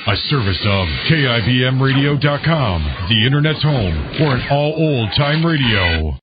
A service of KIBMradio.com, the Internet's home for an all old-time radio.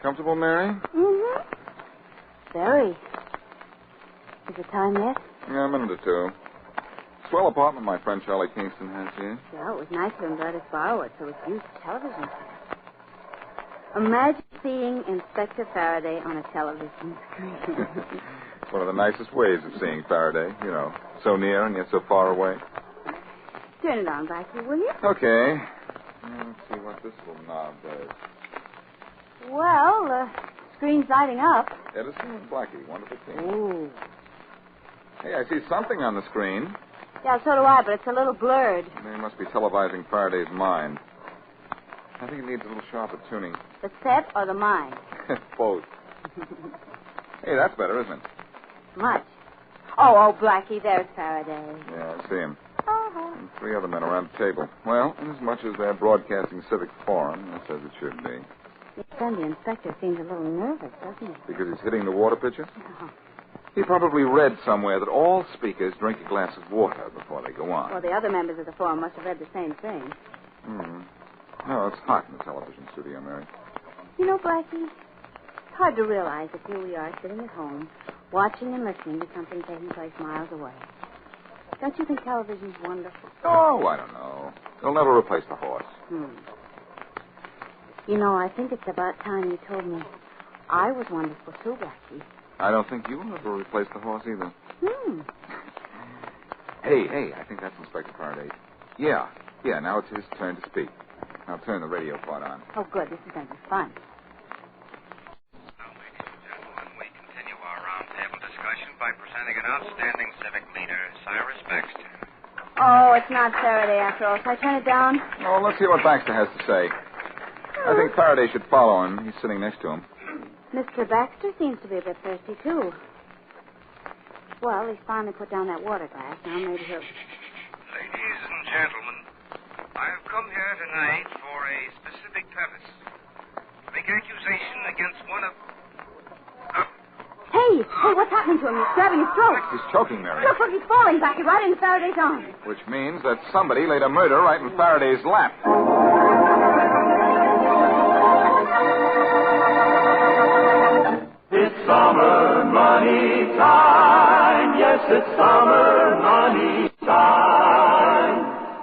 Comfortable, Mary? Mm-hmm. Very. Is it time yet? Yeah, a minute or two. Swell apartment my friend Charlie Kingston has here. Yeah, it was nice of him to let us borrow it so we could use the television set. Imagine seeing Inspector Faraday on a television screen. It's one of the nicest ways of seeing Faraday, you know. So near and yet so far away. Turn it on, Blackie, will you? Okay. Let's see what this little knob does. Well, the screen's lighting up. Edison and Blackie, wonderful team. Ooh. Hey, I see something on the screen. Yeah, so do I, but it's a little blurred. They must be televising Faraday's mind. I think it needs a little sharper tuning. The set or the mind? Both. Hey, that's better, isn't it? Much. Oh, Blackie, there's Faraday. Yeah, I see him. Uh-huh. And three other men around the table. Well, inasmuch as they're broadcasting civic forum, that's as it should be. Then the inspector seems a little nervous, doesn't he? Because he's hitting the water pitcher? Uh-huh. He probably read somewhere that all speakers drink a glass of water before they go on. Well, the other members of the forum must have read the same thing. Mm-hmm. No, it's hot in the television studio, Mary. You know, Blackie, it's hard to realize that here we are sitting at home, watching and listening to something taking place miles away. Don't you think television's wonderful? Oh, I don't know. It'll never replace the horse. You know, I think it's about time you told me I was wonderful too, Blackie. I don't think you will ever replace the horse either. Hey, I think that's Inspector Faraday. Yeah, now it's his turn to speak. I'll turn the radio part on. Oh, good. This is going to be fun. Now, ladies and gentlemen, we continue our roundtable discussion by presenting an outstanding civic leader, Cyrus Baxter. Oh, it's not Faraday after all. Shall I turn it down? Oh, let's hear what Baxter has to say. I think Faraday should follow him. He's sitting next to him. Mr. Baxter seems to be a bit thirsty, too. Well, he's finally put down that water glass. Now maybe he'll... Ladies and gentlemen, I have come here tonight for a specific purpose. To make accusation against one of... Hey, what's happening to him? He's grabbing his throat. He's choking, Mary. Look, he's falling back right into Faraday's arms. Which means that somebody laid a murder right in Faraday's lap. It's summer money time. Yes, it's summer money time.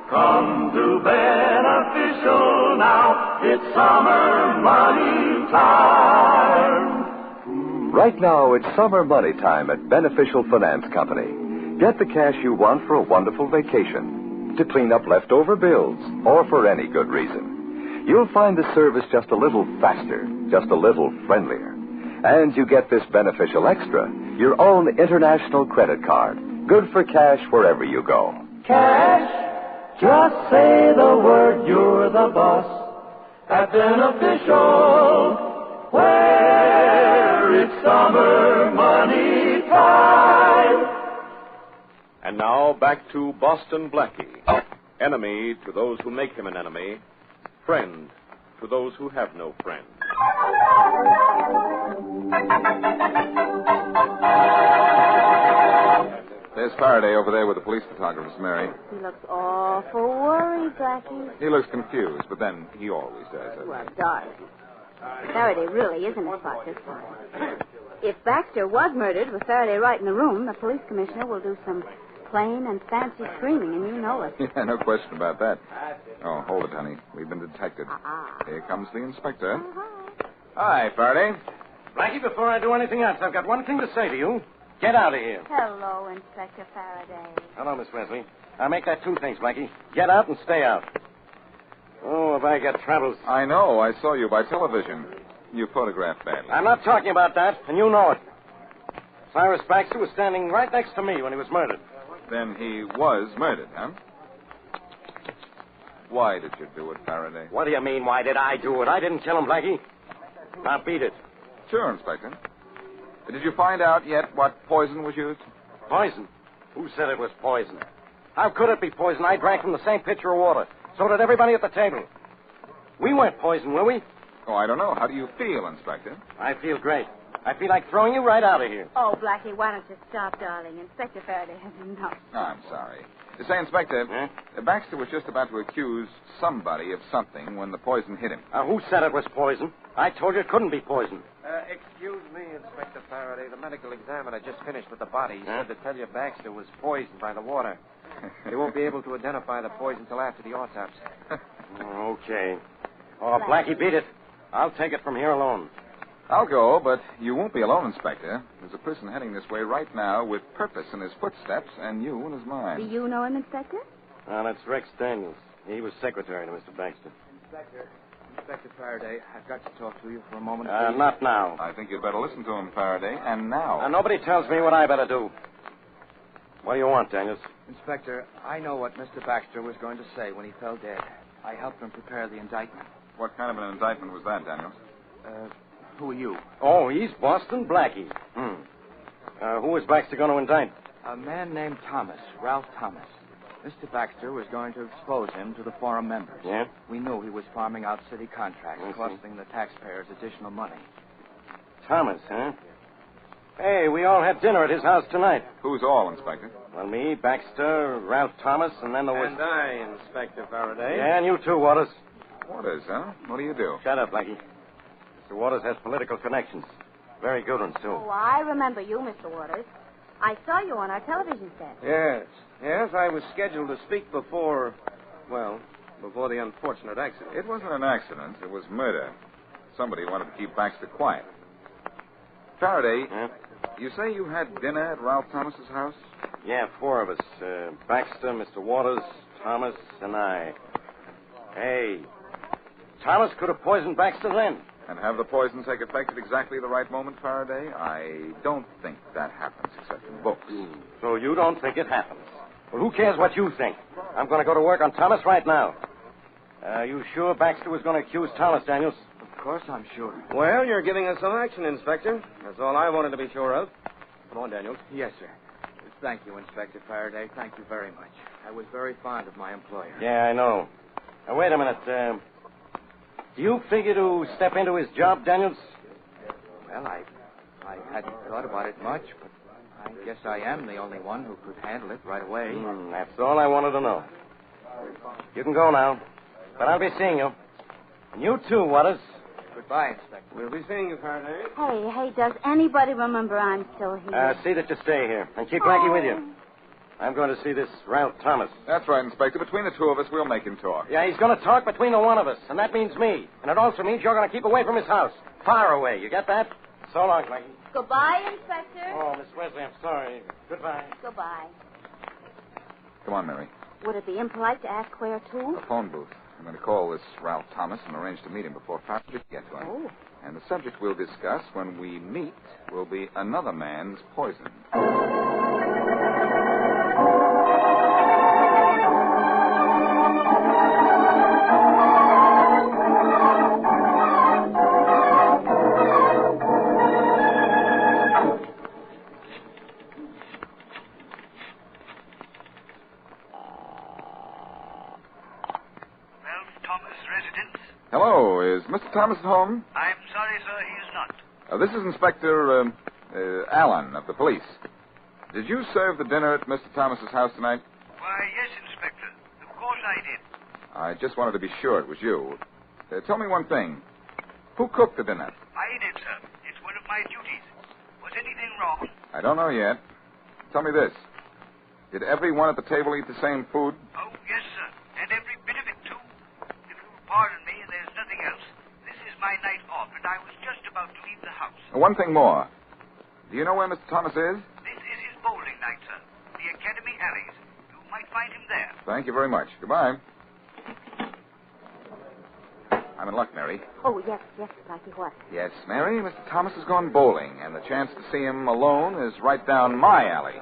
Come to Beneficial now. It's summer money time. Right now, it's summer money time at Beneficial Finance Company. Get the cash you want for a wonderful vacation, to clean up leftover bills, or for any good reason. You'll find the service just a little faster, just a little friendlier. And you get this Beneficial Extra, your own international credit card, good for cash wherever you go. Cash, just say the word, you're the boss. At Beneficial, where it's summer money time. And now back to Boston Blackie. Enemy to those who make him an enemy. Friend to those who have no friend. There's Faraday over there with the police photographers, Mary. He looks awful worried, Blackie. He looks confused, but then he always does. Well, darling. Faraday really isn't a spot this time. If Baxter was murdered with Faraday right in the room, the police commissioner will do some plain and fancy screaming, and you know it. Yeah, no question about that. Oh, hold it, honey. We've been detected. Here comes the inspector. Hi, Faraday. Blackie, before I do anything else, I've got one thing to say to you. Get out of here. Hello, Inspector Faraday. Hello, Miss Wesley. I'll make that 2 things, Blackie. Get out and stay out. Oh, have I got troubles. I know. I saw you by television. You photographed badly. I'm not talking about that, and you know it. Cyrus Baxter was standing right next to me when he was murdered. Then he was murdered, huh? Why did you do it, Faraday? What do you mean, why did I do it? I didn't kill him, Blackie. Now beat it. Sure, Inspector. Did you find out yet what poison was used? Poison? Who said it was poison? How could it be poison? I drank from the same pitcher of water. So did everybody at the table. We weren't poisoned, were we? Oh, I don't know. How do you feel, Inspector? I feel great. I feel like throwing you right out of here. Oh, Blackie, why don't you stop, darling? Inspector Faraday has enough. Oh, I'm sorry. Say, Inspector, Baxter was just about to accuse somebody of something when the poison hit him. Who said it was poison? I told you it couldn't be poison. Excuse me, Inspector Faraday. The medical examiner just finished with the body. He said to tell you Baxter was poisoned by the water. They won't be able to identify the poison till after the autopsy. Okay. Oh, Blackie, beat it. I'll take it from here alone. I'll go, but you won't be alone, Inspector. There's a person heading this way right now with purpose in his footsteps and you in his mind. Do you know him, Inspector? That's Rex Daniels. He was secretary to Mr. Baxter. Inspector Faraday, I've got to talk to you for a moment. Not now. I think you'd better listen to him, Faraday, and now. Nobody tells me what I better do. What do you want, Daniels? Inspector, I know what Mr. Baxter was going to say when he fell dead. I helped him prepare the indictment. What kind of an indictment was that, Daniels? Who are you? Oh, he's Boston Blackie. Who is Baxter going to indict? A man named Thomas, Ralph Thomas. Mr. Baxter was going to expose him to the forum members. Yeah? We knew he was farming out city contracts, costing the taxpayers additional money. Thomas, huh? Hey, we all had dinner at his house tonight. Who's all, Inspector? Well, me, Baxter, Ralph Thomas, and then there was... And I, Inspector Faraday. Yeah, and you too, Waters. Waters, huh? What do you do? Shut up, Blackie. Mr. Waters has political connections. Very good ones, too. Oh, I remember you, Mr. Waters. I saw you on our television set. Yes, I was scheduled to speak before the unfortunate accident. It wasn't an accident. It was murder. Somebody wanted to keep Baxter quiet. Faraday, you say you had dinner at Ralph Thomas's house? Yeah, 4 of us. Baxter, Mr. Waters, Thomas, and I. Hey, Thomas could have poisoned Baxter then. And have the poison take effect at exactly the right moment, Faraday? I don't think that happens except in books. So you don't think it happens? Well, who cares what you think? I'm going to go to work on Thomas right now. You sure Baxter was going to accuse Thomas, Daniels? Of course I'm sure. Well, you're giving us some action, Inspector. That's all I wanted to be sure of. Come on, Daniels. Yes, sir. Thank you, Inspector Faraday. Thank you very much. I was very fond of my employer. Yeah, I know. Now, wait a minute. Do you figure to step into his job, Daniels? Well, I hadn't thought about it much, but I guess I am the only one who could handle it right away. That's all I wanted to know. You can go now, but I'll be seeing you. And you too, Waters. Goodbye, Inspector. We'll be seeing you, Faraday. Hey, does anybody remember I'm still here? See that you stay here, and keep Blackie with you. I'm going to see this Ralph Thomas. That's right, Inspector. Between the 2 of us, we'll make him talk. Yeah, he's going to talk between the 1 of us, and that means me. And it also means you're going to keep away from his house. Far away. You get that? So long, Blackie. Goodbye, Inspector. Oh, Miss Wesley, I'm sorry. Goodbye. Goodbye. Come on, Mary. Would it be impolite to ask where to? A phone booth. I'm going to call this Ralph Thomas and arrange to meet him before Faraday gets to him. Oh. And the subject we'll discuss when we meet will be another man's poison. Hello, is Mr. Thomas at home? I'm sorry, sir, he is not. This is Inspector Allen of the police. Did you serve the dinner at Mr. Thomas's house tonight? Why, yes, Inspector. Of course I did. I just wanted to be sure it was you. Tell me one thing. Who cooked the dinner? I did, sir. It's one of my duties. Was anything wrong? I don't know yet. Tell me this. Did everyone at the table eat the same food? Oh, yes, sir. And every bit of it, too. If you'll pardon me and there's nothing else, this is my night off, and I was just about to leave the house. One thing more. Do you know where Mr. Thomas is? This is his bowling night, sir. The Academy Alleys. You might find him there. Thank you very much. Goodbye. I'm in luck, Mary. Oh, yes, Blackie, what? Yes, Mary, Mr. Thomas has gone bowling, and the chance to see him alone is right down my alley.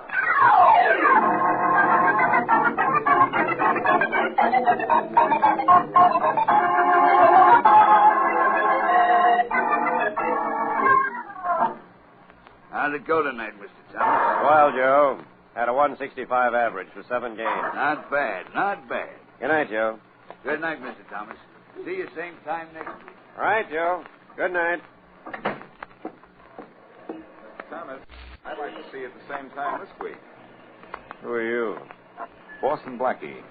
How'd it go tonight, Mr. Thomas? Well, Joe. Had a 165 average for 7 games. Not bad, not bad. Good night, Joe. Good night, Mr. Thomas. See you same time next week. All right, Joe. Good night. Thomas, I'd like to see you at the same time this week. Who are you? Boston Blackie.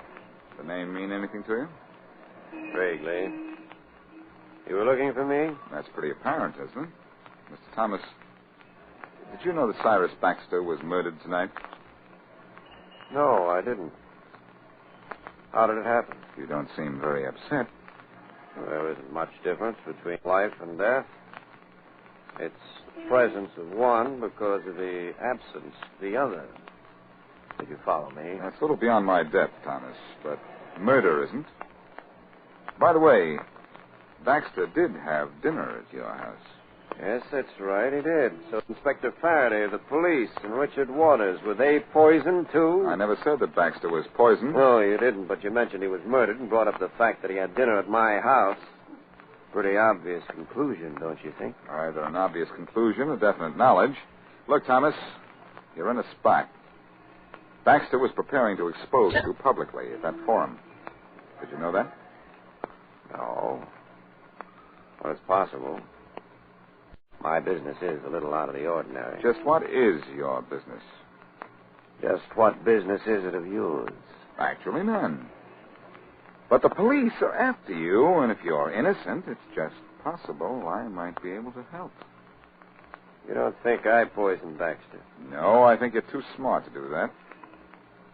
The name mean anything to you? Vaguely. You were looking for me? That's pretty apparent, isn't it? Mr. Thomas, did you know that Cyrus Baxter was murdered tonight? No, I didn't. How did it happen? You don't seem very upset. There isn't much difference between life and death. It's the presence of one because of the absence of the other. Did you follow me? That's a little beyond my depth, Thomas, but murder isn't. By the way, Baxter did have dinner at your house. Yes, that's right, he did. So Inspector Faraday, the police, and Richard Waters, were they poisoned, too? I never said that Baxter was poisoned. No, you didn't, but you mentioned he was murdered and brought up the fact that he had dinner at my house. Pretty obvious conclusion, don't you think? Either an obvious conclusion or definite knowledge. Look, Thomas, you're in a spot. Baxter was preparing to expose you publicly at that forum. Did you know that? No. Well, it's possible. My business is a little out of the ordinary. Just what is your business? Just what business is it of yours? Actually, none. But the police are after you, and if you're innocent, it's just possible I might be able to help. You don't think I poisoned Baxter? No, I think you're too smart to do that.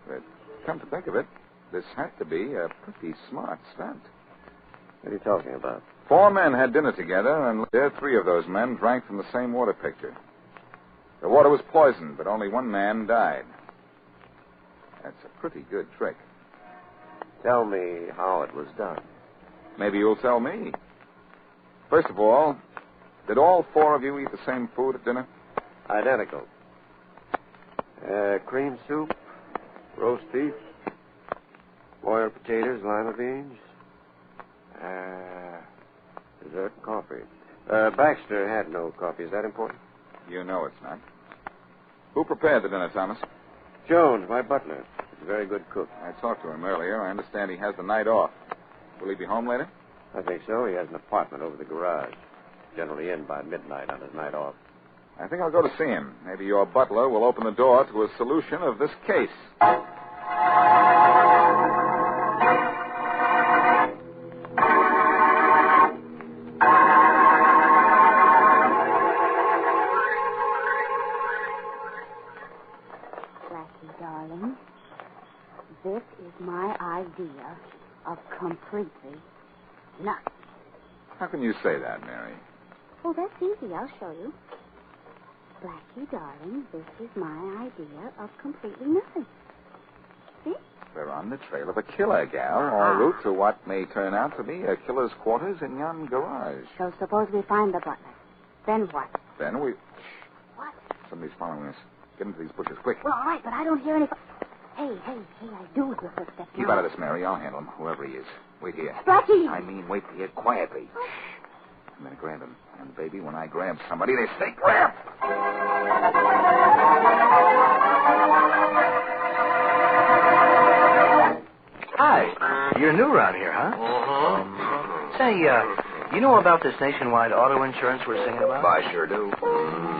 But come to think of it, this had to be a pretty smart stunt. What are you talking about? 4 men had dinner together, and there 3 of those men drank from the same water pitcher. The water was poisoned, but only 1 man died. That's a pretty good trick. Tell me how it was done. Maybe you'll tell me. First of all, did all 4 of you eat the same food at dinner? Identical. Cream soup, roast beef, boiled potatoes, lima beans, dessert, coffee. Baxter had no coffee. Is that important? You know it's not. Who prepared the dinner, Thomas? Jones, my butler. He's a very good cook. I talked to him earlier. I understand he has the night off. Will he be home later? I think so. He has an apartment over the garage. Generally in by midnight on his night off. I think I'll go to see him. Maybe your butler will open the door to a solution of this case. Blackie, darling, this is my idea of completely nothing. How can you say that, Mary? Oh, that's easy. I'll show you. Blackie, darling, this is my idea of completely nothing. See? We're on the trail of a killer, gal, en route to what may turn out to be a killer's quarters in yon garage. So suppose we find the butler. Then what? Then we... What? Somebody's following us. Get into these bushes, quick. Well, all right, but I don't hear any... Hey, I do hear footsteps. Keep out of this, Mary. I'll handle him, whoever he is. Wait here. Blackie! I mean, wait here quietly. I'm going to grab him. And, baby, when I grab somebody, they stay grabbed. Hi. You're new around here, huh? Uh-huh. Say, you know about this nationwide auto insurance we're singing about? I sure do.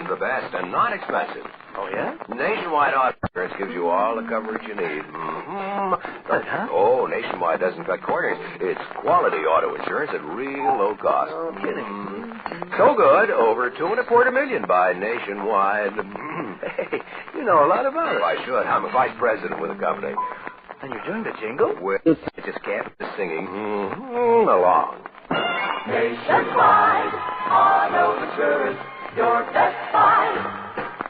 The best and not expensive. Oh, yeah? Nationwide auto insurance gives you all the coverage you need. Good, huh? Oh, Nationwide doesn't cut corners. It's quality auto insurance at real low cost. No kidding. So good, over $2.25 million by Nationwide. Hey, you know a lot about it. I should. I'm a vice president with the company. And you're doing the jingle? Well, I just can't be singing along. Nationwide auto insurance. your best buy.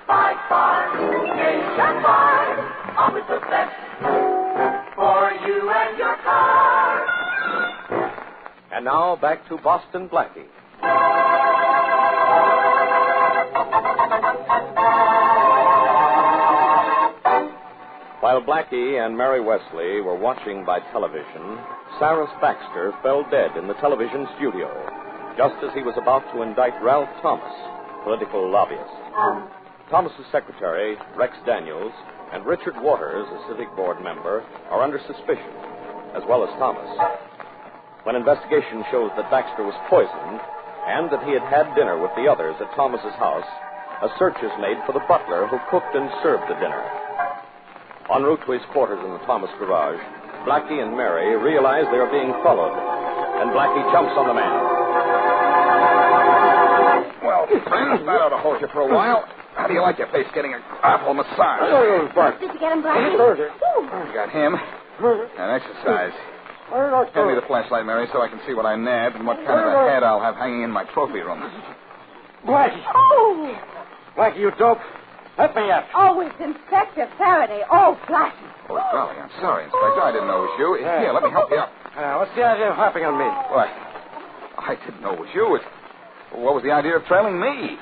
By far, nationwide, always the best for you and your car. And now back to Boston Blackie. While Blackie and Mary Wesley were watching by television, Cyrus Baxter fell dead in the television studio, just as he was about to indict Ralph Thomas, political lobbyist. Thomas's secretary, Rex Daniels, and Richard Waters, a civic board member, are under suspicion, as well as Thomas. When investigation shows that Baxter was poisoned and that he had had dinner with the others at Thomas's house, a search is made for the butler who cooked and served the dinner. En route to his quarters in the Thomas garage, Blackie and Mary realize they are being followed, and Blackie jumps on the man. Well, friends, that ought to hold you for a while. How do you like your face getting an apple massage? Did you get him, Blackie? You got him. And exercise. Hand me the flashlight, Mary, so I can see what I nabbed and what kind of a head I'll have hanging in my trophy room. Blackie! Oh! Blackie, you dope. Let me up. Oh, it's Inspector Faraday. Oh, Blackie. Oh, golly, I'm sorry, Inspector. I didn't know it was you. Here, let me help you up. What's the idea of hopping on me? What? I didn't know it was you. What was the idea of trailing me?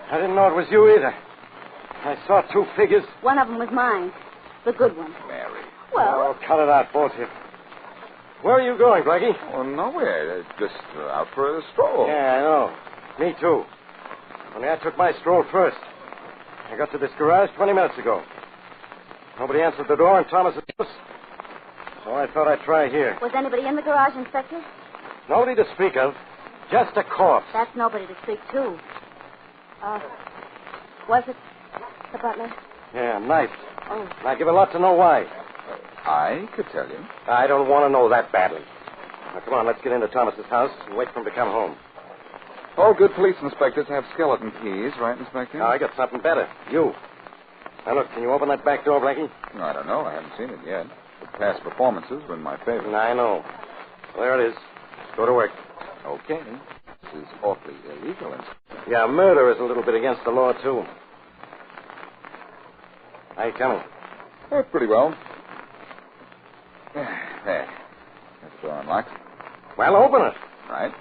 I didn't know it was you either. I saw two figures. One of them was mine. The good one. Mary. Well... Oh, cut it out, both of you. Where are you going, Blackie? Oh, nowhere. Just out for a stroll. Yeah, I know. Me too. Only I took my stroll first. I got to this garage 20 minutes ago. Nobody answered the door in Thomas's house, so I thought I'd try here. Was anybody in the garage, Inspector? Nobody to speak of. Just a corpse. That's nobody to speak to. Was it the butler? Yeah, knifed. Oh. And I'd give a lot to know why. I could tell you. I don't want to know that badly. Now, come on, let's get into Thomas's house and wait for him to come home. All good police inspectors have skeleton keys, right, Inspector? Now, I got something better. You. Now, look, can you open that back door, Blackie? I don't know. I haven't seen it yet. But past performances were in my favor. I know. Well, there it is. Go to work. Okay. This is awfully illegal, Inspector. Yeah, murder is a little bit against the law, too. How you coming? Pretty well. There. That's the door unlocked. Well, open it. Right.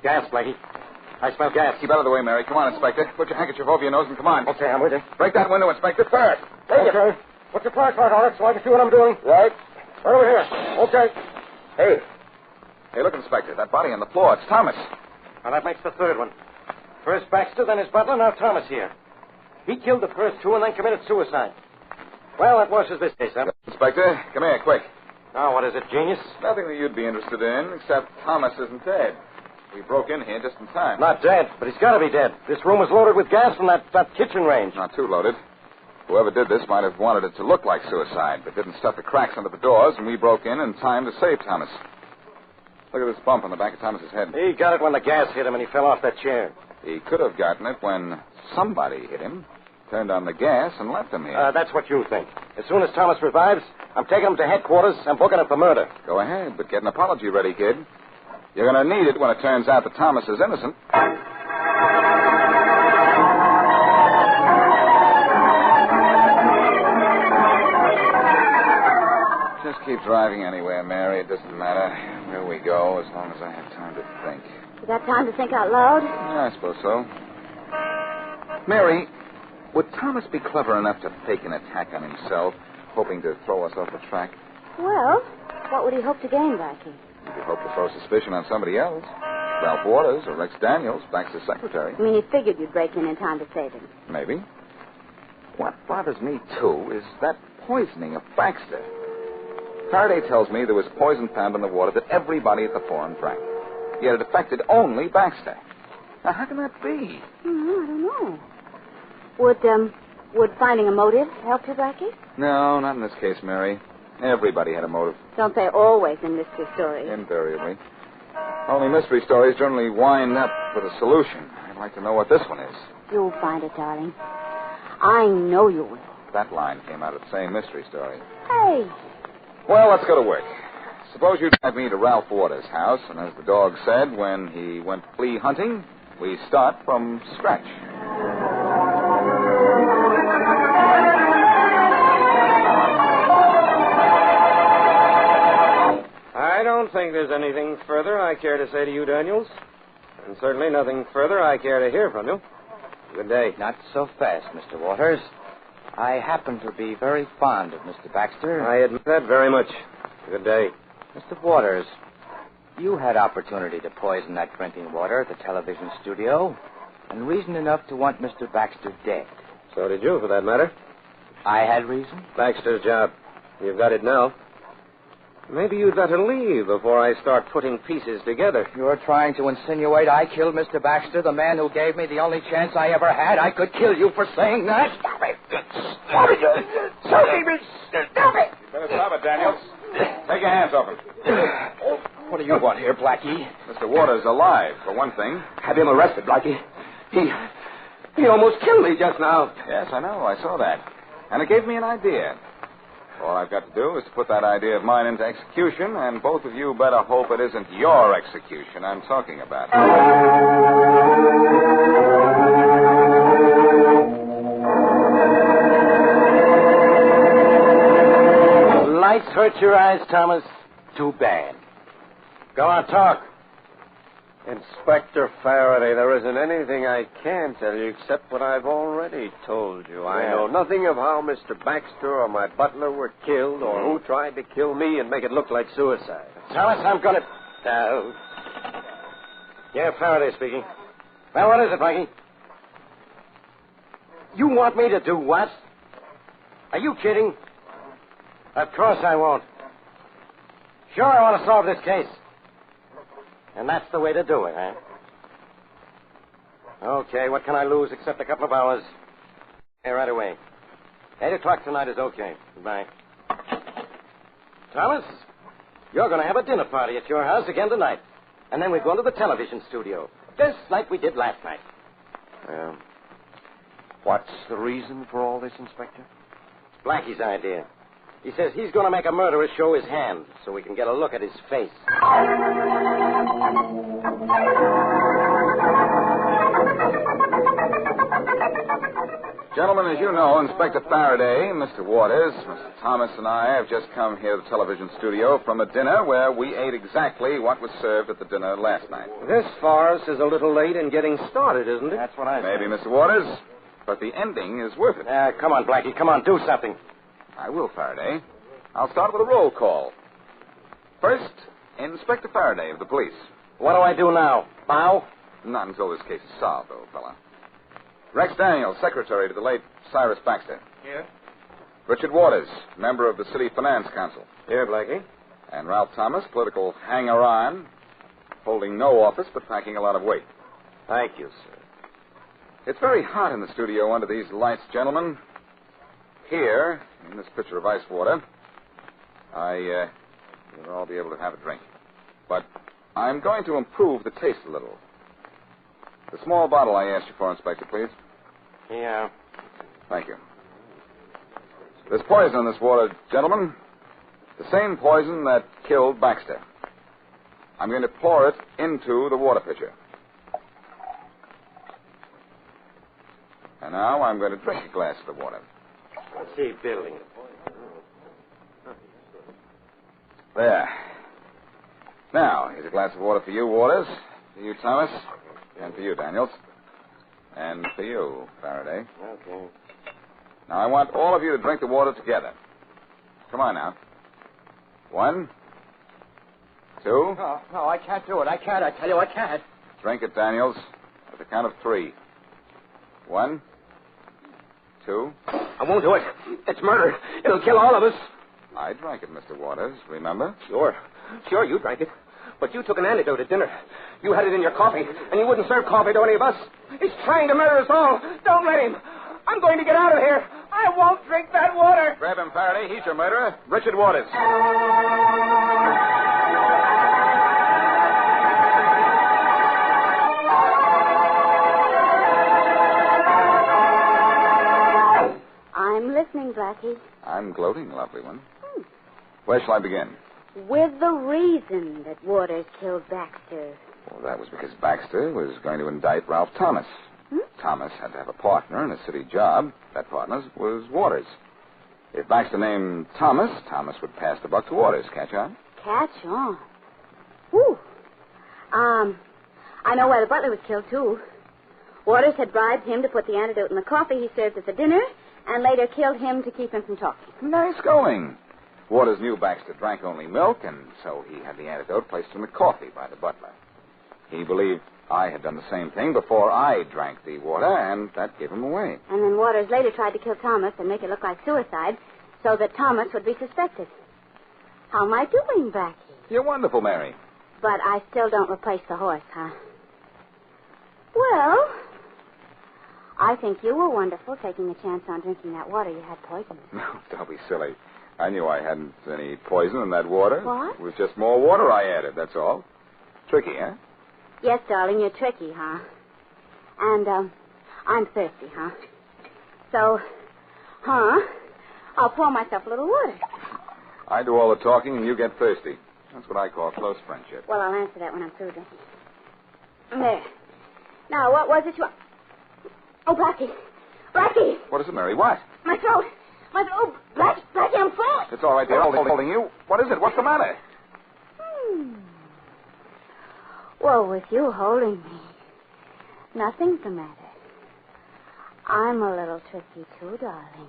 Gas, Blackie. I smell gas. Keep out of the way, Mary. Come on, Inspector. Put your handkerchief over your nose and come on. Okay, I'm with you. Break that window, Inspector. First. Okay. Put your flashlight on it so I can see what I'm doing. Right. Right over here. Okay. Hey, look, Inspector. That body on the floor. It's Thomas. Now, that makes the third one. First Baxter, then his butler, now Thomas here. He killed the first two and then committed suicide. Well, that washes this case, huh? Inspector, come here, quick. Now, what is it, genius? Nothing that you'd be interested in, except Thomas isn't dead. We broke in here just in time. Not dead, but he's got to be dead. This room was loaded with gas from that kitchen range. Not too loaded. Whoever did this might have wanted it to look like suicide, but didn't stuff the cracks under the doors, and we broke in time to save Thomas. Look at this bump on the back of Thomas's head. He got it when the gas hit him and he fell off that chair. He could have gotten it when somebody hit him, turned on the gas, and left him here. That's what you think. As soon as Thomas revives, I'm taking him to headquarters and booking him for murder. Go ahead, but get an apology ready, kid. You're going to need it when it turns out that Thomas is innocent. Just keep driving anywhere, Mary. It doesn't matter where we go as long as I have time to think. You got time to think out loud? Yeah, I suppose so. Mary, would Thomas be clever enough to fake an attack on himself, hoping to throw us off the track? Well, what would he hope to gain, Blackie? He could hope to throw suspicion on somebody else. Ralph Waters or Rex Daniels, Baxter's secretary. I mean, he figured you'd break in time to save him. Maybe. What bothers me, too, is that poisoning of Baxter. Faraday tells me there was poison found in the water that everybody at the forum drank. Yet it affected only Baxter. Now, how can that be? I don't know. Would finding a motive help you, Blackie? No, not in this case, Mary. Everybody had a motive. Don't they always in mystery stories? Invariably. Only mystery stories generally wind up with a solution. I'd like to know what this one is. You'll find it, darling. I know you will. That line came out of the same mystery story. Hey. Well, let's go to work. suppose you drive me to Ralph Waters' house, and as the dog said when he went flea hunting, we start from scratch. I don't think there's anything further I care to say to you, Daniels. And certainly nothing further I care to hear from you. Good day. Not so fast, Mr. Waters. I happen to be very fond of Mr. Baxter. I admit that very much. Good day. Mr. Waters, you had opportunity to poison that drinking water at the television studio, and reason enough to want Mr. Baxter dead. So did you, for that matter. I had reason? Baxter's job. You've got it now. Maybe you'd better leave before I start putting pieces together. You're trying to insinuate I killed Mr. Baxter, the man who gave me the only chance I ever had? I could kill you for saying that? Stop it! Stop it! Stop it! Stop it! You better stop it, Daniels. Take your hands off him. What do you want here, Blackie? Mr. Waters alive, for one thing. Have him arrested, Blackie. He almost killed me just now. Yes, I know. I saw that. And it gave me an idea. All I've got to do is to put that idea of mine into execution, and both of you better hope it isn't your execution I'm talking about. Lights hurt your eyes, Thomas? Too bad. Go on, talk. Inspector Faraday, there isn't anything I can tell you except what I've already told you. I know nothing of how Mr. Baxter or my butler were killed or who tried to kill me and make it look like suicide. Thomas, I'm going to... Yeah, Faraday speaking. Well, what is it, Blackie? You want me to do what? Are you kidding? Of course I won't. Sure, I want to solve this case. And that's the way to do it, huh? Okay, what can I lose except a couple of hours? Hey, right away. 8 o'clock tonight is okay. Goodbye. Thomas, you're going to have a dinner party at your house again tonight. And then we're going to the television studio. Just like we did last night. What's the reason for all this, Inspector? It's Blackie's idea. He says he's going to make a murderer show his hand so we can get a look at his face. Gentlemen, as you know, Inspector Faraday, Mr. Waters, Mr. Thomas, and I have just come here to the television studio from a dinner where we ate exactly what was served at the dinner last night. This farce is a little late in getting started, isn't it? That's what I Maybe, Mr. Waters, but the ending is worth it. Come on, Blackie. Come on, do something. I will, Faraday. I'll start with a roll call. First, Inspector Faraday of the police. What do I do now? Bow? Not until this case is solved, old fella. Rex Daniels, secretary to the late Cyrus Baxter. Here. Richard Waters, member of the City Finance Council. Here, Blackie. And Ralph Thomas, political hanger-on, holding no office but packing a lot of weight. Thank you, sir. It's very hot in the studio under these lights, gentlemen. Here, in this pitcher of ice water, you'll all be able to have a drink. But I'm going to improve the taste a little. The small bottle I asked you for, Inspector, please. Yeah. Thank you. There's poison in this water, gentlemen. The same poison that killed Baxter. I'm going to pour it into the water pitcher. And now I'm going to drink a glass of the water. Let's see, building. There. Now, here's a glass of water for you, Waters, for you, Thomas, and for you, Daniels, and for you, Faraday. Okay. Now, I want all of you to drink the water together. Come on now. 1, 2. No, I can't do it. I can't. I tell you, I can't. Drink it, Daniels, at the count of 3. 1, 2. I won't do it. It's murder. It'll kill all of us. I drank it, Mr. Waters, remember? Sure, you drank it. But you took an antidote at dinner. You had it in your coffee, and you wouldn't serve coffee to any of us. He's trying to murder us all. Don't let him. I'm going to get out of here. I won't drink that water. Grab him, Faraday. He's your murderer. Richard Waters. I'm listening, Blackie. I'm gloating, lovely one. Where shall I begin? with the reason that Waters killed Baxter. Well, that was because Baxter was going to indict Ralph Thomas. Thomas had to have a partner in a city job. That partner was Waters. If Baxter named Thomas, Thomas would pass the buck to Waters. Catch on? Catch on. Whew. I know why the butler was killed, too. Waters had bribed him to put the antidote in the coffee he served at the dinner, and later killed him to keep him from talking. Nice going. Waters knew Baxter drank only milk, and so he had the antidote placed in the coffee by the butler. He believed I had done the same thing before I drank the water, and that gave him away. And then Waters later tried to kill Thomas and make it look like suicide so that Thomas would be suspected. How am I doing, Blackie? You're wonderful, Mary. But I still don't replace the horse, huh? Well, I think you were wonderful taking a chance on drinking that water you had poisoned. No, don't be silly. I knew I hadn't any poison in that water. What? It was just more water I added, that's all. Tricky, huh? Yes, darling, you're tricky, huh? And, I'm thirsty, huh? So, I'll pour myself a little water. I do all the talking and you get thirsty. That's what I call close friendship. Well, I'll answer that when I'm through drinking. There. Now, what was it you... Oh, Blackie. Blackie! What is it, Mary? What? My throat. Oh, Blackie, I'm falling. It's all right, dear. Holding you. What is it? What's the matter? Well, with you holding me, nothing's the matter. I'm a little tricky, too, darling.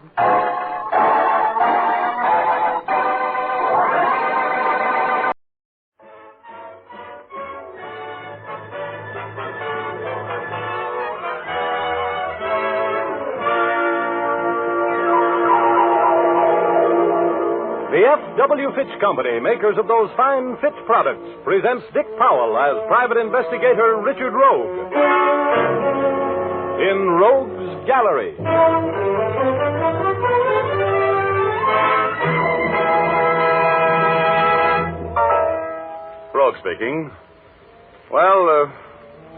The F.W. Fitch Company, makers of those fine Fitch products, presents Dick Powell as private investigator Richard Rogue in Rogue's Gallery. Rogue speaking. Well,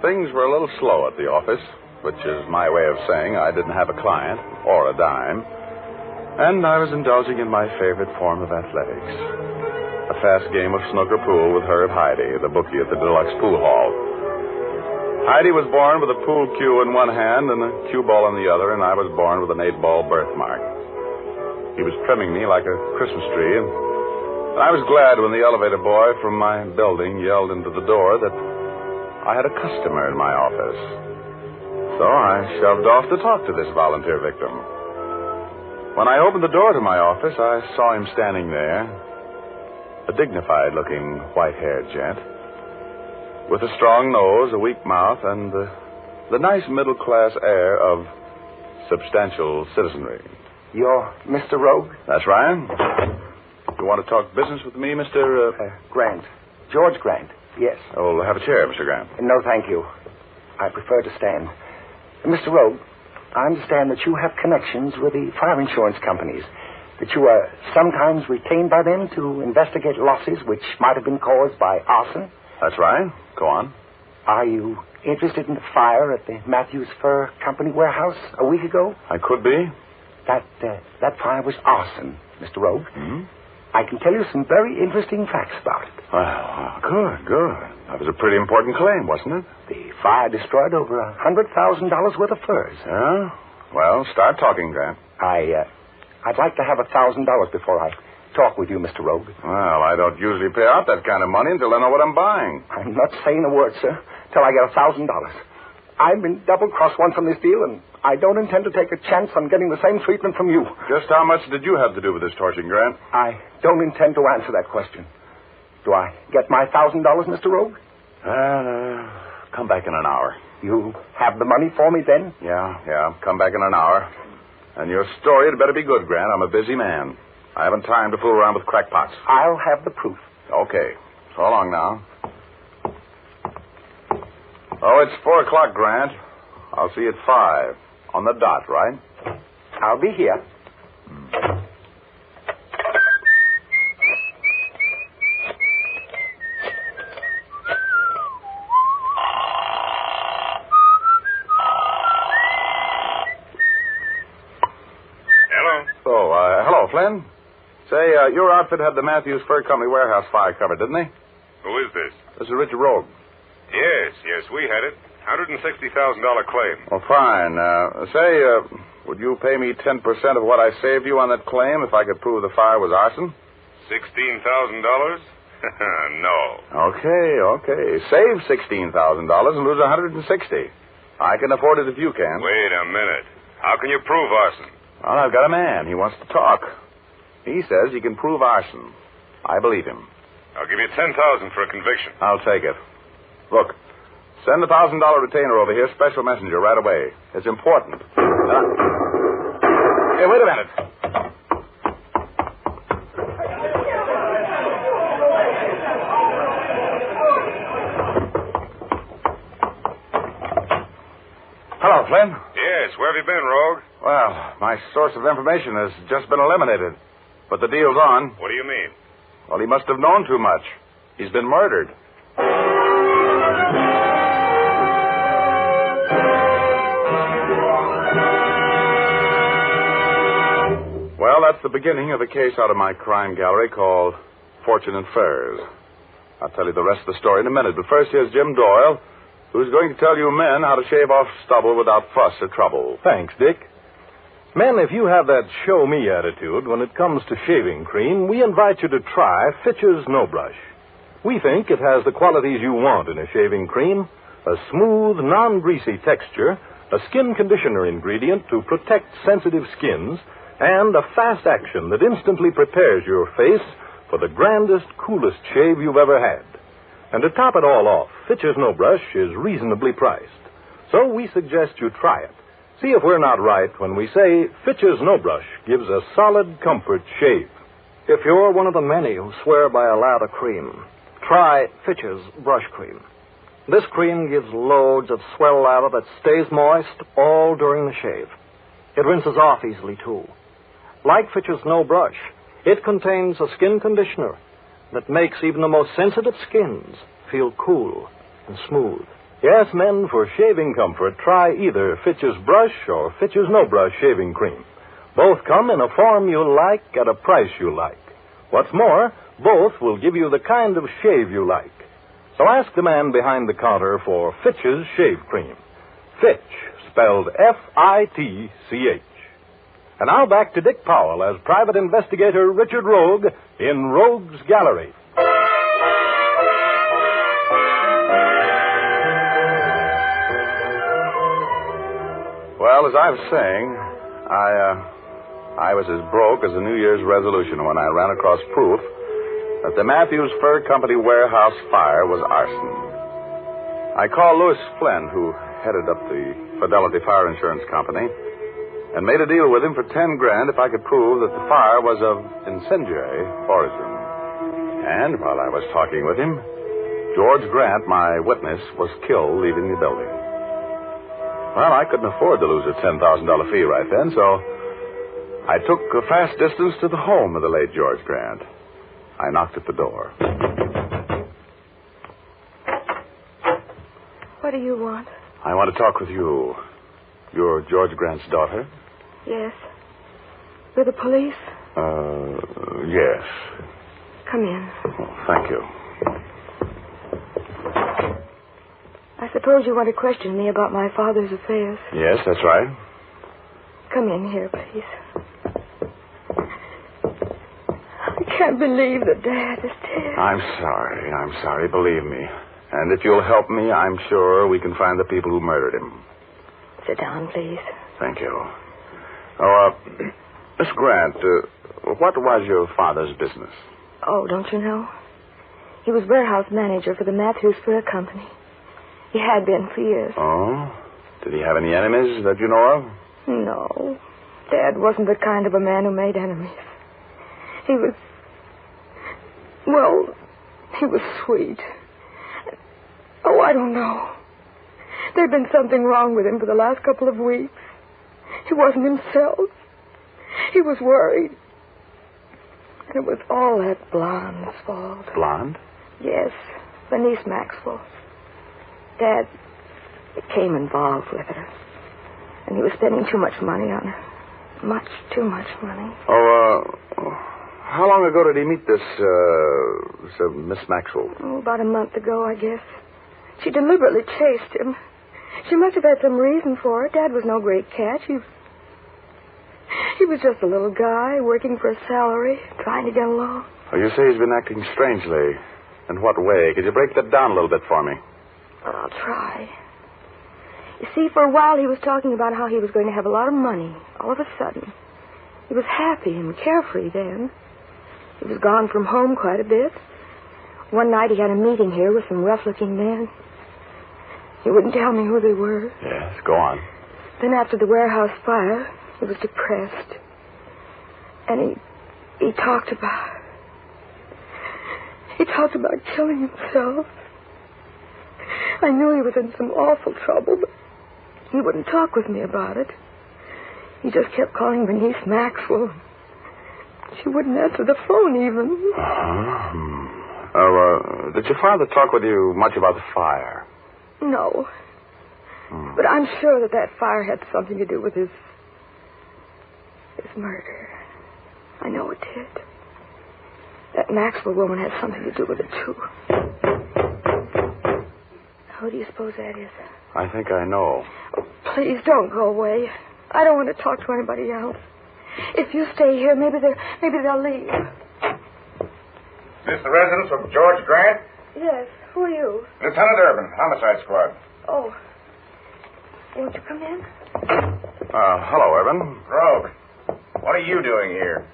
things were a little slow at the office, which is my way of saying I didn't have a client or a dime. And I was indulging in my favorite form of athletics. A fast game of snooker pool with Herb Heidi, the bookie at the Deluxe Pool Hall. Heidi was born with a pool cue in one hand and a cue ball in the other, and I was born with an 8-ball birthmark. He was trimming me like a Christmas tree, and I was glad when the elevator boy from my building yelled into the door that I had a customer in my office. So I shoved off to talk to this volunteer victim. When I opened the door to my office, I saw him standing there, a dignified-looking, white-haired gent, with a strong nose, a weak mouth, and the nice middle-class air of substantial citizenry. You're Mr. Rogue? That's right. You want to talk business with me, Mr. Grant. George Grant, yes. Oh, have a chair, Mr. Grant. No, thank you. I prefer to stand. Mr. Rogue, I understand that you have connections with the fire insurance companies, that you are sometimes retained by them to investigate losses which might have been caused by arson. That's right. Go on. Are you interested in the fire at the Matthews Fur Company warehouse a week ago? I could be. That fire was arson, Mr. Rogue. Mm-hmm. I can tell you some very interesting facts about it. Well, good. That was a pretty important claim, wasn't it? The fire destroyed over $100,000 worth of furs. Yeah? Well, start talking, Grant. I'd like to have $1,000 before I talk with you, Mr. Rogue. Well, I don't usually pay out that kind of money until I know what I'm buying. I'm not saying a word, sir, till I get $1,000. I've been double-crossed once on this deal, and I don't intend to take a chance on getting the same treatment from you. Just how much did you have to do with this torching, Grant? I don't intend to answer that question. Do I get my $1,000, Mr. Rogue? Come back in an hour. You have the money for me then? Yeah. Come back in an hour. And your story had better be good, Grant. I'm a busy man. I haven't time to fool around with crackpots. I'll have the proof. Okay. So long now. Oh, it's 4 o'clock, Grant. I'll see you at 5. On the dot, right? I'll be here. Hello, Flynn. Say, your outfit had the Matthews Fur Company warehouse fire covered, didn't they? Who is this? This is Richard Rogue. Yes, we had it. $160,000 claim. Well, fine. Would you pay me 10% of what I saved you on that claim if I could prove the fire was arson? $16,000? No. Okay. Save $16,000 and lose $160,000. I can afford it if you can. Wait a minute. How can you prove arson? Well, I've got a man. He wants to talk. He says he can prove arson. I believe him. I'll give you $10,000 for a conviction. I'll take it. Look, send the $1,000 retainer over here, special messenger, right away. It's important. Hey, wait a minute. Hello, Flynn. Yes, where have you been, Rogue? Well, my source of information has just been eliminated. But the deal's on. What do you mean? Well, he must have known too much. He's been murdered. Well, that's the beginning of a case out of my crime gallery called Fortune and Furs. I'll tell you the rest of the story in a minute. But first, here's Jim Doyle, who's going to tell you men how to shave off stubble without fuss or trouble. Thanks, Dick. Men, if you have that show-me attitude when it comes to shaving cream, we invite you to try Fitch's No Brush. We think it has the qualities you want in a shaving cream: a smooth, non-greasy texture, a skin conditioner ingredient to protect sensitive skins, and a fast action that instantly prepares your face for the grandest, coolest shave you've ever had. And to top it all off, Fitch's No Brush is reasonably priced. So we suggest you try it. See if we're not right when we say Fitch's No Brush gives a solid comfort shave. If you're one of the many who swear by a lather cream, try Fitch's Brush Cream. This cream gives loads of swell lather that stays moist all during the shave. It rinses off easily, too. Like Fitch's No Brush, it contains a skin conditioner that makes even the most sensitive skins feel cool and smooth. Yes, men, for shaving comfort, try either Fitch's Brush or Fitch's No Brush shaving cream. Both come in a form you like at a price you like. What's more, both will give you the kind of shave you like. So ask the man behind the counter for Fitch's shave cream. Fitch, spelled F-I-T-C-H. And now back to Dick Powell as Private Investigator Richard Rogue in Rogue's Gallery. Well, as I was saying, I was as broke as a New Year's resolution when I ran across proof that the Matthews Fur Company warehouse fire was arson. I called Louis Flynn, who headed up the Fidelity Fire Insurance Company, and made a deal with him for $10,000 if I could prove that the fire was of incendiary origin. And while I was talking with him, George Grant, my witness, was killed leaving the building. Well, I couldn't afford to lose a $10,000 fee right then, so I took a fast distance to the home of the late George Grant. I knocked at the door. What do you want? I want to talk with you. You're George Grant's daughter? Yes. With the police? Yes. Come in. Oh, thank you. I suppose you want to question me about my father's affairs. Yes, that's right. Come in here, please. I can't believe that Dad is dead. I'm sorry. Believe me. And if you'll help me, I'm sure we can find the people who murdered him. Sit down, please. Thank you. Oh, Miss Grant, what was your father's business? Oh, don't you know? He was warehouse manager for the Matthews Fur Company. He had been for years. Oh? Did he have any enemies that you know of? No. Dad wasn't the kind of a man who made enemies. He was... Well, he was sweet. Oh, I don't know. There'd been something wrong with him for the last couple of weeks. He wasn't himself. He was worried. And it was all that blonde's fault. Blonde? Yes, Bernice Maxwell. Dad became involved with her. And he was spending too much money on her. Much too much money. Oh, How long ago did he meet this Miss Maxwell? Oh, about a month ago, I guess. She deliberately chased him. She must have had some reason for it. Dad was no great catch. He was just a little guy working for a salary, trying to get along. Oh, you say he's been acting strangely. In what way? Could you break that down a little bit for me? Well, I'll try. You see, for a while he was talking about how he was going to have a lot of money, all of a sudden. He was happy and carefree then. He was gone from home quite a bit. One night he had a meeting here with some rough-looking men. He wouldn't tell me who they were. Yes, go on. Then after the warehouse fire, he was depressed. And he talked about... He talked about killing himself. I knew he was in some awful trouble, but he wouldn't talk with me about it. He just kept calling Bernice Maxwell. She wouldn't answer the phone even. Did your father talk with you much about the fire? No. But I'm sure that fire had something to do with his murder. I know it did. That Maxwell woman has something to do with it, too. Who do you suppose that is? I think I know. Oh, please don't go away. I don't want to talk to anybody else. If you stay here, maybe they'll leave. Is this the residence of George Grant? Yes. Who are you? Lieutenant Urban, Homicide Squad. Oh. Won't you come in? Hello, Urban. Rogue, what are you doing here?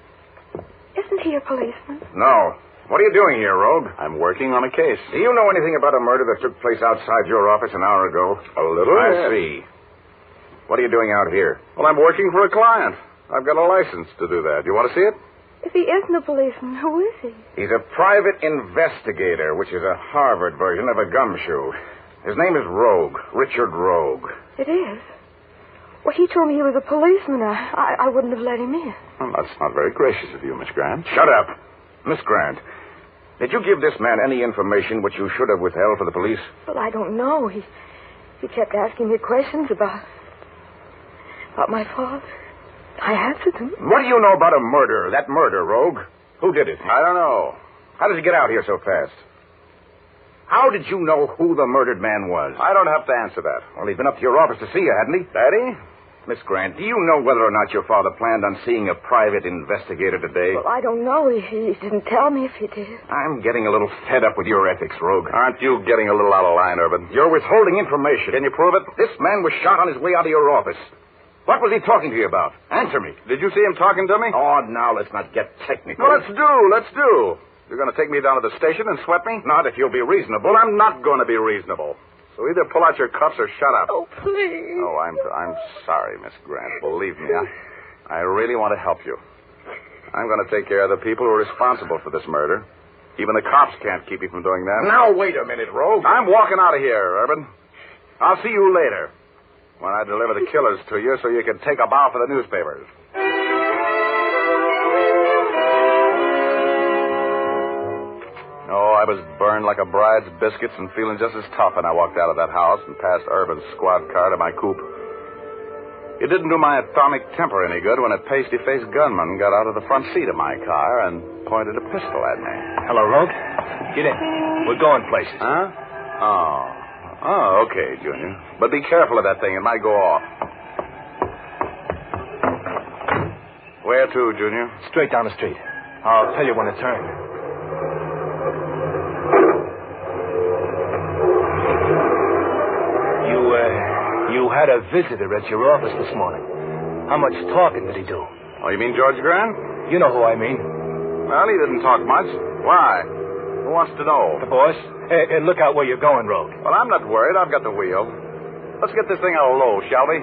Isn't he a policeman? No. What are you doing here, Rogue? I'm working on a case. Do you know anything about a murder that took place outside your office an hour ago? A little. I see. What are you doing out here? Well, I'm working for a client. I've got a license to do that. You want to see it? If he isn't a policeman, who is he? He's a private investigator, which is a Harvard version of a gumshoe. His name is Rogue, Richard Rogue. It is? Well, he told me he was a policeman. I wouldn't have let him in. Well, that's not very gracious of you, Miss Grant. Shut up. Miss Grant, did you give this man any information which you should have withheld for the police? Well, I don't know. He kept asking me questions about my father. I answered him. What do you know about a murder, that murder, Rogue? Who did it? I don't know. How did he get out here so fast? How did you know who the murdered man was? I don't have to answer that. Well, he's been up to your office to see you, hadn't he? Daddy? Miss Grant, do you know whether or not your father planned on seeing a private investigator today? Well, I don't know. He didn't tell me if he did. I'm getting a little fed up with your ethics, Rogue. Aren't you getting a little out of line, Urban? You're withholding information. Can you prove it? This man was shot on his way out of your office. What was he talking to you about? Answer me. Did you see him talking to me? Oh, now let's not get technical. No, let's do. You're going to take me down to the station and sweat me? Not if you'll be reasonable. Well, I'm not going to be reasonable. So either pull out your cuffs or shut up. Oh, please. Oh, I'm sorry, Miss Grant. Believe me, I really want to help you. I'm going to take care of the people who are responsible for this murder. Even the cops can't keep you from doing that. Now, wait a minute, Rogue. I'm walking out of here, Urban. I'll see you later when I deliver the killers to you so you can take a bow for the newspapers. Oh, I was burned like a bride's biscuits and feeling just as tough when I walked out of that house and passed Urban's squad car to my coupe. It didn't do my atomic temper any good when a pasty-faced gunman got out of the front seat of my car and pointed a pistol at me. Hello, Rogue. Get in. We're going places. Huh? Oh, okay, Junior. But be careful of that thing. It might go off. Where to, Junior? Straight down the street. I'll tell you when to turn. You had a visitor at your office this morning. How much talking did he do? Oh, you mean George Grant? You know who I mean. Well, he didn't talk much. Why? Who wants to know? The boss. Hey, look out where you're going, Rogue. Well, I'm not worried. I've got the wheel. Let's get this thing out low, shall we?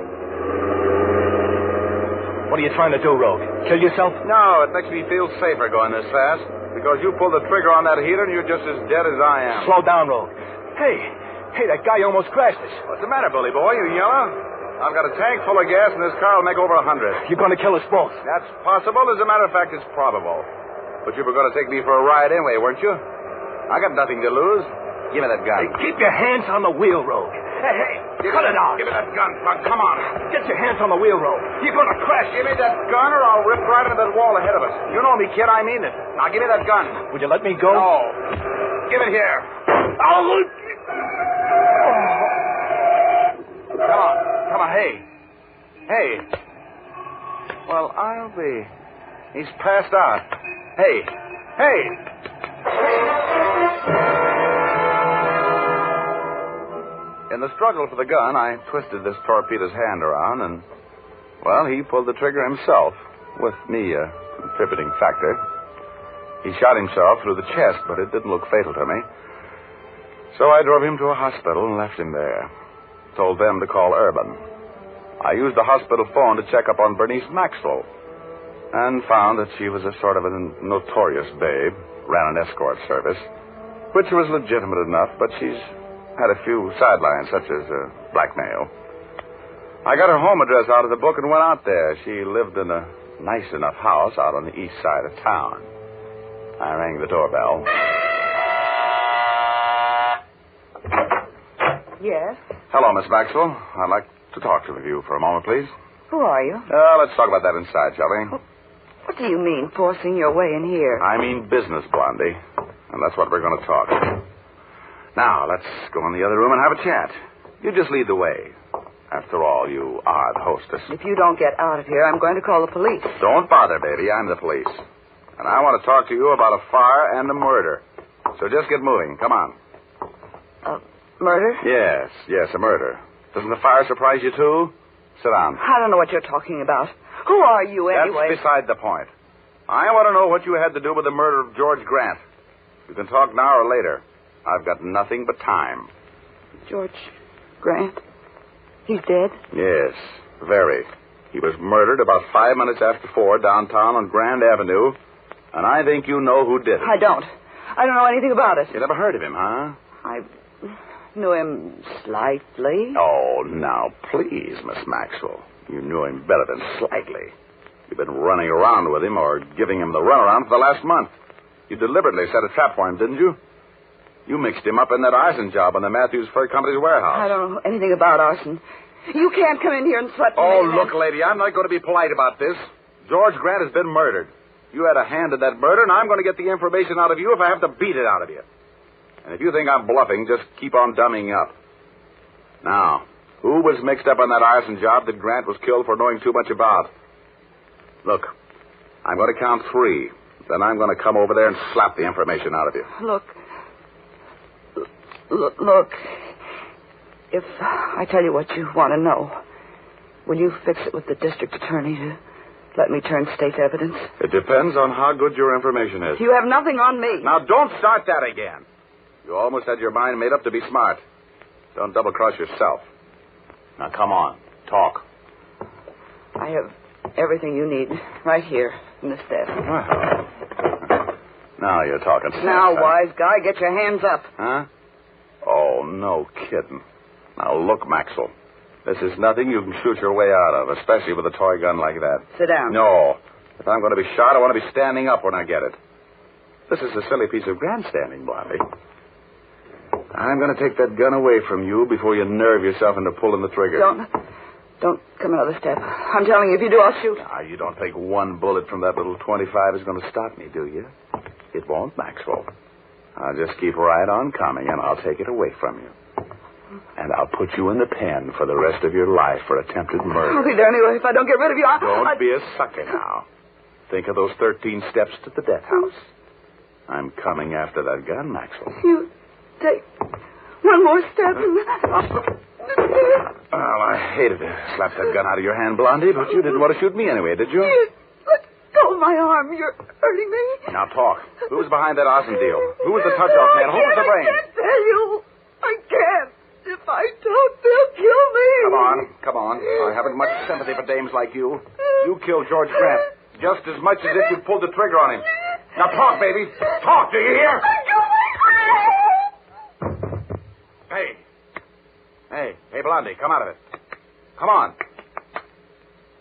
What are you trying to do, Rogue? Kill yourself? No, it makes me feel safer going this fast. Because you pulled the trigger on that heater and you're just as dead as I am. Slow down, Rogue. Hey, that guy almost crashed us. What's the matter, bully boy? You yellow? I've got a tank full of gas and this car will make over 100. You're going to kill us both. That's possible. As a matter of fact, it's probable. But you were going to take me for a ride anyway, weren't you? I got nothing to lose. Give me that gun. Hey, keep your hands on the wheel, Rogue. Hey, cut it out. Give me that gun, Buck. Come on. Get your hands on the wheel rope. You're going to crash. Give me that gun or I'll rip right into that wall ahead of us. You know me, kid. I mean it. Now, give me that gun. Would you let me go? No. Give it here. Oh. Come on. Hey. Well, I'll be. He's passed out. Hey. In the struggle for the gun, I twisted this torpedo's hand around, and, well, he pulled the trigger himself, with me a contributing factor. He shot himself through the chest, but it didn't look fatal to me. So I drove him to a hospital and left him there. Told them to call Urban. I used the hospital phone to check up on Bernice Maxwell, and found that she was a sort of a notorious babe, ran an escort service, which was legitimate enough, but she's had a few sidelines, such as blackmail. I got her home address out of the book and went out there. She lived in a nice enough house out on the east side of town. I rang the doorbell. Yes? Hello, Miss Maxwell. I'd like to talk to you for a moment, please. Who are you? Let's talk about that inside, shall we? What do you mean, forcing your way in here? I mean business, Blondie. And that's what we're going to talk. Now, let's go in the other room and have a chat. You just lead the way. After all, you are the hostess. If you don't get out of here, I'm going to call the police. Don't bother, baby. I'm the police. And I want to talk to you about a fire and a murder. So just get moving. Come on. Murder? Yes, a murder. Doesn't the fire surprise you, too? Sit down. I don't know what you're talking about. Who are you, anyway? That's beside the point. I want to know what you had to do with the murder of George Grant. You can talk now or later. I've got nothing but time. George Grant? He's dead? Yes, very. He was murdered about 5 minutes after 4 downtown on Grand Avenue, and I think you know who did it. I don't know anything about it. You never heard of him, huh? I knew him slightly. Oh, now, please, Miss Maxwell. You knew him better than slightly. You've been running around with him or giving him the runaround for the last month. You deliberately set a trap for him, didn't you? You mixed him up in that arson job on the Matthews Fur Company's warehouse. I don't know anything about arson. You can't come in here and sweat me. Oh, look, lady, I'm not going to be polite about this. George Grant has been murdered. You had a hand in that murder, and I'm going to get the information out of you if I have to beat it out of you. And if you think I'm bluffing, just keep on dummying up. Now, who was mixed up on that arson job that Grant was killed for knowing too much about? Look, I'm going to count 3. Then I'm going to come over there and slap the information out of you. Look, if I tell you what you want to know, will you fix it with the district attorney to let me turn state evidence? It depends on how good your information is. You have nothing on me. Now, don't start that again. You almost had your mind made up to be smart. Don't double-cross yourself. Now, come on. Talk. I have everything you need right here in this desk. Now you're talking sense. Now, wise guy, get your hands up. Huh? Oh, no kidding. Now, look, Maxwell. This is nothing you can shoot your way out of, especially with a toy gun like that. Sit down. No. If I'm going to be shot, I want to be standing up when I get it. This is a silly piece of grandstanding, Blondie. I'm going to take that gun away from you before you nerve yourself into pulling the trigger. Don't come another step. I'm telling you, if you do, I'll shoot. Now, you don't think one bullet from that little 25 is going to stop me, do you? It won't, Maxwell. I'll just keep right on coming, and I'll take it away from you. And I'll put you in the pen for the rest of your life for attempted murder. I'll be there anyway if I don't get rid of you. Don't be a sucker now. Think of those 13 steps to the death house. I'm coming after that gun, Maxwell. You take one more step. Well, I hated to slap that gun out of your hand, Blondie, but you didn't want to shoot me anyway, did you? Let go of my arm. You're hurting me. Now talk. Who was behind that arson deal? Who was the touch-off man? Who was the brains? I can't tell you. I can't. If I don't, they'll kill me. Come on. I haven't much sympathy for dames like you. You killed George Grant just as much as if you pulled the trigger on him. Now talk, baby. Talk, do you hear? Hey, Blondie, come out of it. Come on.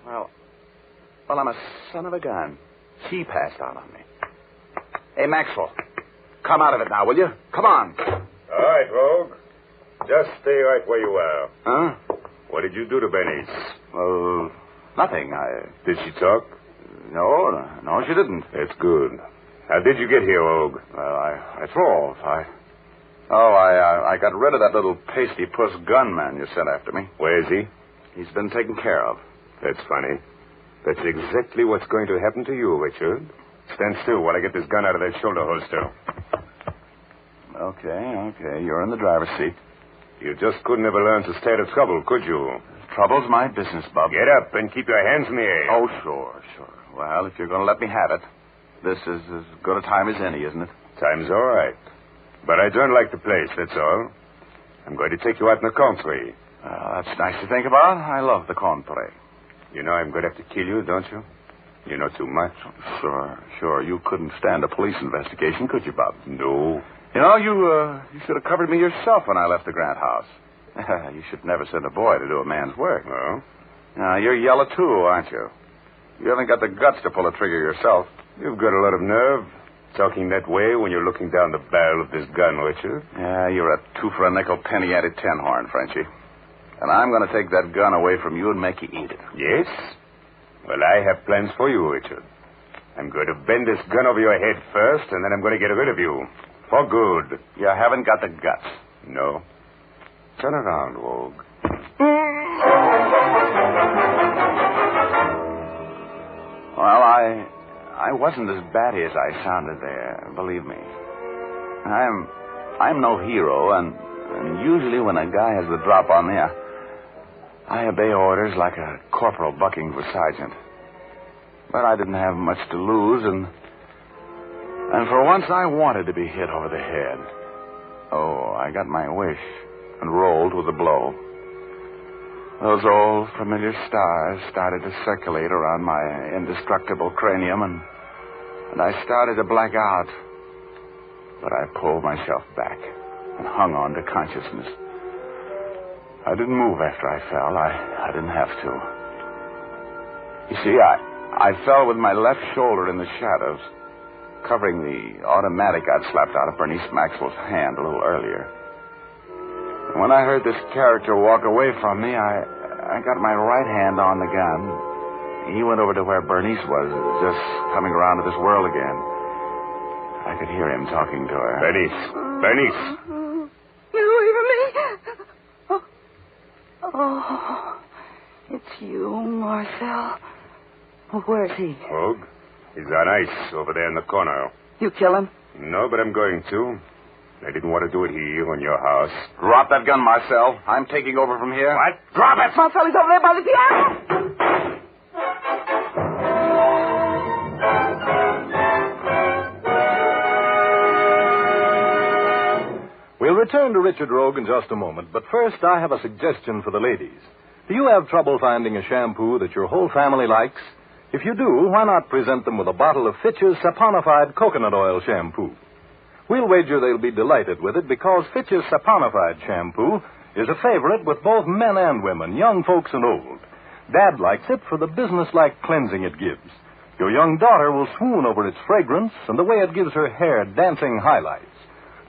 Well, I'm a son of a gun. She passed out on me. Hey, Maxwell, come out of it now, will you? Come on. All right, Rogue. Just stay right where you are. Huh? What did you do to Bernice? Well, nothing. Did she talk? No, she didn't. That's good. How did you get here, Og? Well, I drove. I got rid of that little pasty puss gunman you sent after me. Where is he? He's been taken care of. That's funny. That's exactly what's going to happen to you, Richard. Stand still while I get this gun out of that shoulder holster. Okay. You're in the driver's seat. You just couldn't ever learn to stay out of trouble, could you? Trouble's my business, Bob. Get up and keep your hands in the air. Oh, sure. Well, if you're going to let me have it, this is as good a time as any, isn't it? Time's all right. But I don't like the place, that's all. I'm going to take you out in the country. That's nice to think about. I love the country. You know I'm going to have to kill you, don't you? You know too much. Sure. You couldn't stand a police investigation, could you, Bob? No. You know, you should have covered me yourself when I left the Grant house. You should never send a boy to do a man's work. No? You're yellow, too, aren't you? You haven't got the guts to pull a trigger yourself. You've got a lot of nerve, talking that way when you're looking down the barrel of this gun, Richard. Yeah, you're a two-for-a-nickel, penny-added tin-horn, Frenchie. And I'm going to take that gun away from you and make you eat it. Yes? Well, I have plans for you, Richard. I'm going to bend this gun over your head first, and then I'm going to get rid of you. For good. You haven't got the guts. No. Turn around, Rogue. Well, I wasn't as batty as I sounded there, believe me. I'm no hero, and usually when a guy has the drop on me, I obey orders like a corporal bucking for sergeant. But I didn't have much to lose, and for once I wanted to be hit over the head. Oh, I got my wish and rolled with a blow. Those old familiar stars started to circulate around my indestructible cranium, and I started to black out. But I pulled myself back and hung on to consciousness. I didn't move after I fell. I didn't have to. You see, I fell with my left shoulder in the shadows, covering the automatic I'd slapped out of Bernice Maxwell's hand a little earlier. And when I heard this character walk away from me, I got my right hand on the gun. He went over to where Bernice was, just coming around to this world again. I could hear him talking to her. Bernice! Get away from me! Oh, it's you, Marcel. Well, where's he? Og, he's on ice over there in the corner. You kill him? No, but I'm going to. I didn't want to do it here on your house. Drop that gun, Marcel. I'm taking over from here. What? Drop it! Marcel, he's over there by the piano. We'll return to Richard Rogue in just a moment, but first I have a suggestion for the ladies. Do you have trouble finding a shampoo that your whole family likes? If you do, why not present them with a bottle of Fitch's saponified coconut oil shampoo? We'll wager they'll be delighted with it because Fitch's saponified shampoo is a favorite with both men and women, young folks and old. Dad likes it for the business-like cleansing it gives. Your young daughter will swoon over its fragrance and the way it gives her hair dancing highlights.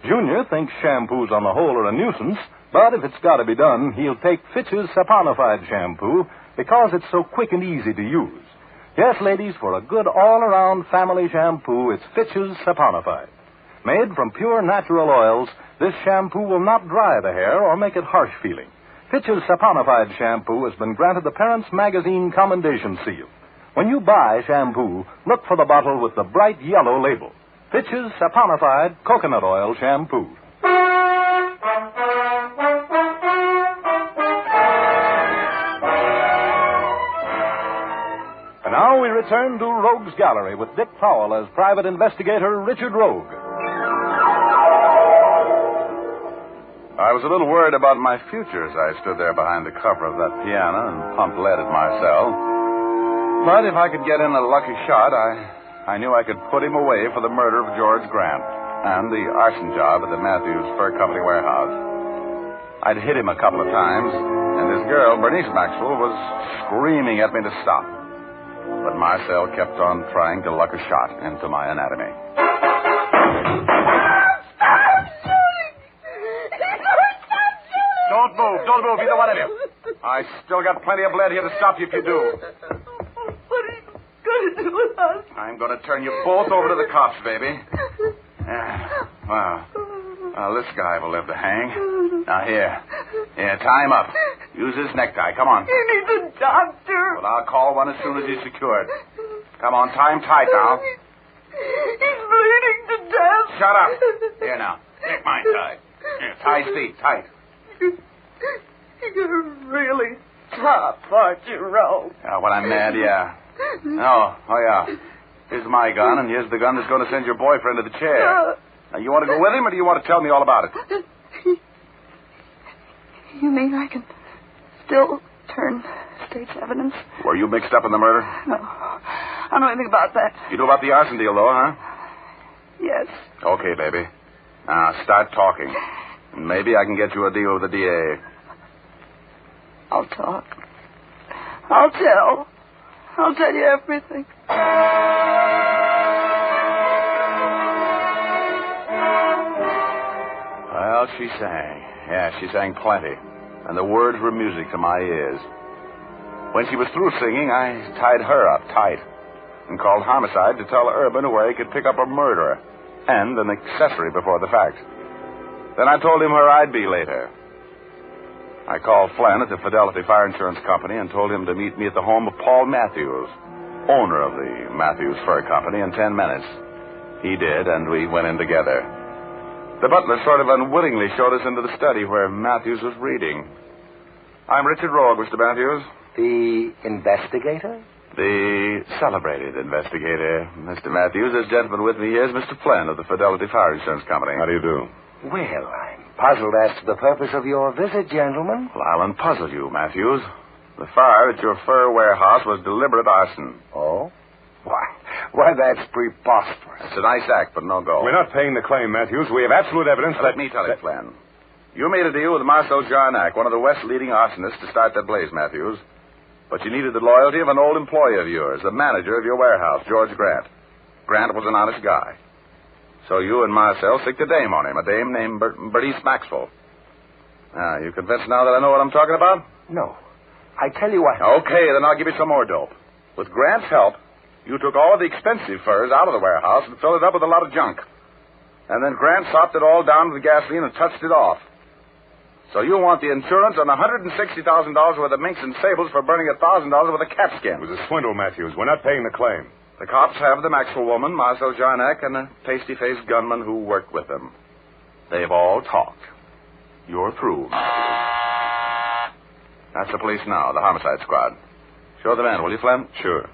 Junior thinks shampoos on the whole are a nuisance, but if it's got to be done, he'll take Fitch's saponified shampoo because it's so quick and easy to use. Yes, ladies, for a good all-around family shampoo, it's Fitch's saponified. Made from pure natural oils, this shampoo will not dry the hair or make it harsh-feeling. Fitch's saponified shampoo has been granted the Parents Magazine Commendation Seal. When you buy shampoo, look for the bottle with the bright yellow label. Fitch's saponified coconut oil shampoo. And now we return to Rogue's Gallery with Dick Powell as private investigator Richard Rogue. I was a little worried about my future as I stood there behind the cover of that piano and pumped lead at Marcel. But if I could get in a lucky shot, I knew I could put him away for the murder of George Grant and the arson job at the Matthews Fur Company warehouse. I'd hit him a couple of times, and his girl, Bernice Maxwell, was screaming at me to stop. But Marcel kept on trying to luck a shot into my anatomy. move. Don't move, either one of you. I still got plenty of blood here to stop you if you do. What are you going to do with us? I'm going to turn you both over to the cops, baby. Well, this guy will live to hang. Now, here. Here, tie him up. Use his necktie. Come on. You need a doctor. Well, I'll call one as soon as he's secured. Come on, tie him tight now. He's bleeding to death. Shut up. Here now. Take mine tight. Here, tie his feet tight. You're really tough, aren't you, Rogue? When I'm mad, yeah. Oh, yeah. Here's my gun, and here's the gun that's going to send your boyfriend to the chair. Now, you want to go with him, or do you want to tell me all about it? You mean I can still turn state's evidence? Were you mixed up in the murder? No. I don't know anything about that. You knew about the arson deal, though, huh? Yes. Okay, baby. Now, start talking. And maybe I can get you a deal with the DA. I'll talk. I'll tell. I'll tell you everything. Well, she sang. Yeah, she sang plenty. And the words were music to my ears. When she was through singing, I tied her up tight and called homicide to tell Urban where he could pick up a murderer and an accessory before the fact. Then I told him where I'd be later. I called Flynn at the Fidelity Fire Insurance Company and told him to meet me at the home of Paul Matthews, owner of the Matthews Fur Company, in 10 minutes. He did, and we went in together. The butler sort of unwittingly showed us into the study where Matthews was reading. I'm Richard Rogue, Mr. Matthews. The investigator? The celebrated investigator, Mr. Matthews. This gentleman with me here is Mr. Flynn of the Fidelity Fire Insurance Company. How do you do? Well, I'm puzzled as to the purpose of your visit, gentlemen. Well, I'll unpuzzle you, Matthews. The fire at your fur warehouse was deliberate arson. Oh? Why, that's preposterous. It's a nice act, but no go. We're not paying the claim, Matthews. We have absolute evidence Let me tell you, Flynn. You made a deal with Marcel Jarnac, one of the West's leading arsonists, to start that blaze, Matthews. But you needed the loyalty of an old employee of yours, the manager of your warehouse, George Grant. Grant was an honest guy. So you and Marcel sicked a dame on him, a dame named Bernice Maxwell. Now, you convinced now that I know what I'm talking about? No. I tell you what. Okay, then I'll give you some more dope. With Grant's help, you took all of the expensive furs out of the warehouse and filled it up with a lot of junk. And then Grant sopped it all down with the gasoline and touched it off. So you want the insurance on $160,000 worth of minks and sables for burning $1,000 worth of cat skin. It was a swindle, Matthews. We're not paying the claim. The cops have the Maxwell woman, Marcel Jarnac, and a pasty-faced gunman who worked with them. They've all talked. You're through. That's the police now, the homicide squad. Show them in, will you, Flynn? Sure.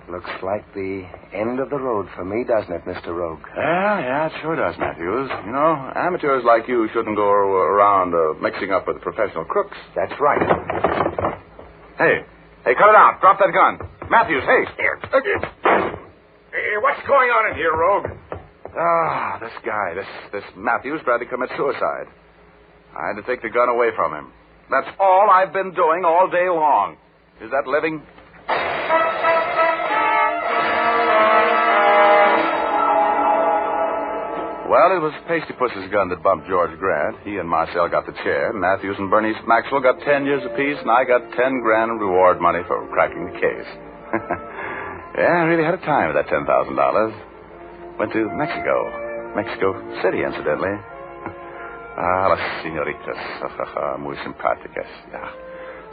Looks like the end of the road for me, doesn't it, Mr. Rogue? Yeah, it sure does, Matthews. You know, amateurs like you shouldn't go around mixing up with professional crooks. That's right. Hey, cut it out. Drop that gun. Matthews, hey. Hey, what's going on in here, Rogue? This guy, this Matthews tried to commit suicide. I had to take the gun away from him. That's all I've been doing all day long. Is that living? Well, it was Pasty Puss's gun that bumped George Grant. He and Marcel got the chair. Matthews and Bernice Maxwell got 10 years apiece, and I got $10,000 in reward money for cracking the case. Yeah, I really had a time with that $10,000. Went to Mexico City, incidentally. Las señoritas, muy simpáticas. Yeah.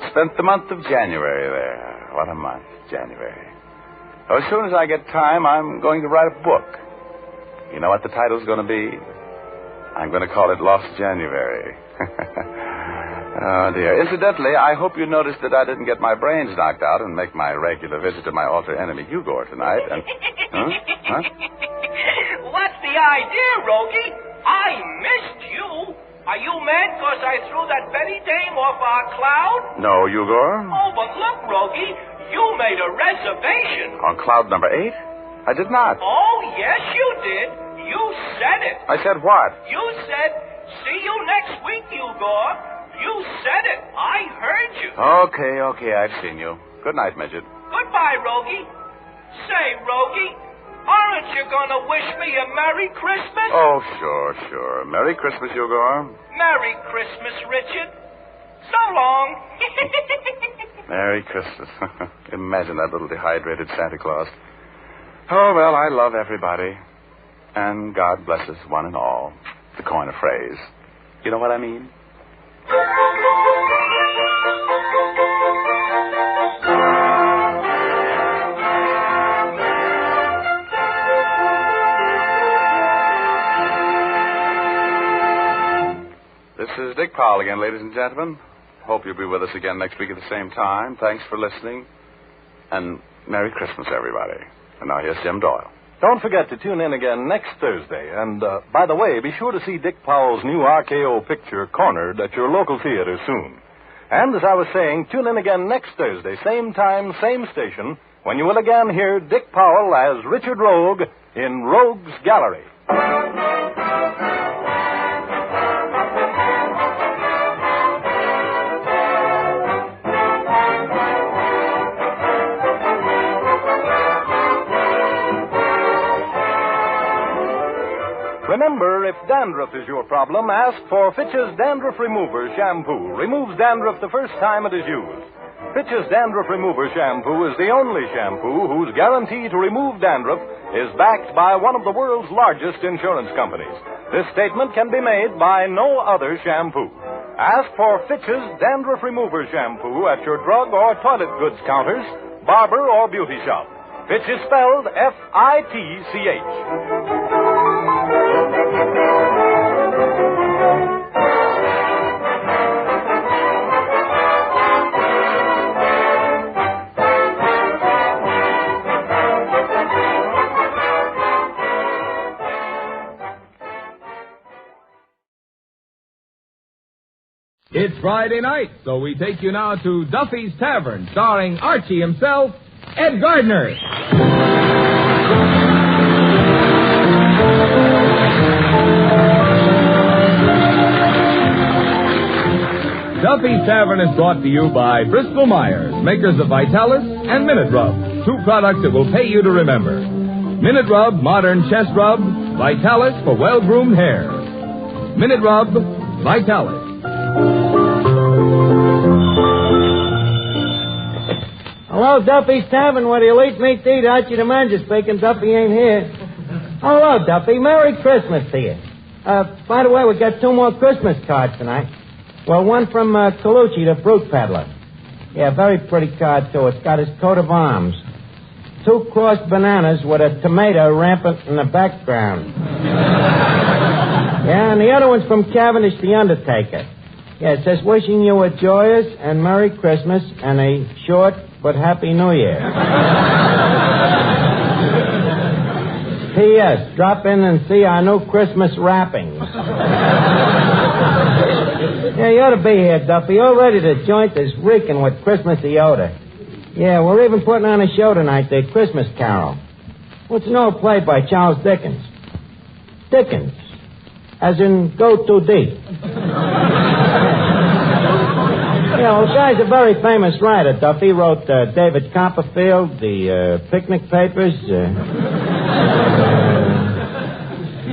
Spent the month of January there. What a month, January. As soon as I get time, I'm going to write a book. You know what the title's going to be? I'm going to call it Lost January. Oh, dear. Incidentally, I hope you noticed that I didn't get my brains knocked out and make my regular visit to my alter enemy, Hugo, tonight. And... Huh? What's the idea, Rogie? I missed you. Are you mad because I threw that Betty dame off our cloud? No, Hugo. Oh, but look, Rogie, you made a reservation. On cloud number 8? I did not. Oh, yes, you did. You said it. I said what? You said, see you next week, Hugo. You said it. I heard you. Okay, I've seen you. Good night, midget. Goodbye, Rogie. Say, Rogie, are aren't you going to wish me a Merry Christmas? Oh, sure. Merry Christmas, Hugo. Merry Christmas, Richard. So long. Merry Christmas. Imagine that little dehydrated Santa Claus. Oh, well, I love everybody. And God blesses one and all, to coin a phrase. You know what I mean? This is Dick Powell again, ladies and gentlemen. Hope you'll be with us again next week at the same time. Thanks for listening. And Merry Christmas, everybody. And now here's Jim Doyle. Don't forget to tune in again next Thursday. And, by the way, be sure to see Dick Powell's new RKO picture, Cornered, at your local theater soon. And, as I was saying, tune in again next Thursday, same time, same station, when you will again hear Dick Powell as Richard Rogue in Rogue's Gallery. Remember, if dandruff is your problem, ask for Fitch's Dandruff Remover Shampoo. Removes dandruff the first time it is used. Fitch's Dandruff Remover Shampoo is the only shampoo whose guarantee to remove dandruff is backed by one of the world's largest insurance companies. This statement can be made by no other shampoo. Ask for Fitch's Dandruff Remover Shampoo at your drug or toilet goods counters, barber or beauty shop. Fitch is spelled F-I-T-C-H. It's Friday night, so we take you now to Duffy's Tavern, starring Archie himself, Ed Gardner. Duffy's Tavern is brought to you by Bristol Myers, makers of Vitalis and Minute Rub, two products that will pay you to remember. Minute Rub, modern chest rub, Vitalis for well-groomed hair. Minute Rub, Vitalis. Hello, Duffy's Tavern, where the elite meet to eat. Archie the manager speaking. Duffy ain't here. Hello, Duffy. Merry Christmas to you. By the way, we got 2 more Christmas cards tonight. Well, one from Colucci, the fruit peddler. Yeah, very pretty card, too. It's got his coat of arms. 2 crossed bananas with a tomato rampant in the background. Yeah, and the other one's from Cavendish, the Undertaker. Yeah, it says, wishing you a joyous and Merry Christmas and a short but Happy New Year. P.S. Drop in and see our new Christmas wrappings. Yeah, you ought to be here, Duffy. Already the joint is reeking with Christmassy odor. Yeah, we're even putting on a show tonight, the Christmas Carol. What's an old play by Charles Dickens? Dickens. As in, go too deep. Yeah, well, the guy's a very famous writer, Duffy. He wrote David Copperfield, the Picnic Papers.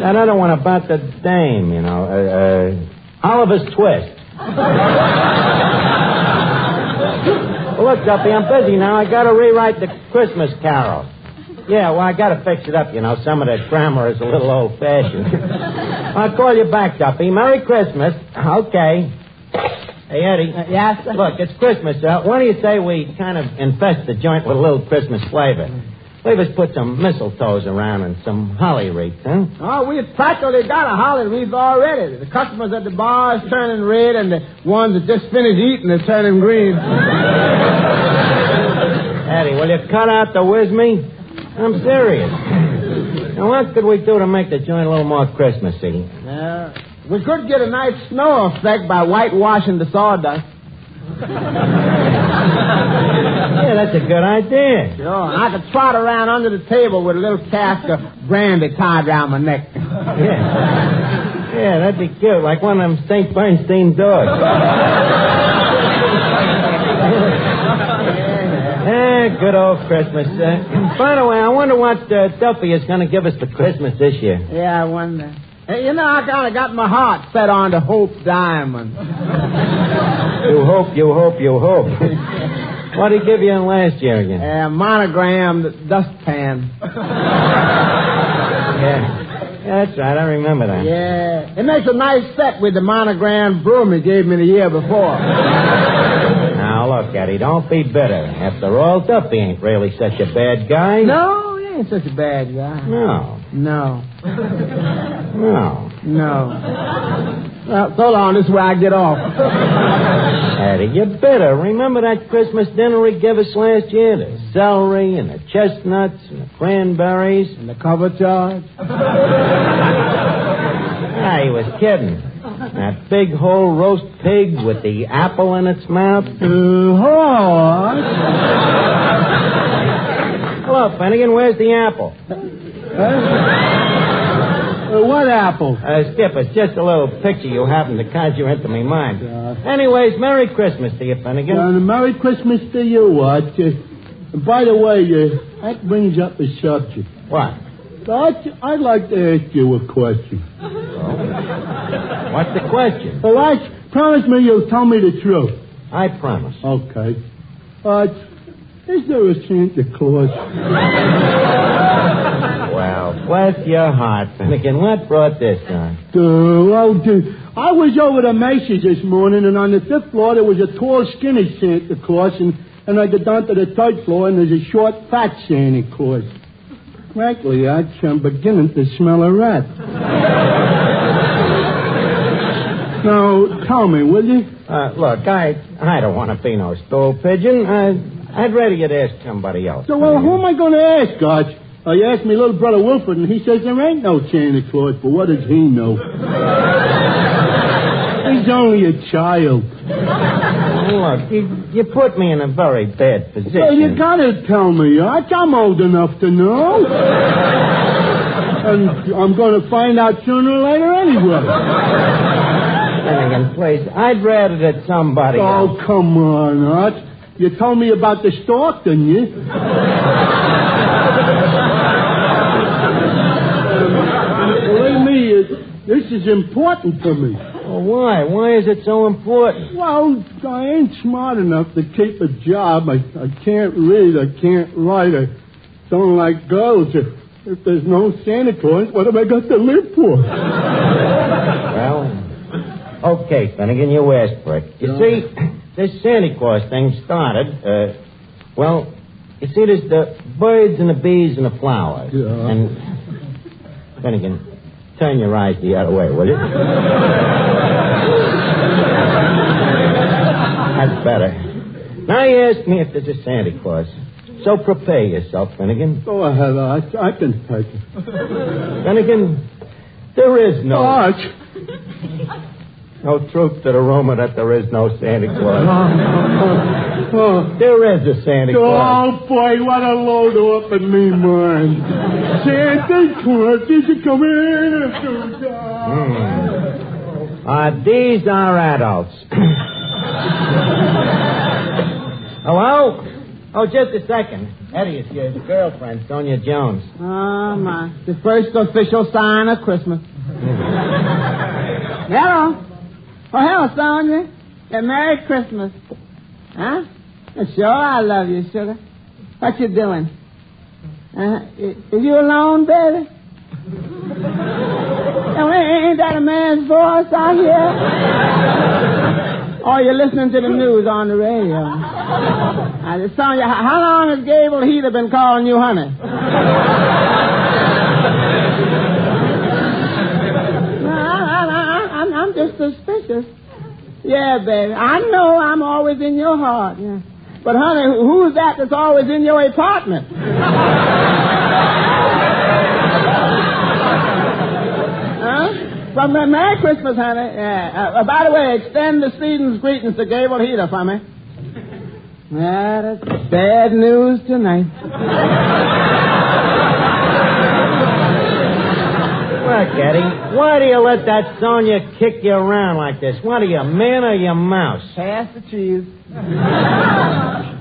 That other one about the dame, you know, Oliver's Twist. Well, look, Duffy, I'm busy now. I got to rewrite the Christmas Carol. Yeah, well, I got to fix it up, you know. Some of the grammar is a little old-fashioned. I'll call you back, Duffy. Merry Christmas. Okay. Hey, Eddie. Yes? Look, it's Christmas. Why don't you say we kind of infest the joint with a little Christmas flavor? Leave us put some mistletoes around and some holly wreaths, huh? Oh, we've practically got a holly wreath already. The customers at the bar is turning red, and the ones that just finished eating are turning green. Eddie, will you cut out the whiz me? I'm serious. Now, what could we do to make the joint a little more Christmassy? We could get a nice snow effect by whitewashing the sawdust. Yeah, that's a good idea. Sure, and I could trot around under the table with a little cask of brandy tied around my neck. Yeah, that'd be cute, like one of them St. Bernstein dogs. Good old Christmas. By the way, I wonder what Duffy is going to give us for Christmas this year. Yeah, I wonder. Hey, you know, I kind of got my heart set on the Hope Diamond. You hope. What did he give you in last year again? Monogrammed dustpan. Yeah, that's right. I remember that. Yeah. It makes a nice set with the monogrammed broom he gave me the year before. Now, look, Eddie, don't be bitter. After all, Duffy ain't really such a bad guy. No, he ain't such a bad guy. No. Well, so long. This is where I get off. Eddie, you're bitter. Remember that Christmas dinner he gave us last year? The celery and the chestnuts and the cranberries. And the cover charge? Ah, he was kidding. That big whole roast pig with the apple in its mouth. Hello, Finnegan. Where's the apple? What apple? Skip, it's just a little picture you happen to conjure into my mind. Anyways, Merry Christmas to you, Finnegan. Merry Christmas to you, Arch. By the way, that brings up a subject. What? Arch, I'd like to ask you a question. What's the question? Well, Arch, promise me you'll tell me the truth. I promise. Okay. Arch, is there a Santa Claus? Well, bless your heart, Finnegan. What brought this on? I was over to Macy's this morning, and on the 5th floor there was a tall, skinny Santa Claus, and I got down to the 3rd floor, and there's a short, fat Santa Claus. Frankly, I'm beginning to smell a rat. Now, tell me, will you? Look, I don't want to be no stool pigeon. I'd rather you'd ask somebody else. So, well, who am I going to ask, Arch? You asked me little brother Wilford, and he says there ain't no Santa Claus, but what does he know? He's only a child. Look, you put me in a very bad position. Well, you got to tell me, Arch. I'm old enough to know. And I'm going to find out sooner or later anyway. Finnegan, please, I'd rather that somebody else. Oh, come on, Arch. You told me about the stork, didn't you? Believe me, this is important for me. Well, why? Why is it so important? Well, I ain't smart enough to keep a job. I can't read. I can't write. I don't like girls. If there's no Santa Claus, what have I got to live for? Well, okay, Finnegan, you asked for it. You see, this Santa Claus thing started, you see, there's the birds and the bees and the flowers. Yeah. And, Finnegan, turn your eyes the other way, will you? That's better. Now you ask me if there's a Santa Claus. So prepare yourself, Finnegan. Go ahead, Arch. I can take it. Finnegan, there is no... Arch! No truth to the rumor that there is no Santa Claus. There is a Santa Claus. Oh, boy, what a load up in me mind. Santa Claus, did you come in? These are adults. Hello? Oh, just a second. Eddie, it's your girlfriend, Sonia Jones. Oh, my. The first official sign of Christmas. Hello. Oh, hello, Sonia. And Merry Christmas. Huh? Sure, I love you, sugar. What you doing? Is you alone, baby? Oh, ain't that a man's voice out here? Oh, you're listening to the news on the radio. Sonia, how long has Gable Heater been calling you honey? I'm just suspicious. Yeah, baby. I know I'm always in your heart. Yeah. But, honey, who's that that's always in your apartment? Huh? Well, Merry Christmas, honey. Yeah. By the way, extend the season's greetings to Gable Heater for me. Yeah, that's bad news tonight. Look, Eddie, why do you let that Sonia kick you around like this? What are you, man or you mouse? Pass the cheese.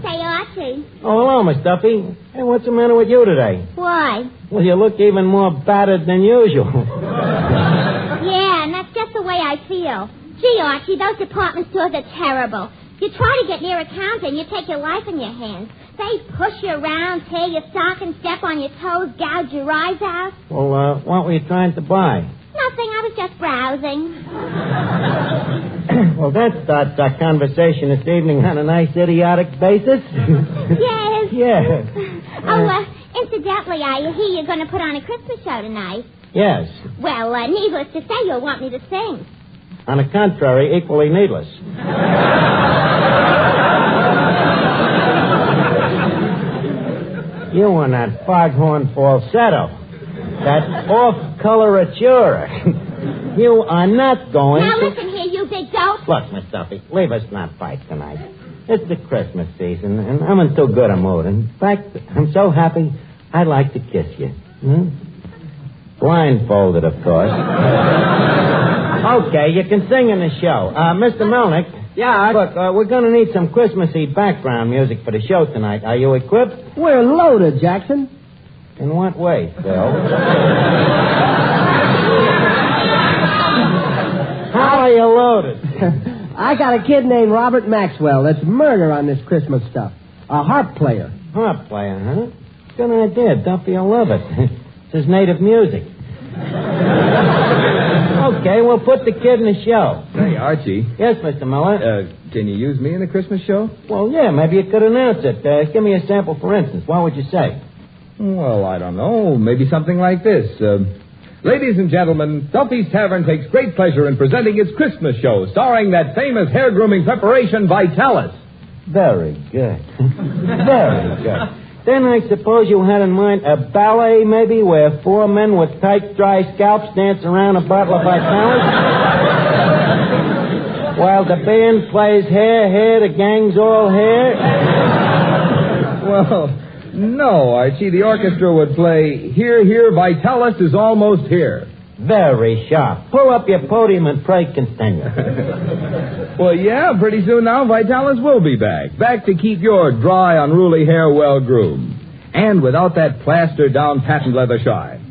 Say, Archie, Oh, hello, Miss Duffy. Hey, what's the matter with you today? Why? Well, you look even more battered than usual. Yeah, and that's just the way I feel. Gee, Archie, those department stores are terrible. You try to get near a counter and you take your life in your hands. They push you around, tear your stockings, step on your toes, gouge your eyes out. Well, what were you trying to buy? Nothing, I was just browsing. Well, that starts our conversation this evening on a nice idiotic basis. Yes. Yeah. Incidentally, I hear you're going to put on a Christmas show tonight. Yes. Well, needless to say, you'll want me to sing. On the contrary, equally needless. You and that foghorn falsetto. That off-coloratura. You are not going Now, to... listen here, you big dope. Look, Miss Duffy, leave us not fight tonight. It's the Christmas season, and I'm in too good a mood. In fact, I'm so happy, I'd like to kiss you. Blindfolded, of course. Okay, you can sing in the show. Mr. Melnick. Yeah? Look, we're going to need some Christmassy background music for the show tonight. Are you equipped? We're loaded, Jackson. In what way, Phil? How are you loaded? I got a kid named Robert Maxwell that's murder on this Christmas stuff. A harp player. Harp player, huh? Good idea. Duffy will love it. It's his native music. Okay, we'll put the kid in the show. Hey, Archie. Yes, Mr. Miller? Can you use me in the Christmas show? Well, yeah, maybe you could announce it. Give me a sample, for instance. What would you say? Well, I don't know. Maybe something like this. Ladies and gentlemen, Duffy's Tavern takes great pleasure in presenting its Christmas show, starring that famous hair grooming preparation, Vitalis. Very good. Very good. Then I suppose you had in mind a ballet, maybe, where 4 men with tight, dry scalps dance around a bottle of Vitalis? While the band plays Hair, the gang's all hair? Well, no, Archie. The orchestra would play Here, Here, Vitalis is Almost Here. Very sharp. Pull up your podium and pray continue. Well, yeah, pretty soon now, Vitalis will be back. Back to keep your dry, unruly hair well groomed. And without that plastered-down patent leather shine.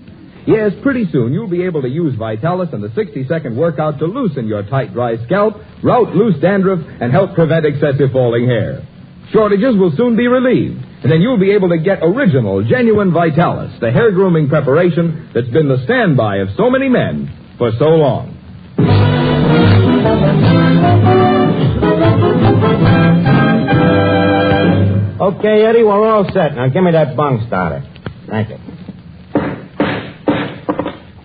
Yes, pretty soon you'll be able to use Vitalis and the 60-second workout to loosen your tight, dry scalp, rout loose dandruff, and help prevent excessive falling hair. Shortages will soon be relieved, and then you'll be able to get original, genuine Vitalis, the hair grooming preparation that's been the standby of so many men for so long. Okay, Eddie, we're all set. Now give me that bung starter. Thank you.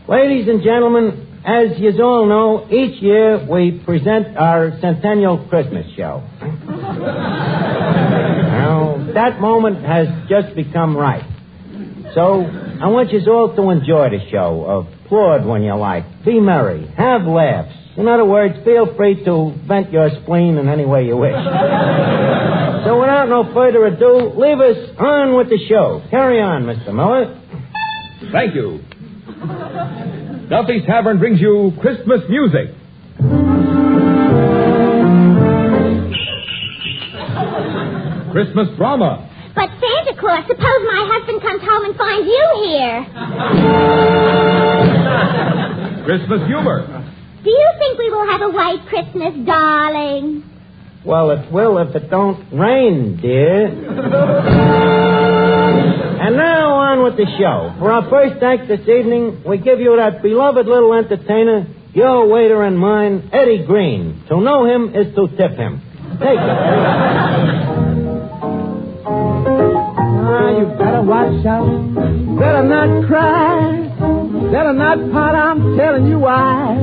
Ladies and gentlemen, as you all know, each year we present our centennial Christmas show. Now, that moment has just become right. So, I want you all to enjoy the show. Applaud when you like. Be merry. Have laughs. In other words, feel free to vent your spleen in any way you wish. So, without no further ado, leave us on with the show. Carry on, Mr. Miller. Thank you. Duffy's Tavern brings you Christmas music. Christmas drama. But Santa Claus, suppose my husband comes home and finds you here. Christmas humor. Do you think we will have a white Christmas, darling? Well, it will if it don't rain, dear. And now on with the show. For our first act this evening, we give you that beloved little entertainer, your waiter and mine, Eddie Green. To know him is to tip him. Take it, Eddie. You better watch out. Better not cry. Better not pout. I'm telling you why.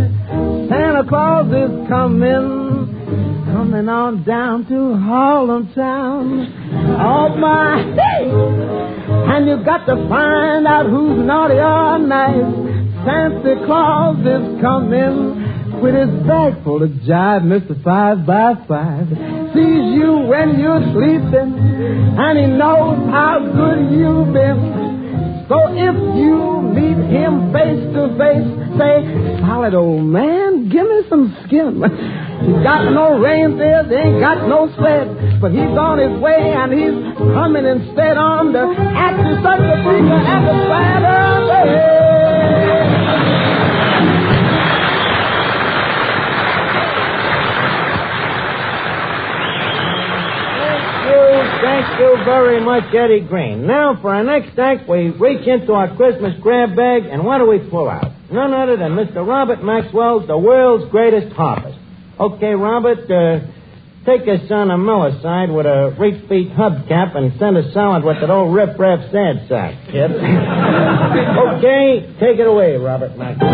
Santa Claus is coming on down to Harlem Town. Oh, my. And you got to find out who's naughty or nice. Santa Claus is coming with his bag full of jive, Mr. 5x5. Sees you when you're sleeping, and he knows how good you've been. So if you meet him face to face, say, solid old man, give me some skin. He's got no reindeers, ain't got no sled, but he's on his way and he's humming instead on the acting such a figure and the Saturday. Thank you very much, Eddie Green. Now, for our next act, we reach into our Christmas grab bag, and what do we pull out? None other than Mr. Robert Maxwell's The World's Greatest Harpist. Okay, Robert, take us on a Miller side with a reach-feet hubcap and send us solid with that old riff-raff sad sack, kid. Okay, take it away, Robert Maxwell.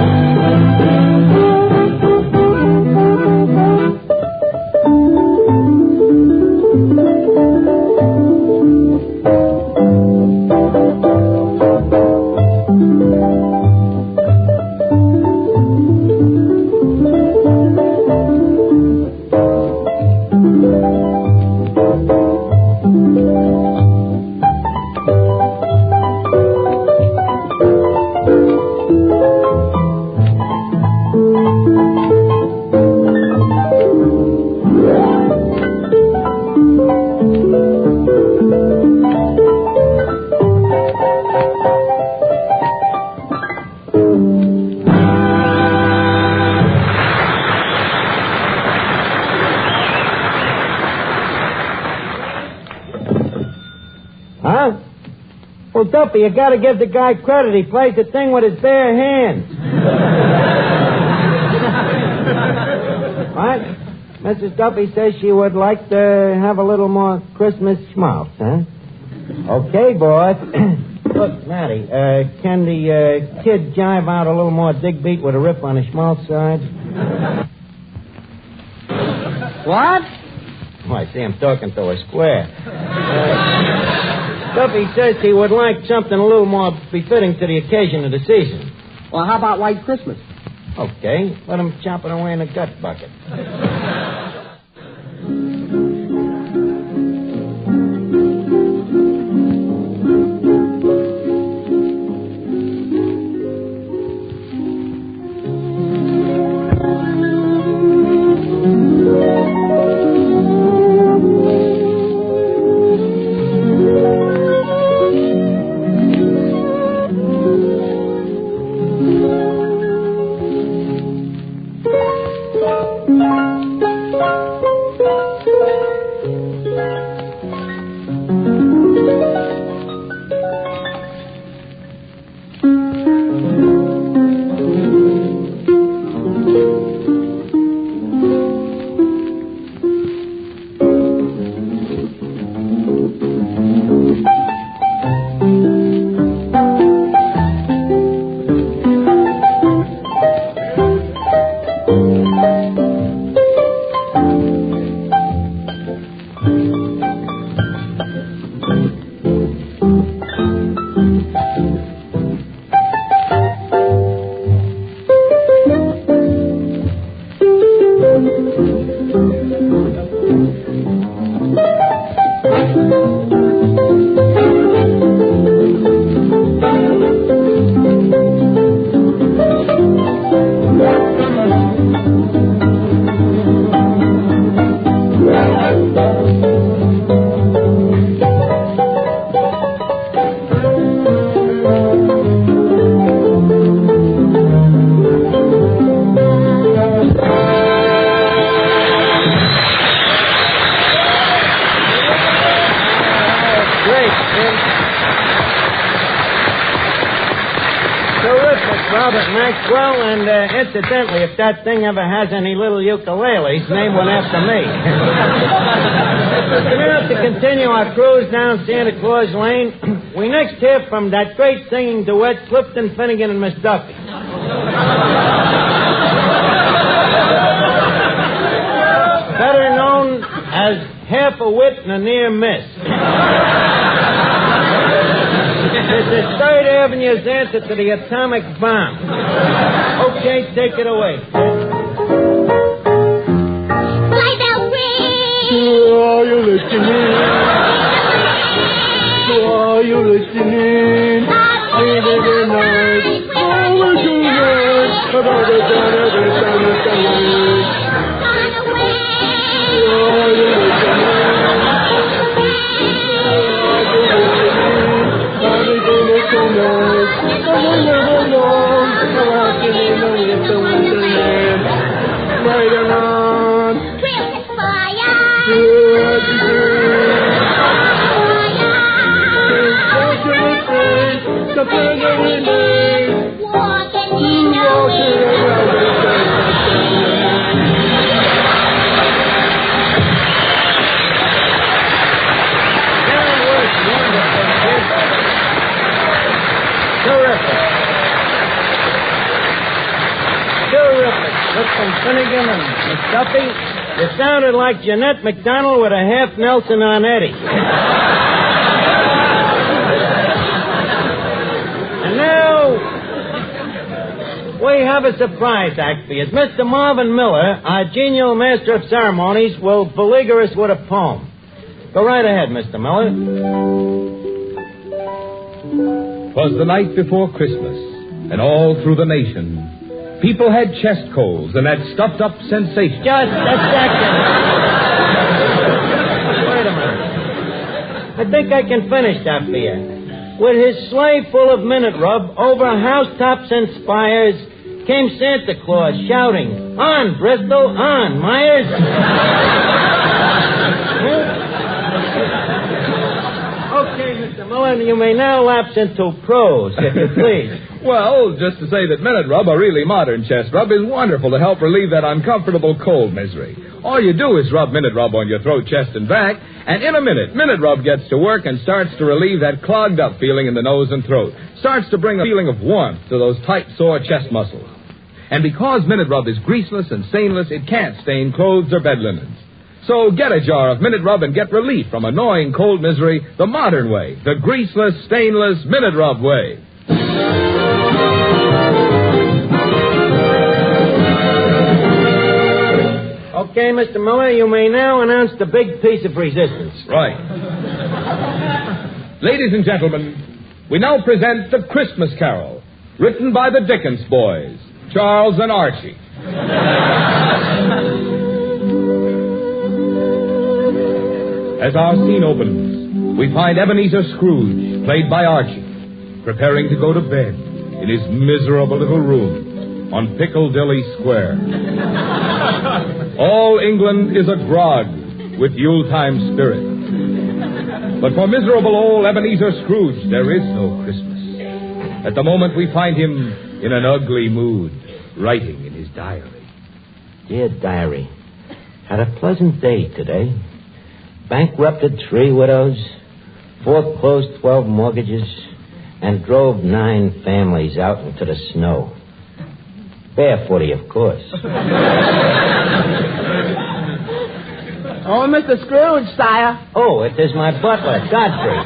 Well, Duffy, you gotta give the guy credit. He plays the thing with his bare hands. What? Mrs. Duffy says she would like to have a little more Christmas schmaltz, huh? Okay, boy. Look, Matty, can the kid jive out a little more dig beat with a riff on the schmaltz side? What? Oh, I see him talking to a square. Duffy says he would like something a little more befitting to the occasion of the season. Well, how about White Christmas? Okay, let him chop it away in the gut bucket. Incidentally, if that thing ever has any little ukuleles, name one after me. Now, to continue our cruise down Santa Claus Lane, we next hear from that great singing duet, Clifton Finnegan and Miss Duffy. Better known as half a wit and a near miss. This is 3rd Avenue's answer to the atomic bomb. Okay, take it away. Sleigh bells ring. Are you listening? Are you listening? Lipton Finnegan and Miss Duffy, you sounded like Jeanette MacDonald with a half Nelson on Eddie. And now, we have a surprise act for you. Mr. Marvin Miller, our genial master of ceremonies, will beleaguer us with a poem. Go right ahead, Mr. Miller. 'Twas the night before Christmas, and all through the nation, people had chest colds and that stuffed-up sensation. Just a second. Wait a minute. I think I can finish that for you. With his sleigh full of minute rub over housetops and spires came Santa Claus shouting, "On, Bristol, on, Myers." Okay, Mr. Miller, you may now lapse into prose, if you please. Well, just to say that Minute Rub, a really modern chest rub, is wonderful to help relieve that uncomfortable cold misery. All you do is rub Minute Rub on your throat, chest, and back, and in a minute, Minute Rub gets to work and starts to relieve that clogged up feeling in the nose and throat. Starts to bring a feeling of warmth to those tight, sore chest muscles. And because Minute Rub is greaseless and stainless, it can't stain clothes or bed linens. So get a jar of Minute Rub and get relief from annoying cold misery the modern way, the greaseless, stainless Minute Rub way. Okay, Mr. Miller, you may now announce the big piece of resistance. Right. Ladies and gentlemen, we now present The Christmas Carol, written by the Dickens boys, Charles and Archie. As our scene opens, we find Ebenezer Scrooge, played by Archie, preparing to go to bed in his miserable little room on Piccadilly Square. All England is agog with Yuletime spirit. But for miserable old Ebenezer Scrooge, there is no Christmas. At the moment, we find him in an ugly mood, writing in his diary. Dear Diary, had a pleasant day today. Bankrupted 3 widows, foreclosed 12 mortgages, and drove 9 families out into the snow. Barefooty, of course. Oh, Mr. Scrooge, sire. Oh, it is my butler, Godfrey.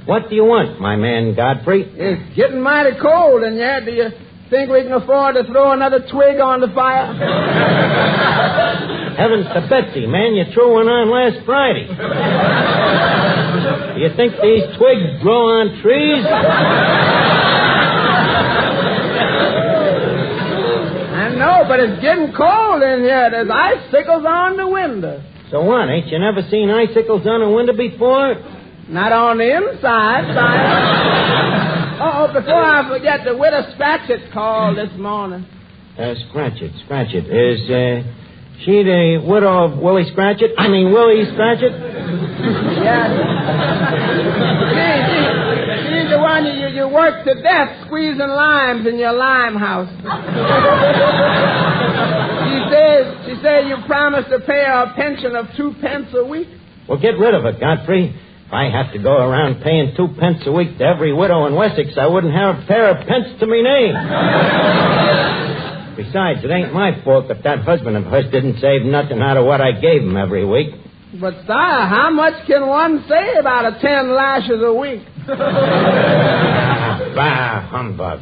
What do you want, my man Godfrey? It's getting mighty cold in here. Do you think we can afford to throw another twig on the fire? Heavens to Betsy, man, you threw one on last Friday. Do you think these twigs grow on trees? I know, but it's getting cold in here. There's icicles on the window. So what, ain't you never seen icicles on a window before? Not on the inside, sire. Oh, before I forget, the widow Scratchit called this morning. Scratchit. Is, she the widow of Willie Scratchit? I mean, Willie Scratchit? Yes. She's the one you work to death squeezing limes in your lime house. She said you promised to pay her a pension of 2 pence a week. Well, get rid of it, Godfrey. If I have to go around paying 2 pence a week to every widow in Wessex, I wouldn't have a pair of pence to me name. Besides, it ain't my fault that husband of hers didn't save nothing out of what I gave him every week. But, sire, how much can one say about a 10 lashes a week? Bah, humbug.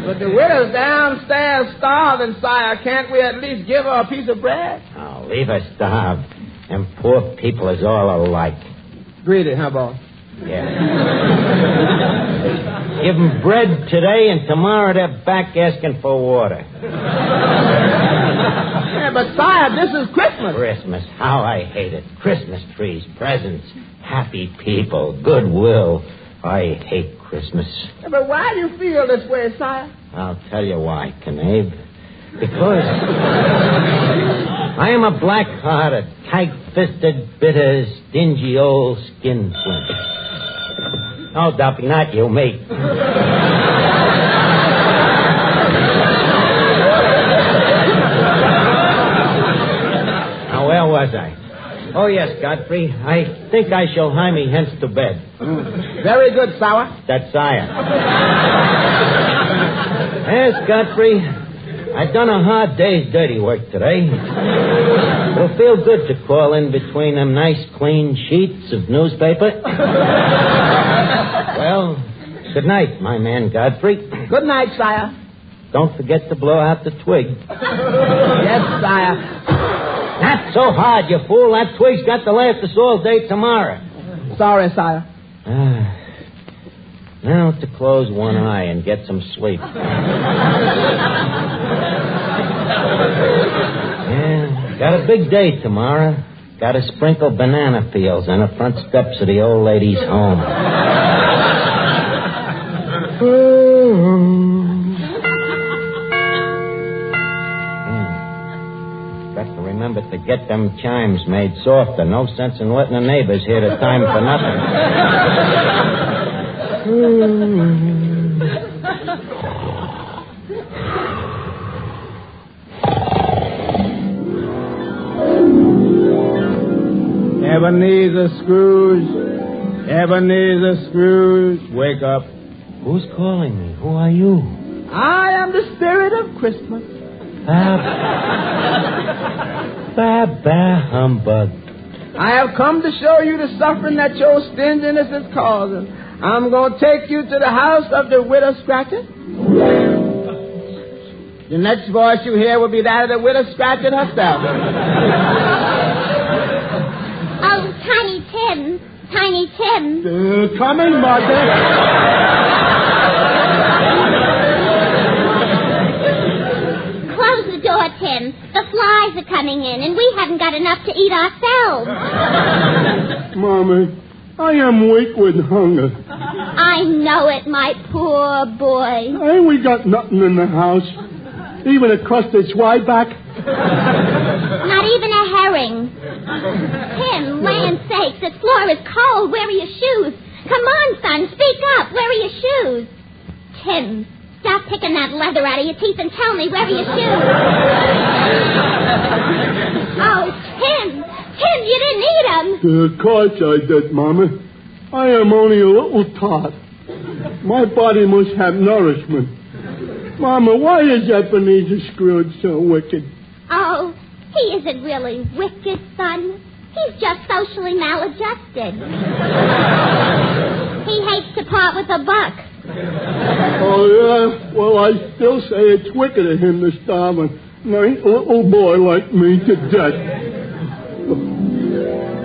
But the widow's downstairs starving, sire. Can't we at least give her a piece of bread? Oh, leave her starve. And poor people is all alike. Greedy, huh, boss? Yeah. Give them bread today, and tomorrow they're back asking for water. Yeah, but, sire, this is Christmas. Christmas. How I hate it. Christmas trees, presents, happy people, goodwill. I hate Christmas. Yeah, but why do you feel this way, sire? I'll tell you why, Canave. Because I am a black-hearted, tight-fisted, bitter, stingy old skinflint. Oh, Duffy, not you, me. Now, where was I? Oh, yes, Godfrey. I think I shall hie me hence to bed. Very good, sire. That's sire. Yes, Godfrey. I've done a hard day's dirty work today. It'll feel good to crawl in between them nice, clean sheets of newspaper. Well, good night, my man Godfrey. Good night, sire. Don't forget to blow out the twig. Yes, sire. Not so hard, you fool. That twig's got to last us all day tomorrow. Sorry, sire. Now to close one eye and get some sleep. Yeah, got a big day tomorrow. Got to sprinkle banana peels on the front steps of the old lady's home. Got to remember to get them chimes made softer. No sense in letting the neighbors hear the time for nothing. Ebenezer Scrooge. Ebenezer Scrooge, wake up. Who's calling me? Who are you? I am the spirit of Christmas. Bah, humbug. I have come to show you the suffering that your stinginess is causing. I'm going to take you to the house of the widow Scratcher. The next voice you hear will be that of the widow Scratcher herself. Oh, Tiny Tim. Tiny Tim. Coming, Mother. Close the door, Tim. The flies are coming in, and we haven't got enough to eat ourselves. Mommy, I am weak with hunger. I know it, my poor boy. Ain't we got nothing in the house? Even a crusted swieback? Not even a herring. Tim, land sakes, the floor is cold. Where are your shoes? Come on, son, speak up. Where are your shoes? Tim, stop picking that leather out of your teeth and tell me, where are your shoes? Oh, Tim, you didn't eat them. Of course I did, Mama. I am only a little tot. My body must have nourishment. Mama, why is Ebenezer Scrooge so wicked? Oh, he isn't really wicked, son. He's just socially maladjusted. He hates to part with a buck. Oh, yeah? Well, I still say it's wicked of him to starve a nice little boy like me to death.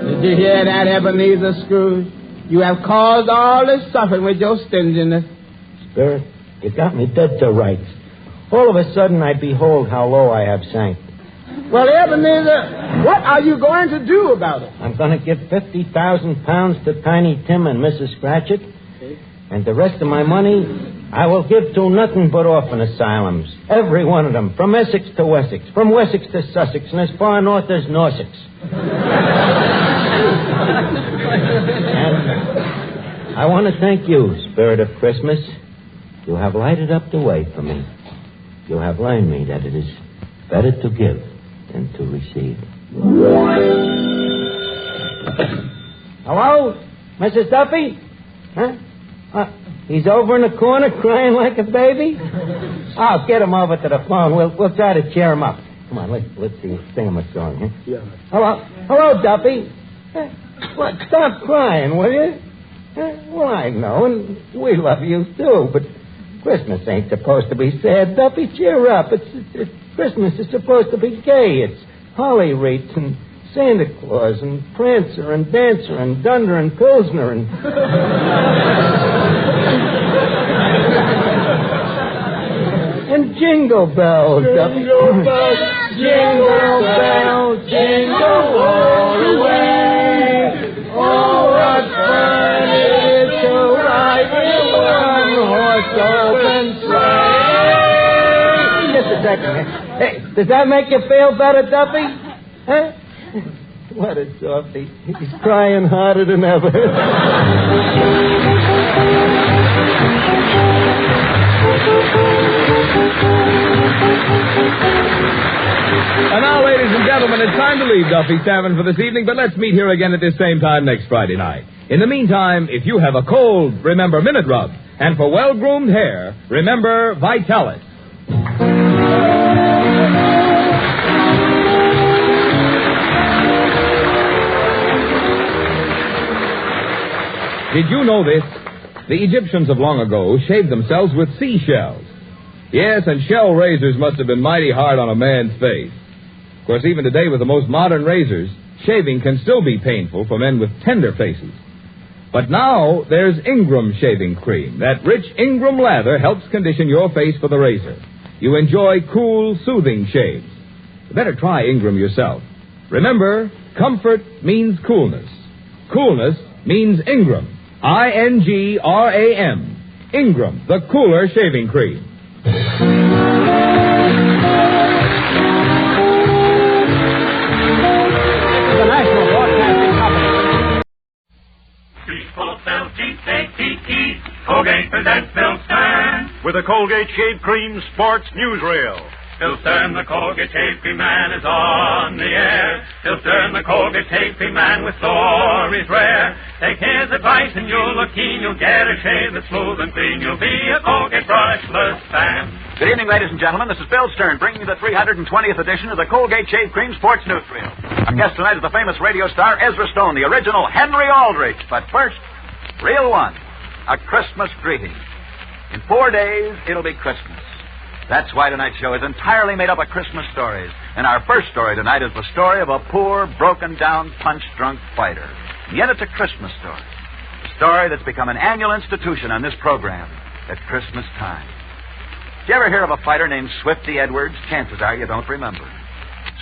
Did you hear that, Ebenezer Scrooge? You have caused all this suffering with your stinginess. Spirit, you got me dead to rights. All of a sudden, I behold how low I have sank. Well, Ebenezer, what are you going to do about it? I'm going to give 50,000 pounds to Tiny Tim and Mrs. Scratchit, and the rest of my money I will give to nothing but orphan asylums. Every one of them, from Essex to Wessex, from Wessex to Sussex, and as far north as Norsex. And I want to thank you, Spirit of Christmas. You have lighted up the way for me. You have learned me that it is better to give than to receive. Hello? Mrs. Duffy? Huh? He's over in the corner crying like a baby? I'll get him over to the phone. We'll try to cheer him up. Come on, let's sing him a song, huh? Yeah. Hello, Duffy. What? Stop crying, will you? Well, I know, and we love you, too, but Christmas ain't supposed to be sad. Duffy, cheer up. It's Christmas is supposed to be gay. It's holly wreaths and Santa Claus and Prancer and Dancer and Dunder and Pilsner and... and Jingle Bells, Duffy. Jingle bells, jingle bells, jingle all the way. Oh, what fun it is to ride in one-horse open sleigh. Just a second. Hey, does that make you feel better, Duffy? Huh? What a softy. He's crying harder than ever. And now, ladies and gentlemen, it's time to leave Duffy's Tavern for this evening, but let's meet here again at this same time next Friday night. In the meantime, if you have a cold, remember Minute Rub. And for well-groomed hair, remember Vitalis. Did you know this? The Egyptians of long ago shaved themselves with seashells. Yes, and shell razors must have been mighty hard on a man's face. Of course, even today with the most modern razors, shaving can still be painful for men with tender faces. But now there's Ingram shaving cream. That rich Ingram lather helps condition your face for the razor. You enjoy cool, soothing shaves. You better try Ingram yourself. Remember, comfort means coolness. Coolness means Ingram. I-N-G-R-A-M. Ingram, the cooler shaving cream. The National Broadcasting Company. P2886, Colgate presents Bill Stern. With a Colgate Shave Cream Sports Newsreel. Bill Stern, the Colgate Shave Cream Man, is on the air. Bill Stern, the Colgate Shave Cream Man, with stories rare. Take his advice and you'll look keen. You'll get a shave that's smooth and clean. You'll be a Colgate brushless fan. Good evening, ladies and gentlemen. This is Bill Stern bringing you the 320th edition of the Colgate Shave Cream Sports Newsreel. Our guest tonight is the famous radio star Ezra Stone, the original Henry Aldrich. But first, reel one, a Christmas greeting. In 4 days, it'll be Christmas. That's why tonight's show is entirely made up of Christmas stories. And our first story tonight is the story of a poor, broken-down, punch-drunk fighter. And yet it's a Christmas story. A story that's become an annual institution on this program at Christmas time. Did you ever hear of a fighter named Swifty Edwards? Chances are you don't remember.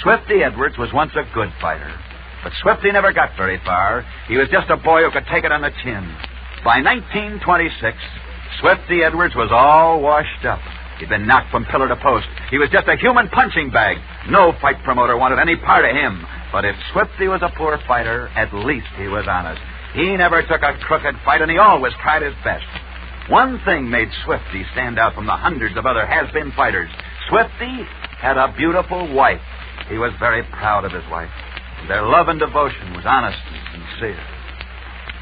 Swifty Edwards was once a good fighter. But Swifty never got very far. He was just a boy who could take it on the chin. By 1926, Swifty Edwards was all washed up. He'd been knocked from pillar to post. He was just a human punching bag. No fight promoter wanted any part of him. But if Swifty was a poor fighter, at least he was honest. He never took a crooked fight, and he always tried his best. One thing made Swifty stand out from the hundreds of other has-been fighters. Swifty had a beautiful wife. He was very proud of his wife. Their love and devotion was honest and sincere.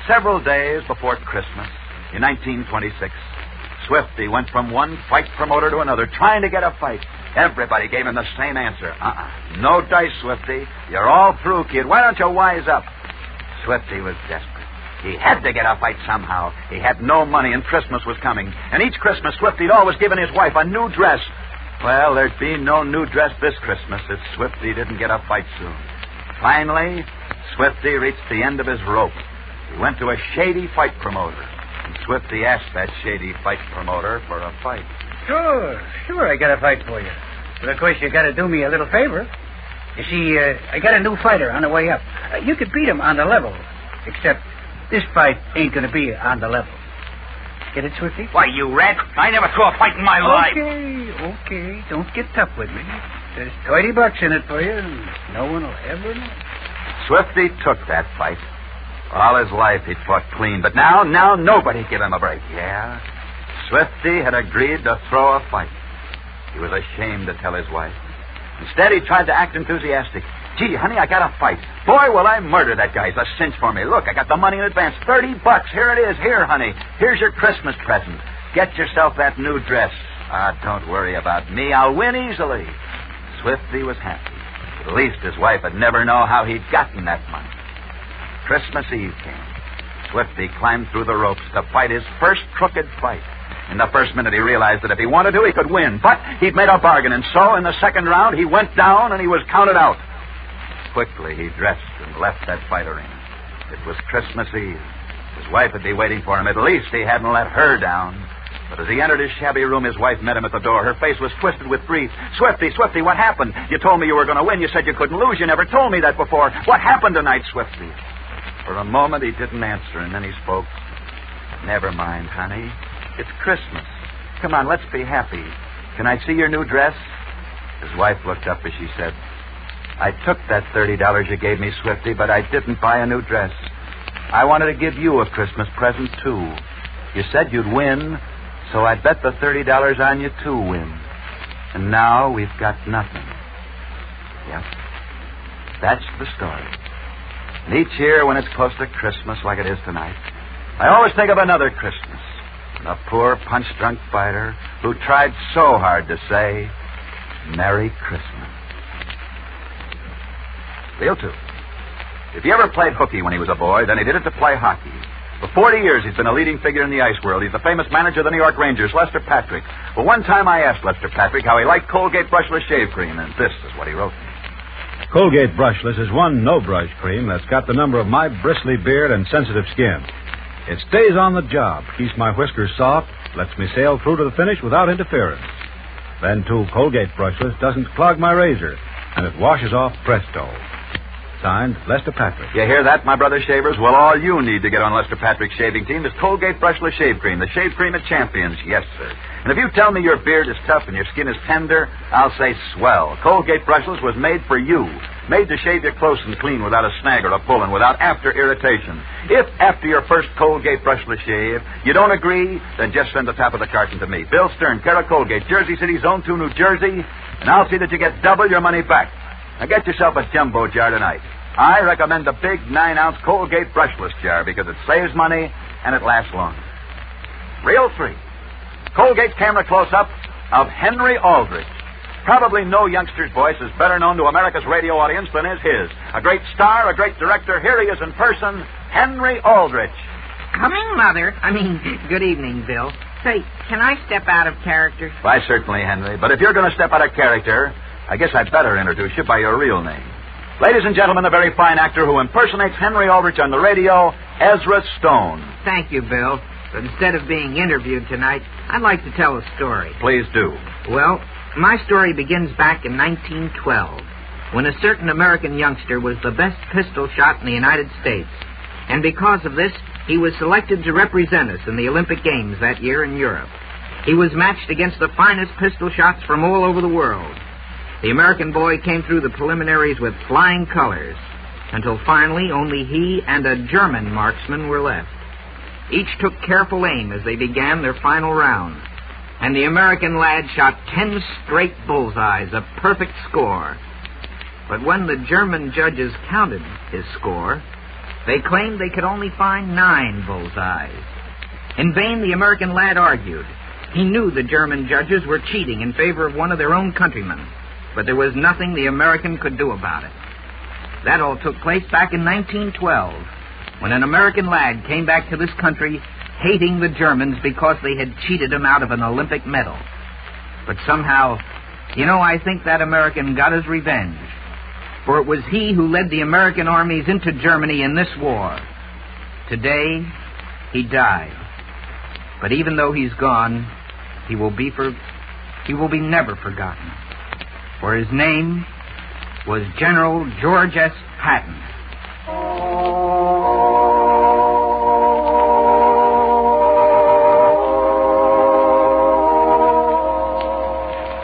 Several days before Christmas, in 1926, Swifty went from one fight promoter to another, trying to get a fight. Everybody gave him the same answer. No dice, Swifty. You're all through, kid. Why don't you wise up? Swifty was desperate. He had to get a fight somehow. He had no money, and Christmas was coming. And each Christmas, Swifty'd always given his wife a new dress. Well, there'd be no new dress this Christmas if Swifty didn't get a fight soon. Finally, Swifty reached the end of his rope. He went to a shady fight promoter. And Swifty asked that shady fight promoter for a fight. Sure, I got a fight for you. But of course, you got to do me a little favor. You see, I got a new fighter on the way up. You could beat him on the level, except this fight ain't going to be on the level. Get it, Swifty? Why, you rat! I never saw a fight in my life. Okay. Don't get tough with me. There's $20 in it for you, and no one will ever know. Swifty took that fight. All his life he'd fought clean, but now nobody gave him a break. Yeah, Swifty had agreed to throw a fight. He was ashamed to tell his wife. Instead, he tried to act enthusiastic. Gee, honey, I got a fight. Boy, will I murder that guy. It's a cinch for me. Look, I got the money in advance. $30. Here it is. Here, honey. Here's your Christmas present. Get yourself that new dress. Don't worry about me. I'll win easily. Swifty was happy. At least his wife would never know how he'd gotten that money. Christmas Eve came. Swifty climbed through the ropes to fight his first crooked fight. In the first minute, he realized that if he wanted to, he could win. But he'd made a bargain, and so in the second round, he went down and he was counted out. Quickly, he dressed and left that fight arena. It was Christmas Eve. His wife would be waiting for him. At least he hadn't let her down. But as he entered his shabby room, his wife met him at the door. Her face was twisted with grief. Swifty, what happened? You told me you were going to win. You said you couldn't lose. You never told me that before. What happened tonight, Swifty? For a moment, he didn't answer, and then he spoke. Never mind, honey. It's Christmas. Come on, let's be happy. Can I see your new dress? His wife looked up as she said, I took that $30 you gave me, Swifty, but I didn't buy a new dress. I wanted to give you a Christmas present, too. You said you'd win, so I bet the $30 on you to win. And now we've got nothing. Yep. That's the story. And each year when it's close to Christmas like it is tonight, I always think of another Christmas. A poor punch-drunk fighter who tried so hard to say, Merry Christmas. Reel 2. If he ever played hooky when he was a boy, then he did it to play hockey. For 40 years, he's been a leading figure in the ice world. He's the famous manager of the New York Rangers, Lester Patrick. Well, one time I asked Lester Patrick how he liked Colgate Brushless Shave Cream, and this is what he wrote me. Colgate Brushless is one no-brush cream that's got the number of my bristly beard and sensitive skin. It stays on the job, keeps my whiskers soft, lets me sail through to the finish without interference. Then, too, Colgate Brushless doesn't clog my razor, and it washes off presto. Signed, Lester Patrick. You hear that, my brother shavers? Well, all you need to get on Lester Patrick's shaving team is Colgate Brushless Shave Cream, the shave cream of champions. Yes, sir. And if you tell me your beard is tough and your skin is tender, I'll say swell. Colgate Brushless was made for you. Made to shave you close and clean without a snag or a pull and without after irritation. If after your first Colgate Brushless shave you don't agree, then just send the top of the carton to me. Bill Stern, care of Colgate, Jersey City, Zone 2, New Jersey, and I'll see that you get double your money back. Now get yourself a jumbo jar tonight. I recommend the big 9-ounce Colgate Brushless jar because it saves money and it lasts longer. Reel 3. Colgate camera close-up of Henry Aldrich. Probably no youngster's voice is better known to America's radio audience than is his. A great star, a great director. Here he is in person, Henry Aldrich. Good evening, Bill. Say, can I step out of character? Why, certainly, Henry. But if you're going to step out of character, I guess I'd better introduce you by your real name. Ladies and gentlemen, a very fine actor who impersonates Henry Aldrich on the radio, Ezra Stone. Thank you, Bill. But instead of being interviewed tonight, I'd like to tell a story. Please do. Well, my story begins back in 1912, when a certain American youngster was the best pistol shot in the United States. And because of this, he was selected to represent us in the Olympic Games that year in Europe. He was matched against the finest pistol shots from all over the world. The American boy came through the preliminaries with flying colors, until finally only he and a German marksman were left. Each took careful aim as they began their final round, and the American lad shot 10 straight bullseyes, a perfect score. But when the German judges counted his score, they claimed they could only find 9 bullseyes. In vain, the American lad argued. He knew the German judges were cheating in favor of one of their own countrymen, but there was nothing the American could do about it. That all took place back in 1912, when an American lad came back to this country hating the Germans because they had cheated him out of an Olympic medal. But somehow, I think that American got his revenge, for it was he who led the American armies into Germany in this war. Today, he died. But even though he's gone, he will be never forgotten. For his name was General George S. Patton.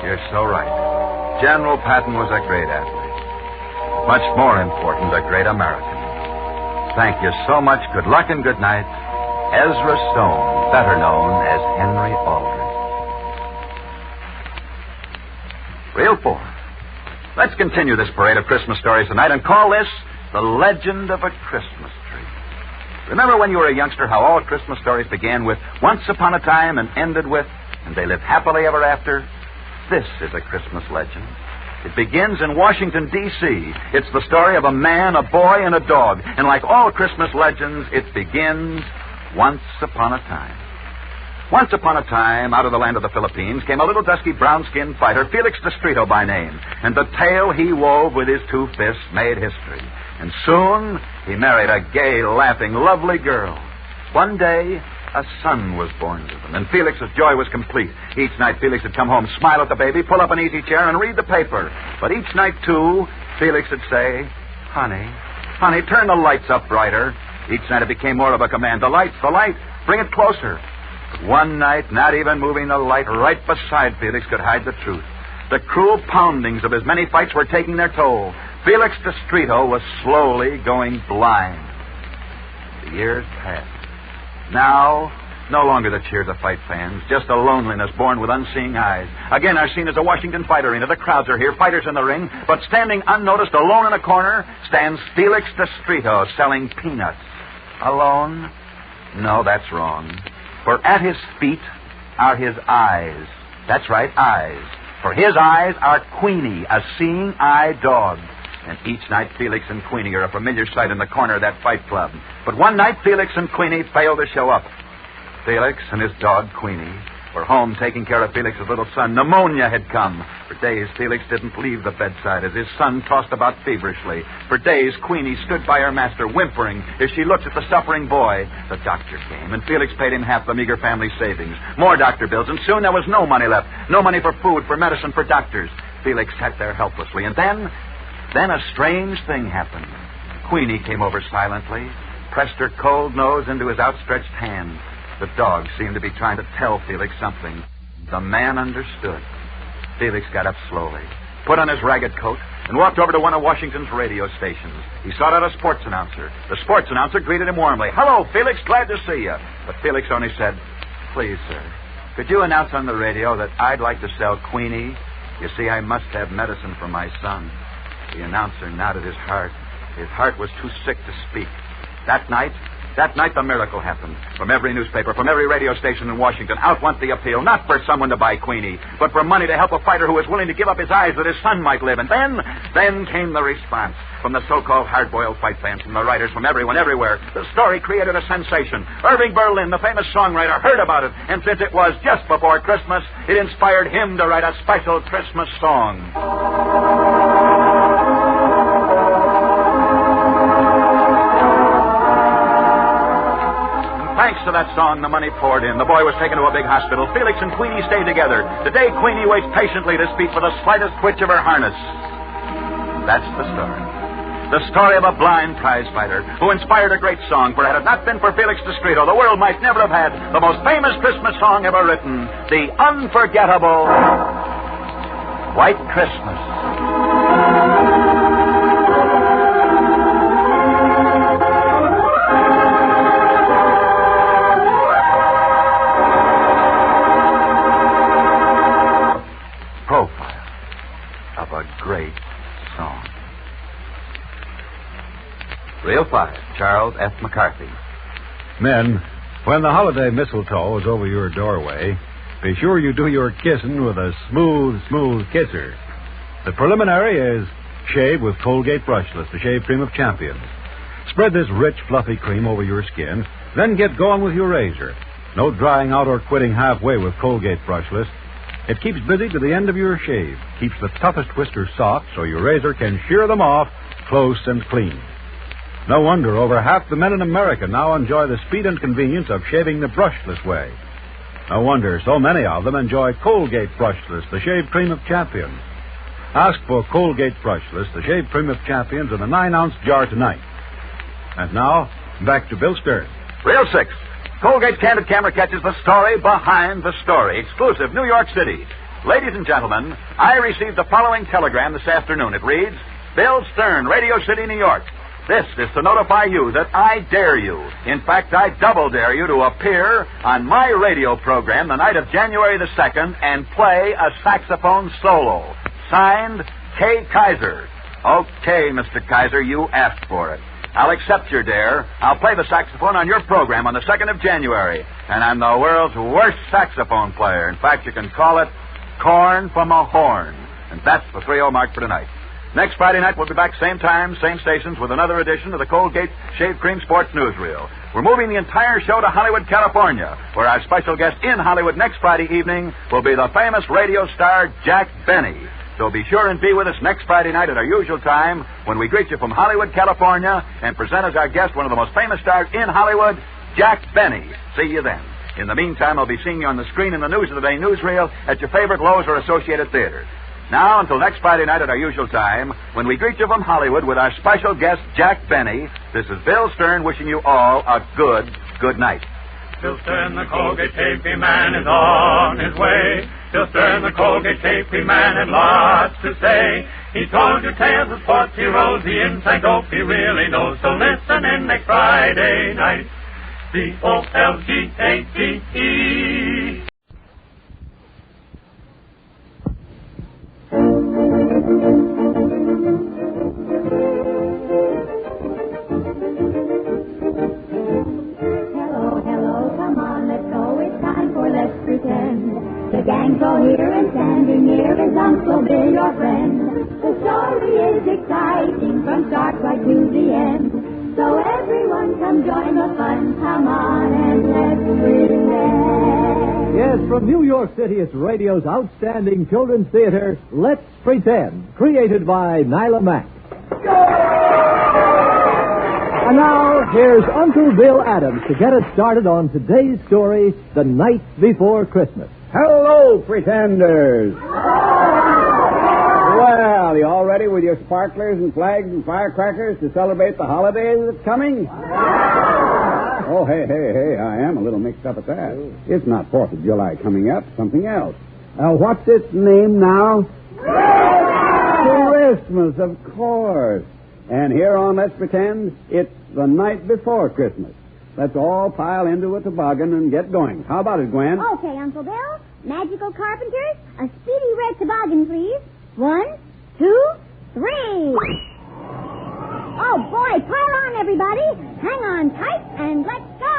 You're so right. General Patton was a great athlete. Much more important, a great American. Thank you so much. Good luck and good night. Ezra Stone, better known as Henry Aldrich. Reel 4. Let's continue this parade of Christmas stories tonight and call this The Legend of a Christmas Tree. Remember when you were a youngster how all Christmas stories began with once upon a time and ended with and they lived happily ever after? This is a Christmas legend. It begins in Washington, D.C. It's the story of a man, a boy, and a dog. And like all Christmas legends, it begins once upon a time. Once upon a time, out of the land of the Philippines, came a little dusky brown-skinned fighter, Felix Destrito by name. And the tale he wove with his 2 fists made history. And soon, he married a gay, laughing, lovely girl. One day, a son was born to them, and Felix's joy was complete. Each night, Felix would come home, smile at the baby, pull up an easy chair, and read the paper. But each night, too, Felix would say, Honey, turn the lights up brighter. Each night it became more of a command. The light, bring it closer. But one night, not even moving the light right beside Felix could hide the truth. The cruel poundings of his many fights were taking their toll. Felix Destrito was slowly going blind. The years passed. Now, no longer the cheers of fight fans, just a loneliness born with unseeing eyes. Again, our scene is a Washington fight arena. The crowds are here, fighters in the ring, but standing unnoticed, alone in a corner, stands Felix Destrito selling peanuts. Alone? No, that's wrong. For at his feet are his eyes. That's right, eyes. For his eyes are Queenie, a seeing-eye dog. And each night, Felix and Queenie are a familiar sight in the corner of that fight club. But one night, Felix and Queenie failed to show up. Felix and his dog, Queenie, were home taking care of Felix's little son. Pneumonia had come. For days, Felix didn't leave the bedside as his son tossed about feverishly. For days, Queenie stood by her master, whimpering as she looked at the suffering boy. The doctor came, and Felix paid him half the meager family savings. More doctor bills, and soon there was no money left. No money for food, for medicine, for doctors. Felix sat there helplessly, and then a strange thing happened. Queenie came over silently, pressed her cold nose into his outstretched hand. The dog seemed to be trying to tell Felix something. The man understood. Felix got up slowly, put on his ragged coat, and walked over to one of Washington's radio stations. He sought out a sports announcer. The sports announcer greeted him warmly. "Hello, Felix, glad to see you." But Felix only said, "Please, sir, could you announce on the radio that I'd like to sell Queenie? You see, I must have medicine for my son." The announcer nodded his heart. His heart was too sick to speak. That night, the miracle happened. From every newspaper, from every radio station in Washington, out went the appeal, not for someone to buy Queenie, but for money to help a fighter who was willing to give up his eyes that his son might live. And then came the response from the so-called hard-boiled fight fans, from the writers, from everyone, everywhere. The story created a sensation. Irving Berlin, the famous songwriter, heard about it, and since it was just before Christmas, it inspired him to write a special Christmas song. Thanks to that song, the money poured in. The boy was taken to a big hospital. Felix and Queenie stayed together. Today, Queenie waits patiently to speak for the slightest twitch of her harness. That's the story. The story of a blind prize fighter who inspired a great song. For had it not been for Felix Discreto, the world might never have had the most famous Christmas song ever written, the unforgettable White Christmas. Great song. Reel 5, Charles F. McCarthy. Men, when the holiday mistletoe is over your doorway, be sure you do your kissing with a smooth, smooth kisser. The preliminary is shave with Colgate Brushless, the shave cream of champions. Spread this rich, fluffy cream over your skin, then get going with your razor. No drying out or quitting halfway with Colgate Brushless. It keeps busy to the end of your shave, keeps the toughest whiskers soft so your razor can shear them off close and clean. No wonder over half the men in America now enjoy the speed and convenience of shaving the brushless way. No wonder so many of them enjoy Colgate Brushless, the shave cream of champions. Ask for Colgate Brushless, the shave cream of champions, in a 9-ounce jar tonight. And now, back to Bill Stern. Reel 6. Colgate's Candid Camera catches the story behind the story. Exclusive, New York City. Ladies and gentlemen, I received the following telegram this afternoon. It reads, Bill Stern, Radio City, New York. This is to notify you that I dare you. In fact, I double dare you to appear on my radio program the night of January the 2nd and play a saxophone solo. Signed, K. Kaiser. Okay, Mr. Kaiser, you asked for it. I'll accept your dare. I'll play the saxophone on your program on the 2nd of January. And I'm the world's worst saxophone player. In fact, you can call it corn from a horn. And that's the 3-0 mark for tonight. Next Friday night, we'll be back same time, same stations, with another edition of the Colgate Shave Cream Sports Newsreel. We're moving the entire show to Hollywood, California, where our special guest in Hollywood next Friday evening will be the famous radio star Jack Benny. So be sure and be with us next Friday night at our usual time when we greet you from Hollywood, California, and present as our guest one of the most famous stars in Hollywood, Jack Benny. See you then. In the meantime, I'll be seeing you on the screen in the News of the Day newsreel at your favorite Lowe's or Associated Theater. Now, until next Friday night at our usual time, when we greet you from Hollywood with our special guest, Jack Benny, this is Bill Stern wishing you all a good night. Bill Stern, the Colgate Shave Cream Man, is on his way. Bill Stern, the Colgate Shave Cream Man, had lots to say. He told you tales of sports heroes, the inside dope he really knows. So listen in next Friday night. COLGATE. pretend. The gang's all here and standing near is Uncle Bill, your friend. The story is exciting from start right to the end. So everyone come join the fun. Come on and let's pretend. Yes, from New York City, it's radio's outstanding children's theater, Let's Pretend, created by Nyla Mack. And now, here's Uncle Bill Adams to get us started on today's story, The Night Before Christmas. Hello, pretenders. Well, you all ready with your sparklers and flags and firecrackers to celebrate the holiday that's coming? Oh, hey, I am a little mixed up at that. It's not 4th of July coming up, something else. What's its name now? Christmas, of course. And here on Let's Pretend, it's the night before Christmas. Let's all pile into a toboggan and get going. How about it, Gwen? Okay, Uncle Bill. Magical carpenters, a speedy red toboggan, please. 1, 2, 3. Oh, boy, pile on, everybody. Hang on tight and let's go.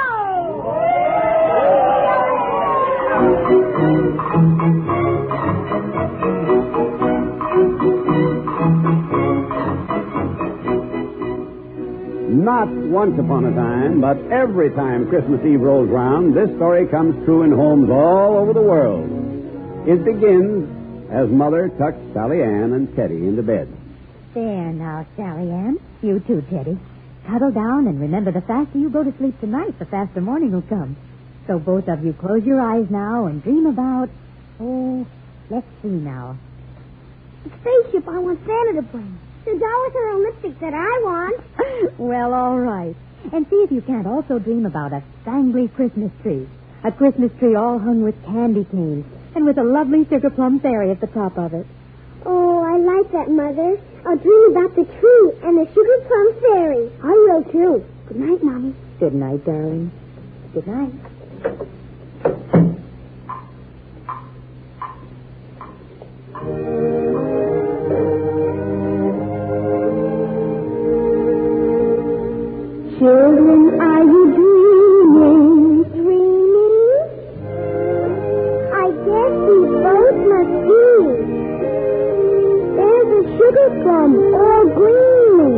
Not once upon a time, but every time Christmas Eve rolls round, this story comes true in homes all over the world. It begins as Mother tucks Sally Ann and Teddy into bed. There now, Sally Ann. You too, Teddy. Cuddle down and remember, the faster you go to sleep tonight, the faster morning will come. So both of you close your eyes now and dream about... Oh, let's see now. The spaceship I want Santa to bring. The doll with her own lipstick that I want. Well, all right. And see if you can't also dream about a spangly Christmas tree. A Christmas tree all hung with candy canes and with a lovely sugar plum fairy at the top of it. Oh, I like that, Mother. I'll dream about the tree and the sugar plum fairy. I will, too. Good night, Mommy. Good night, darling. Good night. Children, are you dreaming? Dreaming? I guess we both must be. There's a sugar plum all green.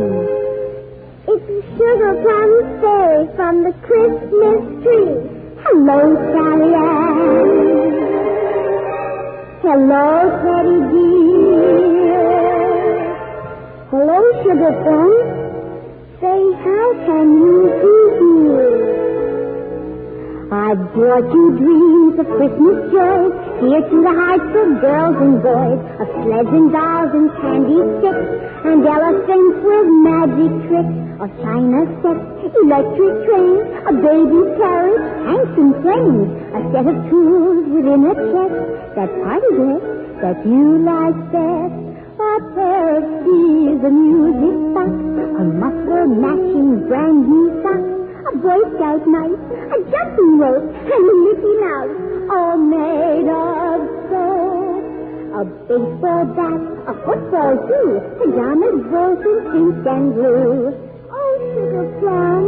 It's a sugar plum fairy from the Christmas tree. Hello, Sally Ann. Hello, Teddy dear. Hello, sugar plum. Say, how can you be here? I brought you dreams of Christmas joy, here to the hearts of girls and boys, of sleds and dolls and candy sticks, and elephants with magic tricks, of china sets, electric trains, a baby carriage, handsome planes, a set of tools within a chest, that party dress that you like best. A pair of skis, a music box, a muffler matching brand new socks, a Boy Scout knife, a jumping rope, and a Mickey Mouse, all made of soap. A baseball bat, a football shoe, pajamas both in pink and blue. Oh, sugar plum,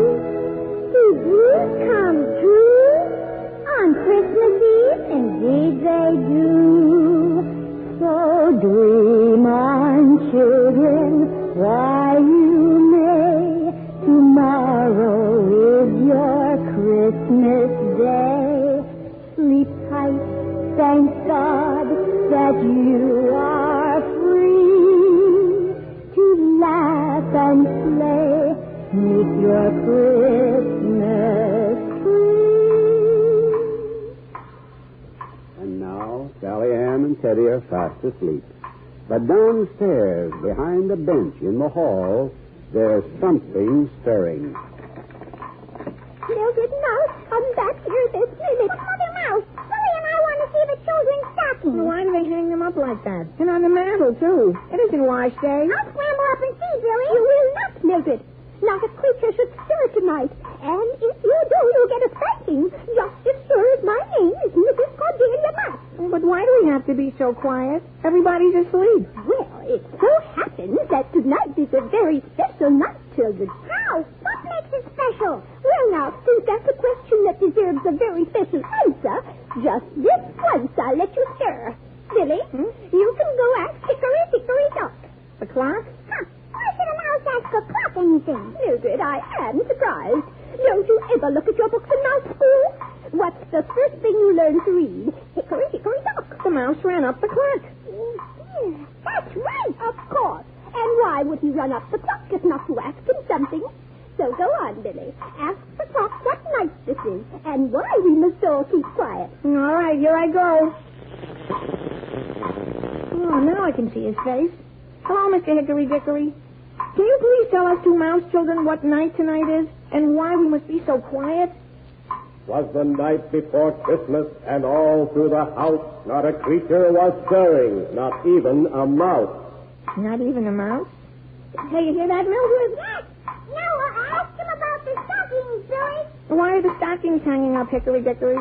do dreams come true? On Christmas Eve, indeed they do. So dream on, children, while you may. Tomorrow is your Christmas day. Sleep tight, thank God that you are free to laugh and play, make your Christmas free. And now, Sally Ann and Teddy are fast asleep. But downstairs, behind a bench in the hall, there's something stirring. Mildred Mouse, come back here this minute. Mother Mouse, Willie and I want to see the children's stockings. Well, why do they hang them up like that? And on the mantel, too. It isn't wash day. I'll scramble up and see, Billy. You will not, Mildred. Not a creature should stir tonight. And if you do, you'll get a spanking. Just as sure as my name is Mrs. Cordelia Mouse. But why do we have to be so quiet? Everybody's asleep. Well, it so happens that tonight is a very special night, children. How? What makes it special? We're now, since that's a question that deserves a very special answer, just this once I'll let you stir. Billy, you can go ask Hickory Dickory Dock. The clock? Huh. Why should a mouse ask a clock anything? Mildred, I am surprised. Don't you ever look at your books in mouse school? What's the first thing you learn to read? Hickory Dickory Dock. The mouse ran up the clock. Yeah, that's right, of course. And why would he run up the clock if not to ask him something? So go on, Billy. Ask the clock what night this is and why we must all keep quiet. All right, here I go. Oh, now I can see his face. Hello, Mr. Hickory Dickory. Can you please tell us two mouse children what night tonight is and why we must be so quiet? 'Twas the night before Christmas, and all through the house not a creature was stirring, not even a mouse. Not even a mouse? Hey, you hear that, Mildred? Yes. Now ask him about the stockings, Billy. Why are the stockings hanging up, Hickory Dickory?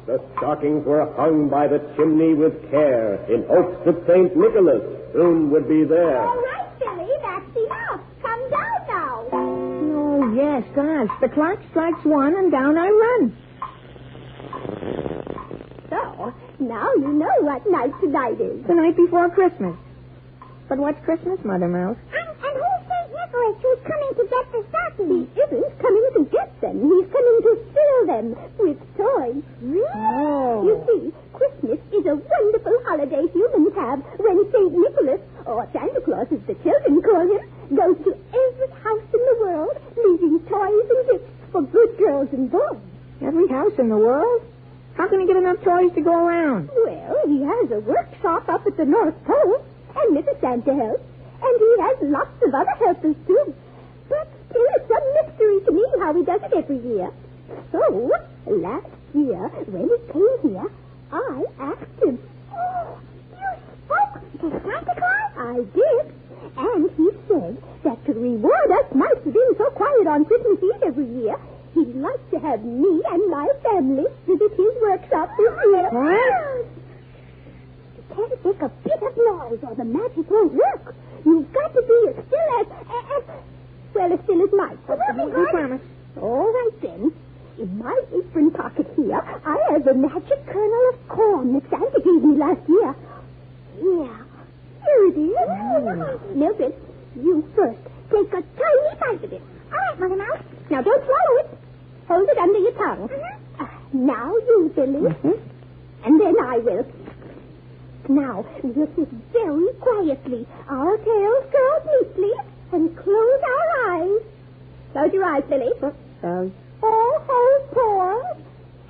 The stockings were hung by the chimney with care, in hopes that St. Nicholas soon would be there. All right, Billy, that's enough. Come down now. Oh, yes, gosh. The clock strikes 1 and down I run. So, now you know what night tonight is. The night before Christmas. But what's Christmas, Mother Mouse? And who's St. Nicholas who's coming to get the stockings? He isn't coming to get them. He's coming to fill them with toys. Oh. You see, Christmas is a wonderful holiday humans have when St. Nicholas, or Santa Claus as the children call him, goes to every house in the world, leaving toys and gifts for good girls and boys. Every house in the world? How can he get enough toys to go around? Well, he has a workshop up at the North Pole, and Mrs. Santa helps, and he has lots of other helpers, too. But still, it's a mystery to me how he does it every year. So, last year, when he came here, I asked him. Oh, you spoke to Santa Claus? I did. And he said that to reward us mice for being so quiet on Christmas Eve every year, he'd like to have me and my family visit his workshop this year. What? You can't make a bit of noise or the magic won't work. You've got to be as still as still as mice. You promise. All right, then. In my apron pocket here, I have a magic kernel of corn that Santa gave me last year. Yeah. Here it is. Mildred, you first. Take a tiny bite of it. All right, Mother Mouse. Now, don't swallow it. Hold it under your tongue. Now you, Billy. And then I will. Now, we'll sit very quietly, our tails curled neatly, and close our eyes. Close your eyes, Billy. All hold pause.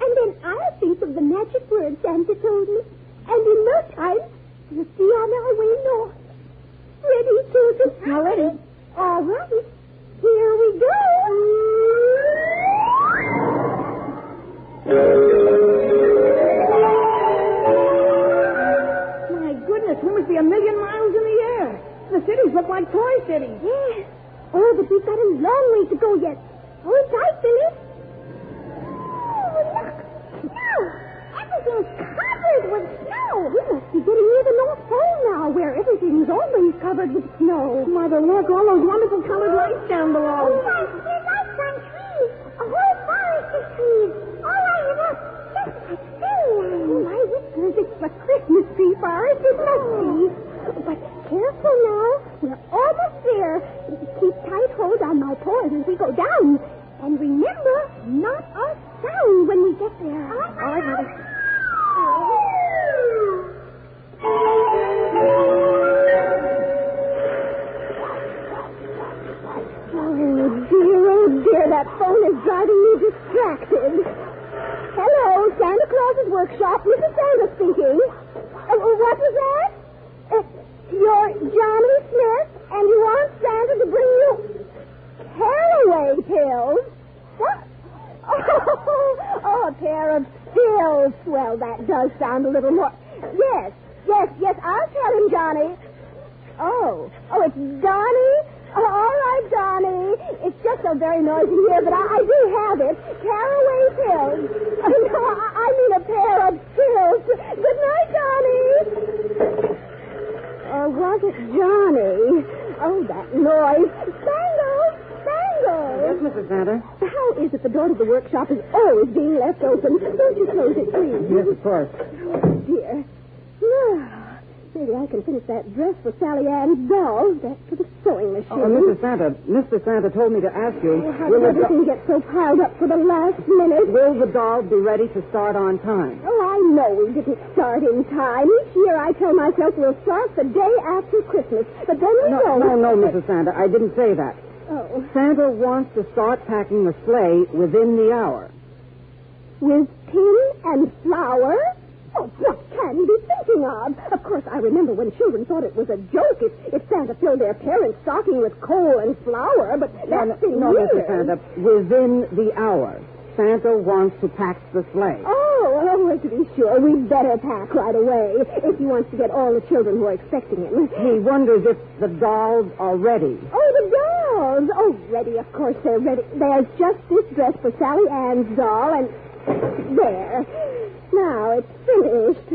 And then I'll think of the magic words Santa told me. And in no time, we'll be on our way north. Ready, children? Now, ready. All right. Here we go. My goodness, we must be 1,000,000 miles in the air. The cities look like toy cities. Yes. Oh, but we've got a long way to go yet. Hold tight, Billy. Oh, look. Snow. Everything's covered with snow. We must be getting near the North Pole now, where everything's always covered with snow. Mother, look, all those wonderful colored lights down below. Oh, yes, there's lights on trees. A whole forest of trees. All lighted up. Just like fairyland. Oh, my whiskers, it's a Christmas tree forest. It must be. But careful now. We're almost there. Keep tight hold on my paws as we go down. And remember, not a sound when we get there. All right, Mother. Oh, dear, that phone is driving me distracted. Hello, Santa Claus's workshop. Mrs. Santa speaking. What was that? You're Johnny Smith, and you want Santa to bring you caraway pills? What? Oh, a pair of pills. Well, that does sound a little more... Yes, I'll tell him, Johnny. Oh, it's Donnie? Oh, all right, Donnie. It's just so very noisy here, but I do have it. Caraway pills. No, I mean a pair of pills. Good night, Donnie. Or was it Johnny? Oh, that noise. Bangle! Yes, Mrs. Santa? How is that the door to the workshop is always being left open. Don't you close it, please? Yes, of course. Oh, dear. Maybe I can finish that dress for Sally Ann's dolls back to the sewing machine. Oh, Mr. Santa told me to ask you. How did everything get so piled up for the last minute? Will the dolls be ready to start on time? Oh, I know we didn't start in time. Each year I tell myself we'll start the day after Christmas. But then we don't. No, Mrs. Santa. I didn't say that. Oh. Santa wants to start packing the sleigh within the hour. With tin and flour? Oh, what can he be thinking of? Of course, I remember when children thought it was a joke if Santa filled their parents' stocking with coal and flour, but that's been No, years. Mr. Santa, within the hour. Santa wants to pack the sleigh. Oh, to be sure, we'd better pack right away if he wants to get all the children who are expecting him. He wonders if the dolls are ready. Oh, the dolls! Oh, ready, of course they're ready. There's just this dress for Sally Ann's doll, and there. Now it's finished.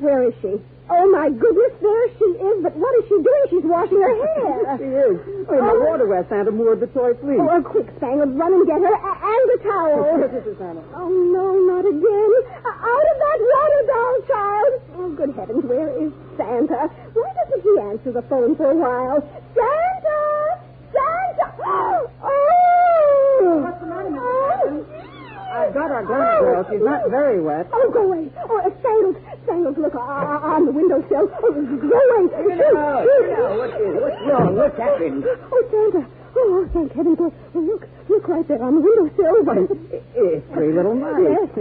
Where is she? Oh, my goodness, there she is. But what is she doing? She's washing her hair. She is. Oh, in the water where Santa moored the toy fleece. Oh, quick, Spangles, run and get her. And the towel. Yes, Mrs. Santa. Oh, no, not again. Out of that water, doll child. Oh, good heavens, where is Santa? Why doesn't he answer the phone for a while? Santa! Santa! Oh! What's the matter, Mrs. Santa? I've got our glass girl. She's not very wet. Oh, go away. Oh, Spangles, look, on the windowsill. Oh, go away. What's wrong? What's happened? Oh, Santa. Oh, thank heaven. Oh, look right there on the windowsill. It's three little mice. Yes,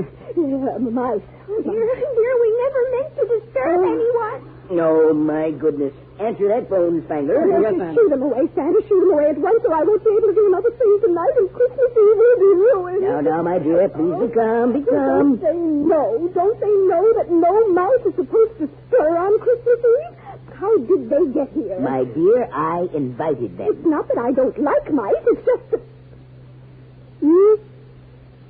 mice. Oh, dear, we never meant to disturb anyone. Oh, my goodness. Answer that phone, Spangler. Yes, shoot them away, Santa. Shoot them away at once, or I won't be able to do another thing tonight, and Christmas Eve will be ruined. Now, my dear, please be calm, be calm. Don't they know? Don't they know that no mouse is supposed to stir on Christmas Eve? How did they get here? My dear, I invited them. It's not that I don't like mice. It's just that... You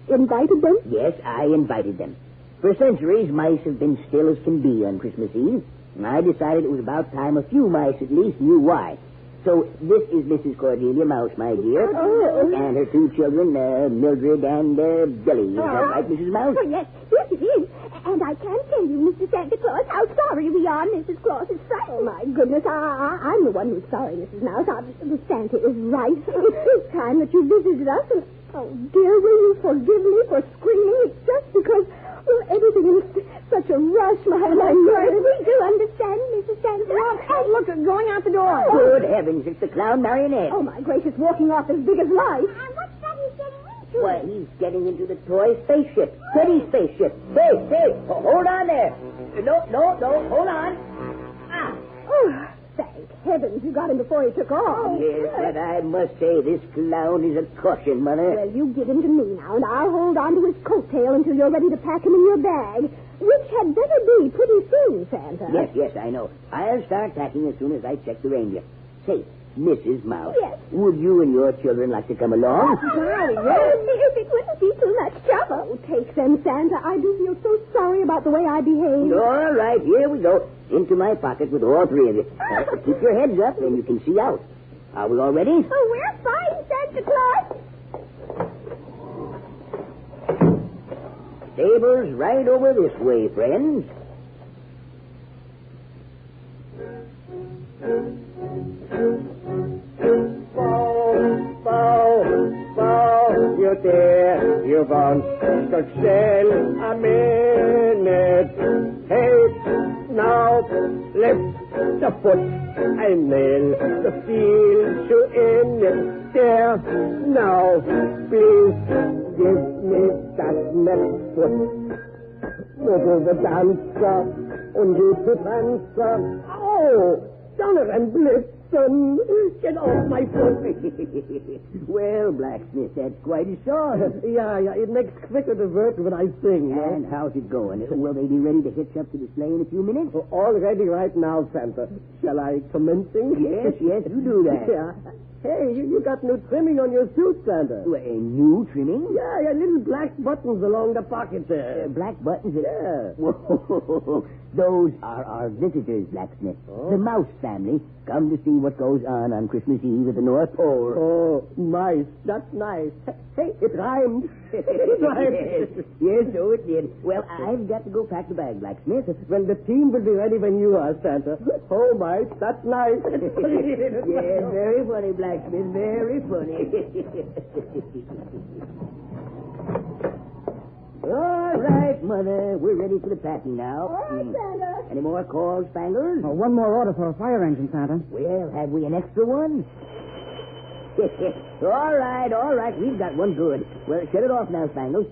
invited them? Yes, I invited them. For centuries, mice have been still as can be on Christmas Eve. And I decided it was about time a few mice at least knew why. So this is Mrs. Cordelia Mouse, my dear. Oh. And her two children, Mildred and Billy. Is that right, Mrs. Mouse? Oh, yes, it is. And I can tell you, Mr. Santa Claus, how sorry we are Mrs. Claus is frightened. Oh, my goodness. I'm the one who's sorry, Mrs. Mouse. Santa is right. It's time that you visited us. And, oh, dear, will you forgive me for screaming? It's just because... Well, everything is such a rush, my nerves. We do understand, Mrs. Santa. Look, going out the door. Good heavens, it's the clown marionette. Oh, my gracious, walking off as big as life. What's that he's getting into? Why, he's getting into the toy spaceship. Teddy's spaceship. Hey, hold on there. No, hold on. Oh, thank heavens you got him before he took off. Yes, but I must say this clown is a caution, Mother. Well, you give him to me now, and I'll hold on to his coattail until you're ready to pack him in your bag, which had better be pretty soon, Santa. Yes, I know. I'll start packing as soon as I check the reindeer. Say, Mrs. Mouse. Yes. Would you and your children like to come along? If it wouldn't be too much trouble. Oh, take them, Santa. I do feel so sorry about the way I behaved. All right, here we go. Into my pocket with all three of you. Keep your heads up and you can see out. Are we all ready? Oh, we're fine, Santa Claus. Tables right over this way, friends. Bow, you dare, you want to sell a minute. Hey, now, lift the foot and nail the steel to in it. There, now, please give me that left foot. Move the dancer und die Tänzer. Oh, Donner and Blitzen, get off my foot. Well, Blacksmith, that's quite a song. Yeah, it makes quicker the words when I sing. And how's it going? Will they be ready to hitch up to the sleigh in a few minutes? All ready right now, Santa. Shall I commence sing? Yes, you do that. Yeah. Hey, you got new trimming on your suit, Santa. A new trimming? Yeah, little black buttons along the pocket there. Black buttons? Yeah. Whoa. Those are our visitors, Blacksmith. Oh? The mouse family come to see what goes on Christmas Eve at the North Pole. Oh, nice. That's nice. Hey, it rhymed. It rhymed. Yes, so it did. Well, I've got to go pack the bag, Blacksmith. Well, the team will be ready when you are, Santa. Oh, my, that's nice. Yes, very funny, Blacksmith. Very funny. All right, Mother. We're ready for the packing now. All right, Santa. Any more calls, Spangles? One more order for a fire engine, Santa. Well, have we an extra one? All right. We've got one good. Well, shut it off now, Spangles.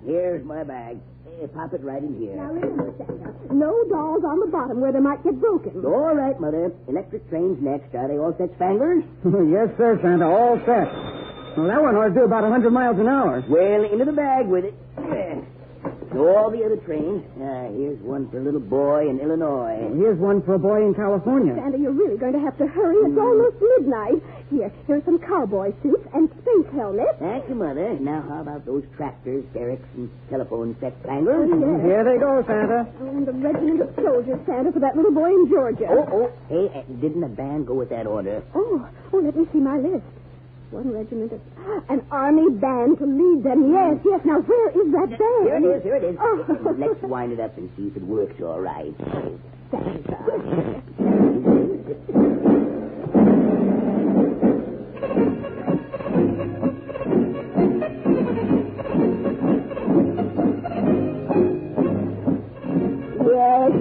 Here's my bag. Pop it right in here. Now, remember, Santa, no dolls on the bottom where they might get broken. All right, Mother. Electric trains next. Are they all set, Spangles? Yes, sir, Santa. All set. Well, that one ought to do about 100 miles an hour. Well, into the bag with it. So all the other trains. Here's one for a little boy in Illinois. Here's one for a boy in California. Santa, you're really going to have to hurry. It's almost midnight. Here's some cowboy suits and space helmets. Thank you, Mother. Now, how about those tractors, derricks, and telephone set, Spangles? Yes. Here they go, Santa. And the regiment of soldiers, Santa, for that little boy in Georgia. Hey, didn't the band go with that order? Oh, let me see my list. One regiment of... An army band to lead them. Yes. Now, where is that band? Here it is. Oh. Let's wind it up and see if it works all right.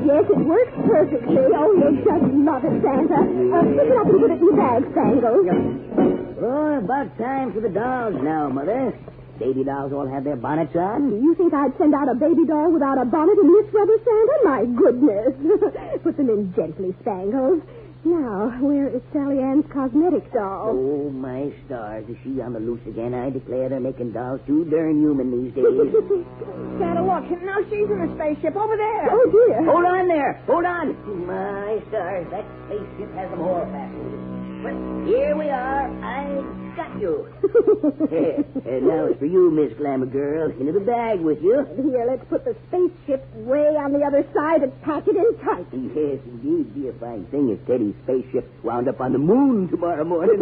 Yes, it works perfectly. Oh, you'll just love it, Santa. Pick it up and put it in your bag, Spangles. Oh, about time for the dolls now, Mother. Baby dolls all have their bonnets on. Do you think I'd send out a baby doll without a bonnet in this weather, Santa? My goodness. Put them in gently, Spangles. Now, where is Sally Ann's cosmetic doll? Oh, my stars. Is she on the loose again? I declare they're making dolls too darn human these days. Santa, look. Now she's in a spaceship over there. Oh, dear. Hold on there. Hold on. My stars. That spaceship has them all fastened. But here we are. I've got you. And now it's for you, Miss Glamour Girl. Into the bag with you. Here, let's put the spaceship way on the other side and pack it in tight. Yes, indeed. Be a fine thing if Teddy's spaceship wound up on the moon tomorrow morning.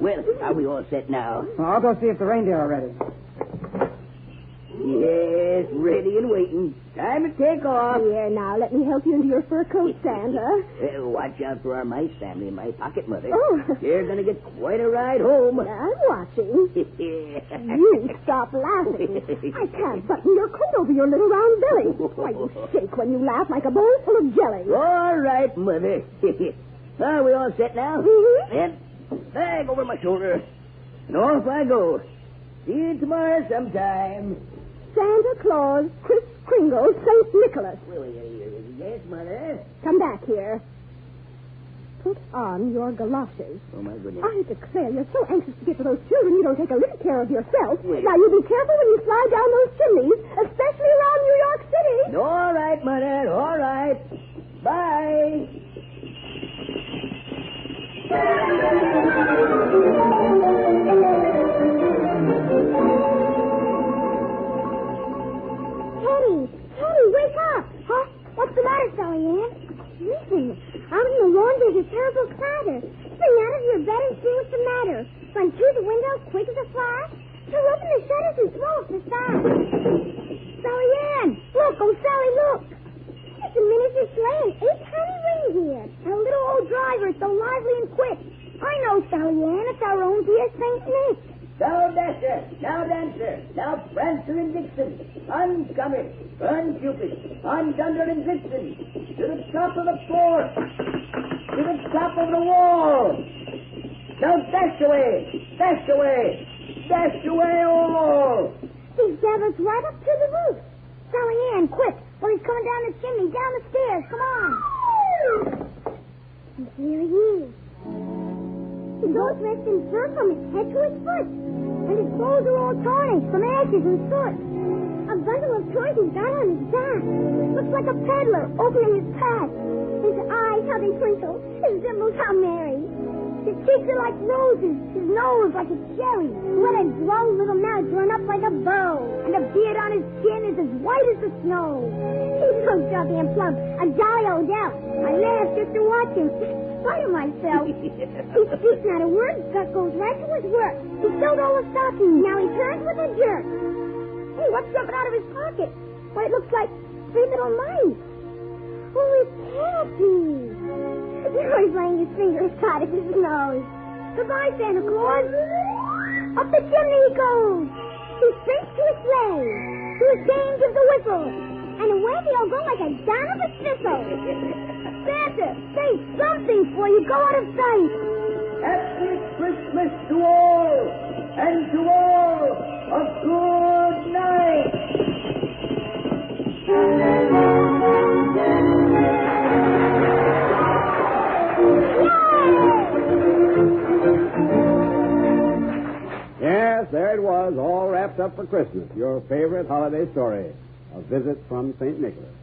Well, are we all set now? I'll go see if the reindeer are ready. Yes, ready and waiting. Time to take off. Here, now, let me help you into your fur coat, Santa. Watch out for our mice family in my pocket, Mother. Oh. They're going to get quite a ride home. I'm watching. You stop laughing. I can't button your coat over your little round belly. Why, you shake when you laugh like a bowl full of jelly. All right, Mother. Are we all set now? Mm-hmm. Then, bag over my shoulder. And off I go. See you tomorrow sometime. Santa Claus, Kris Kringle, St. Nicholas. Yes, Mother? Come back here. Put on your galoshes. Oh, my goodness. I declare, you're so anxious to get to those children, you don't take a little care of yourself. Wait. Now, you be careful when you slide down those chimneys, especially around New York City. All right, Mother, all right. Bye. Teddy, wake up. Huh? What's the matter, Sally Ann? Listen, out in the lawn there's a terrible clatter. Spring out of your bed and see what's the matter. Run through the window quick as a flash. Throw open the shutters and throw up the stars. Sally Ann, look, oh Sally, look. It's a miniature sleigh and 8 tiny reindeer. And a little old driver so lively and quick. I know, Sally Ann, it's our own dear Saint Nick. Now, Dasher, now, Dancer, now, Prancer and Vixen, on Comet, on Cupid, on Dunder and Blitzen, to the top of the floor, to the top of the wall. Now, dash away, all. He's got us right up to the roof. Sally Ann, quick, or he's coming down the chimney, down the stairs, come on. And here he is. He's all dressed in fur from his head to his foot. And his clothes are all tarnished from ashes and soot. A bundle of toys he's got on his back. Looks like a peddler opening his pack. His eyes, how they twinkle. His dimples, how merry. His cheeks are like roses, his nose like a cherry. What a droll little mouth drawn up like a bow. And the beard on his chin is as white as the snow. He's so chubby and plump, a jolly old elf. I laugh just to watch him. Spite of myself. He speaks not a word, but goes right to his work. He filled all the stockings. Now he turns with a jerk. Hey, what's jumping out of his pocket? Why, it looks like 3 little mice. Oh, it's Happy. Now he's laying his fingers tight at his nose. Goodbye, Santa Claus. Up the chimney he goes. He sprints to his sleigh. To his game gives a whistle. And away they all go like a down of a thistle. Santa, say something before you go out of sight. Happy Christmas to all, and to all a good night. Yes, there it was, all wrapped up for Christmas. Your favorite holiday story, A Visit from St. Nicholas.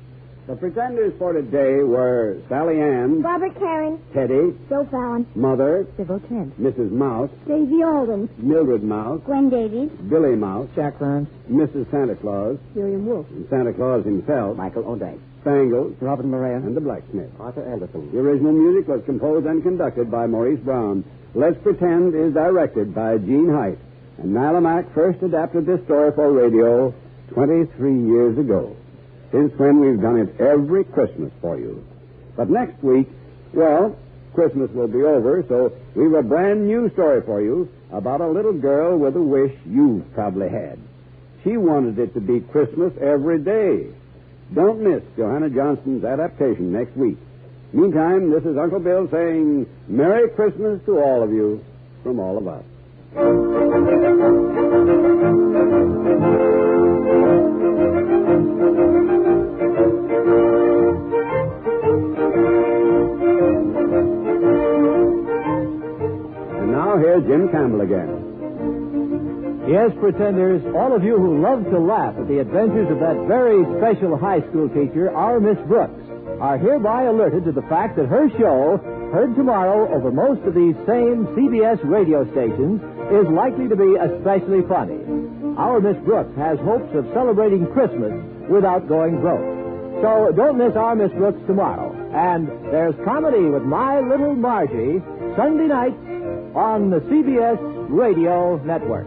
The pretenders for today were Sally Ann, Robert Karen, Teddy, Joe Fallon, Mother, Sybil Kent, Mrs. Mouse, Daisy Alden, Mildred Mouse, Gwen Davies, Billy Mouse, Jack Rance, Mrs. Santa Claus, William Wolfe, and Santa Claus himself, Michael O'Day, Spangles, Robin Moran, and the blacksmith. Arthur Anderson. The original music was composed and conducted by Maurice Brown. Let's Pretend is directed by Gene Height. And Nalamac first adapted this story for radio 23 years ago. Since when we've done it every Christmas for you. But next week, well, Christmas will be over, so we've a brand new story for you about a little girl with a wish you've probably had. She wanted it to be Christmas every day. Don't miss Johanna Johnston's adaptation next week. Meantime, this is Uncle Bill saying Merry Christmas to all of you from all of us. And now here's Jim Campbell again. Yes, pretenders, all of you who love to laugh at the adventures of that very special high school teacher, our Miss Brooks, are hereby alerted to the fact that her show, heard tomorrow over most of these same CBS radio stations, is likely to be especially funny. Our Miss Brooks has hopes of celebrating Christmas without going broke. So don't miss our Miss Brooks tomorrow. And there's comedy with My Little Margie Sunday night on the CBS Radio Network.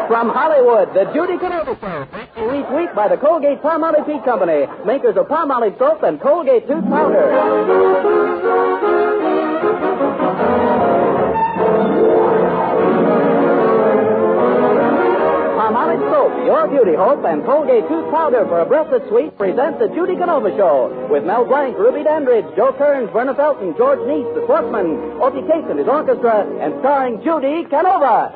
From Hollywood, the Judy Canova Show, each week by the Colgate Palmolive Tea Company, makers of Palmolive soap and Colgate tooth powder. Palmolive soap, your beauty hope, and Colgate tooth powder for a breath that's sweet present the Judy Canova Show with Mel Blanc, Ruby Dandridge, Joe Kearns, Verna Felton, George Neese, the sportsman, Opie Cates and his orchestra, and starring Judy Canova.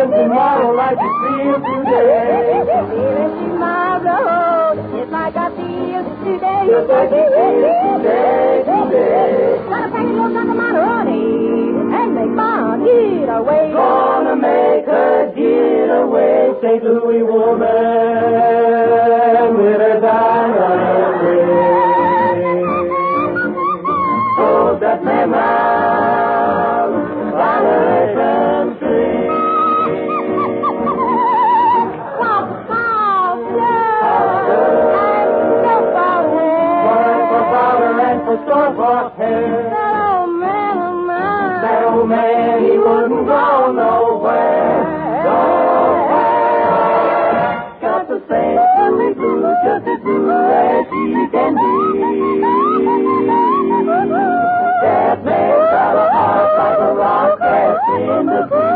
Tomorrow like you feel today. Gotta pack it look like a Maserati and make my getaway. Gonna make her getaway. St. Louis woman with a diamond ring. Oh, that man round by the rhythm string. Store-bought hair. That old man of mine. That old man, he wouldn't go nowhere. Nowhere. Got to say every blue just as blue as she can be. That man's got a heart like a rock that's in the breeze.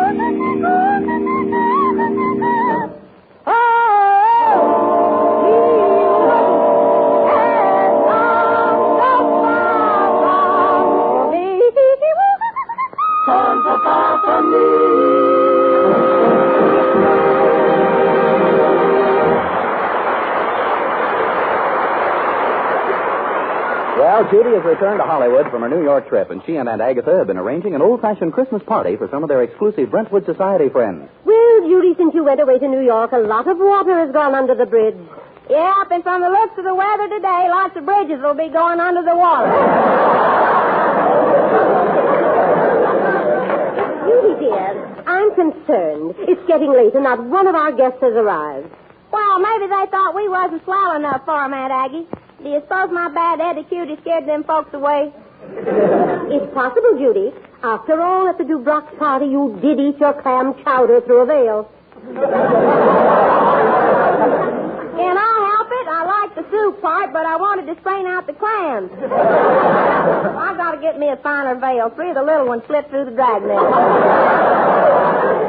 Well, Judy has returned to Hollywood from her New York trip, and she and Aunt Agatha have been arranging an old-fashioned Christmas party for some of their exclusive Brentwood society friends. Well, Judy, since you went away to New York, a lot of water has gone under the bridge. Yep, and from the looks of the weather today, lots of bridges will be going under the water. Judy, dear, I'm concerned. It's getting late, and not one of our guests has arrived. Well, maybe they thought we wasn't swell enough for 'em, Aunt Aggie. Do you suppose my bad Eddie Cutie scared them folks away? It's possible, Judy. After all, at the Dubrock's party, you did eat your clam chowder through a veil. Can I help it? I like the soup part, but I wanted to strain out the clams. I got to get me a finer veil. 3 of the little ones slipped through the dragnet.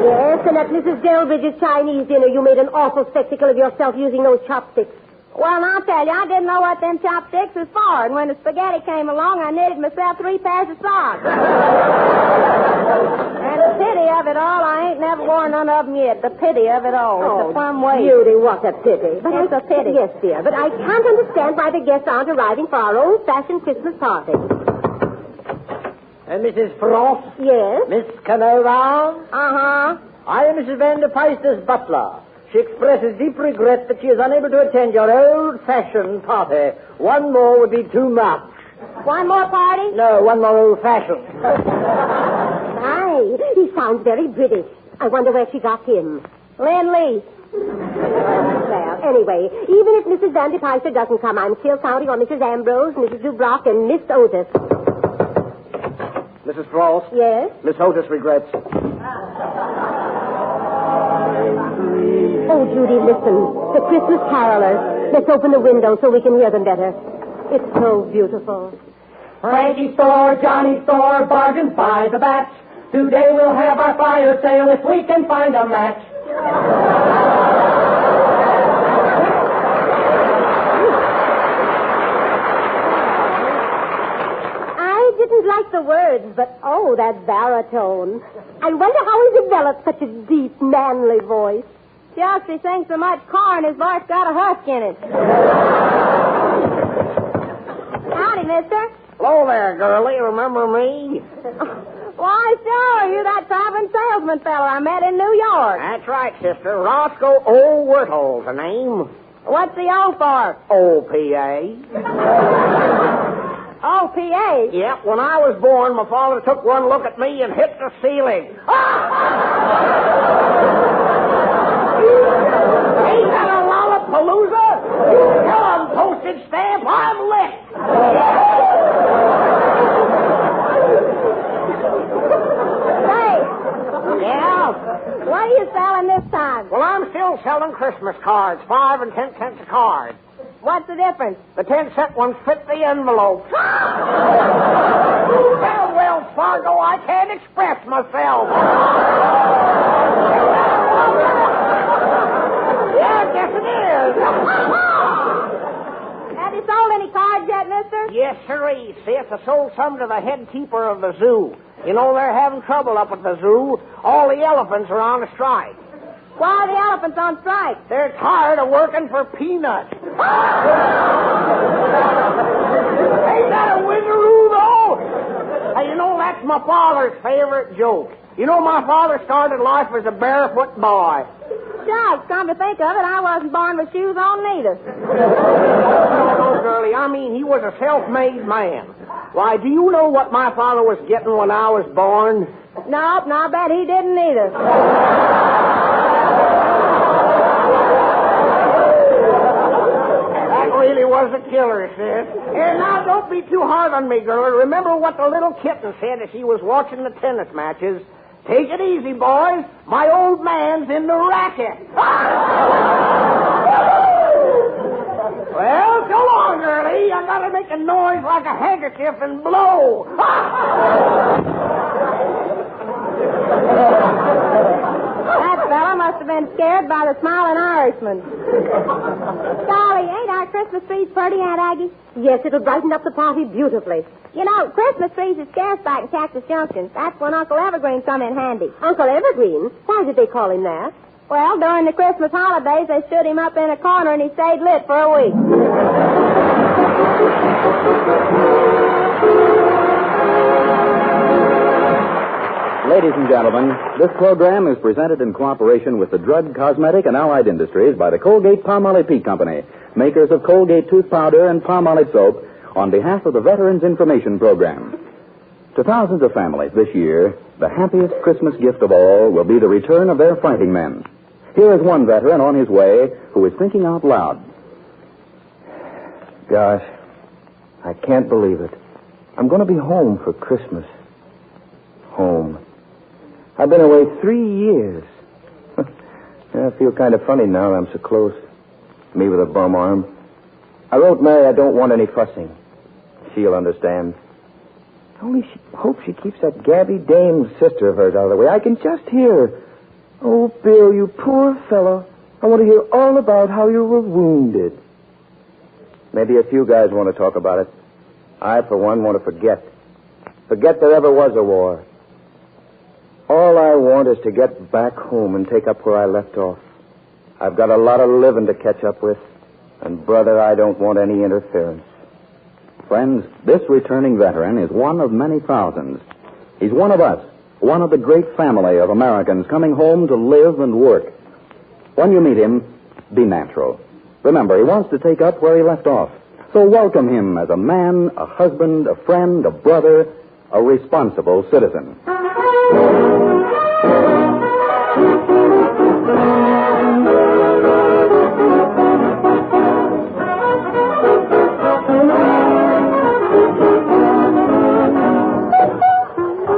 Yes, and at Mrs. Delbridge's Chinese dinner, you made an awful spectacle of yourself using those chopsticks. Well, I'll tell you, I didn't know what them chopsticks was for, and when the spaghetti came along, I knitted myself 3 pairs of socks. And the pity of it all, I ain't never worn none of them yet. The pity of it all. It's a plumb waste. Judy, what a pity. But it's a pity. Yes, dear, but I can't understand why the guests aren't arriving for our old-fashioned Christmas party. Mrs. Frost? Yes? Miss Canova? Uh-huh. I am Mrs. Van der Peister's butler. She expresses deep regret that she is unable to attend your old-fashioned party. One more would be too much. One more party? No, one more old-fashioned. Aye, he sounds very British. I wonder where she got him. Lynn-Lee. Well, anyway, even if Mrs. Van der Peister doesn't come, I'm still counting on Mrs. Ambrose, Mrs. Dubrock, and Miss Otis. Mrs. Frost? Yes? Miss Otis regrets. Oh, Judy, listen. The Christmas carolers. Let's open the window so we can hear them better. It's so beautiful. Frankie's store, Johnny's store, bargains by the batch. Today we'll have our fire sale if we can find a match. I didn't like the words, but oh, that baritone. I wonder how he developed such a deep, manly voice. Just he sings so much corn, his voice got a husk in it. Howdy, mister. Hello there, girlie. Remember me? Why, sure. You're that Tavern salesman fellow I met in New York. That's right, sister. Roscoe Old Wurtle's the name. What's the O for? O.P.A. O.P.A.? Yep, when I was born, my father took one look at me and hit the ceiling. Ain't that a lollapalooza? You tell 'em, postage stamp, I'm licked. Hey. Yeah? What are you selling this time? Well, I'm still selling Christmas cards, 5 and 10 cents a card. What's the difference? The 10-cent ones fit the envelope. Well, Wells Fargo, I can't express myself. Yeah, I guess it is. Have you sold any cards yet, mister? Yes, sirree. See, I sold some to the head keeper of the zoo. You know, they're having trouble up at the zoo. All the elephants are on a strike. Why are the elephants on strike? They're tired of working for peanuts. that a whizaroo, though? Hey, you know, that's my father's favorite joke. You know, my father started life as a barefoot boy. Shucks, come to think of it, I wasn't born with shoes on neither. No, girlie, I mean, he was a self-made man. Why, do you know what my father was getting when I was born? Nope, I bet he didn't either. That really was a killer, sis. And now, don't be too hard on me, girl. Remember what the little kitten said as she was watching the tennis matches. Take it easy, boys. My old man's in the racket. Well, so long, girlie. I gotta make a noise like a handkerchief and blow. That fella must have been scared by the smiling Irishman. Golly, ain't our Christmas trees pretty, Aunt Aggie? Yes, it'll brighten up the party beautifully. You know, Christmas trees are scarce back in Cactus Junction. That's when Uncle Evergreen come in handy. Uncle Evergreen? Why did they call him that? Well, during the Christmas holidays, they stood him up in a corner and he stayed lit for a week. Ladies and gentlemen, this program is presented in cooperation with the Drug, Cosmetic, and Allied Industries by the Colgate-Palmolive Peak Company, makers of Colgate tooth powder and Palmolive soap, on behalf of the Veterans Information Program. To thousands of families this year, the happiest Christmas gift of all will be the return of their fighting men. Here is one veteran on his way who is thinking out loud. Gosh, I can't believe it. I'm going to be home for Christmas. Home. I've been away 3 years. I feel kind of funny now that I'm so close. Me with a bum arm. I wrote Mary I don't want any fussing. She'll understand. I only hope she keeps that Gabby Dame's sister of hers out of the way. I can just hear her. Oh, Bill, you poor fellow. I want to hear all about how you were wounded. Maybe a few guys want to talk about it. I, for one, want to forget. Forget there ever was a war. All I want is to get back home and take up where I left off. I've got a lot of living to catch up with. And, brother, I don't want any interference. Friends, this returning veteran is one of many thousands. He's one of us, one of the great family of Americans coming home to live and work. When you meet him, be natural. Remember, he wants to take up where he left off. So welcome him as a man, a husband, a friend, a brother, a responsible citizen.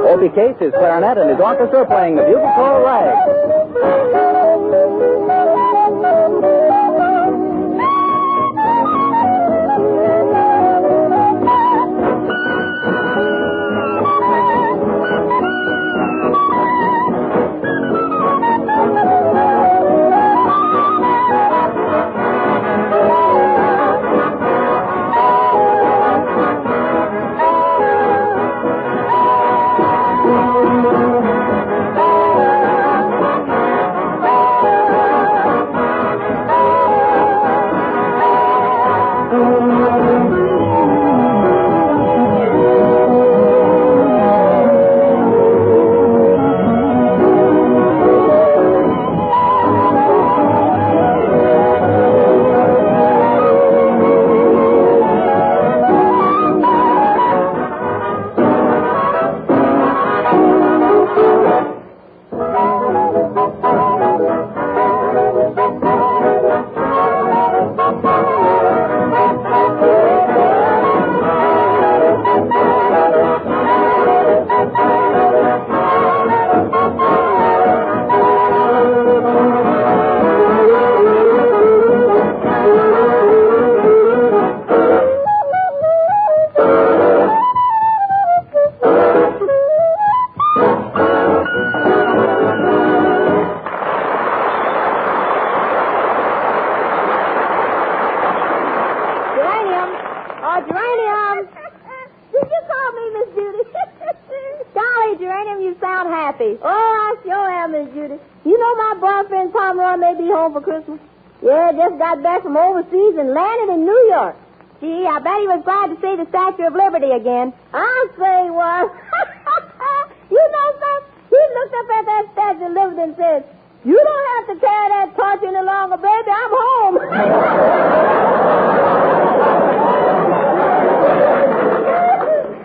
Opie Case, his clarinet, and his orchestra playing the Bugle Call Rag. Yeah, just got back from overseas and landed in New York. Gee, I bet he was glad to see the Statue of Liberty again. I'll say he was. You know something? He looked up at that Statue of Liberty and said, "You don't have to carry that torch any longer, baby. I'm home."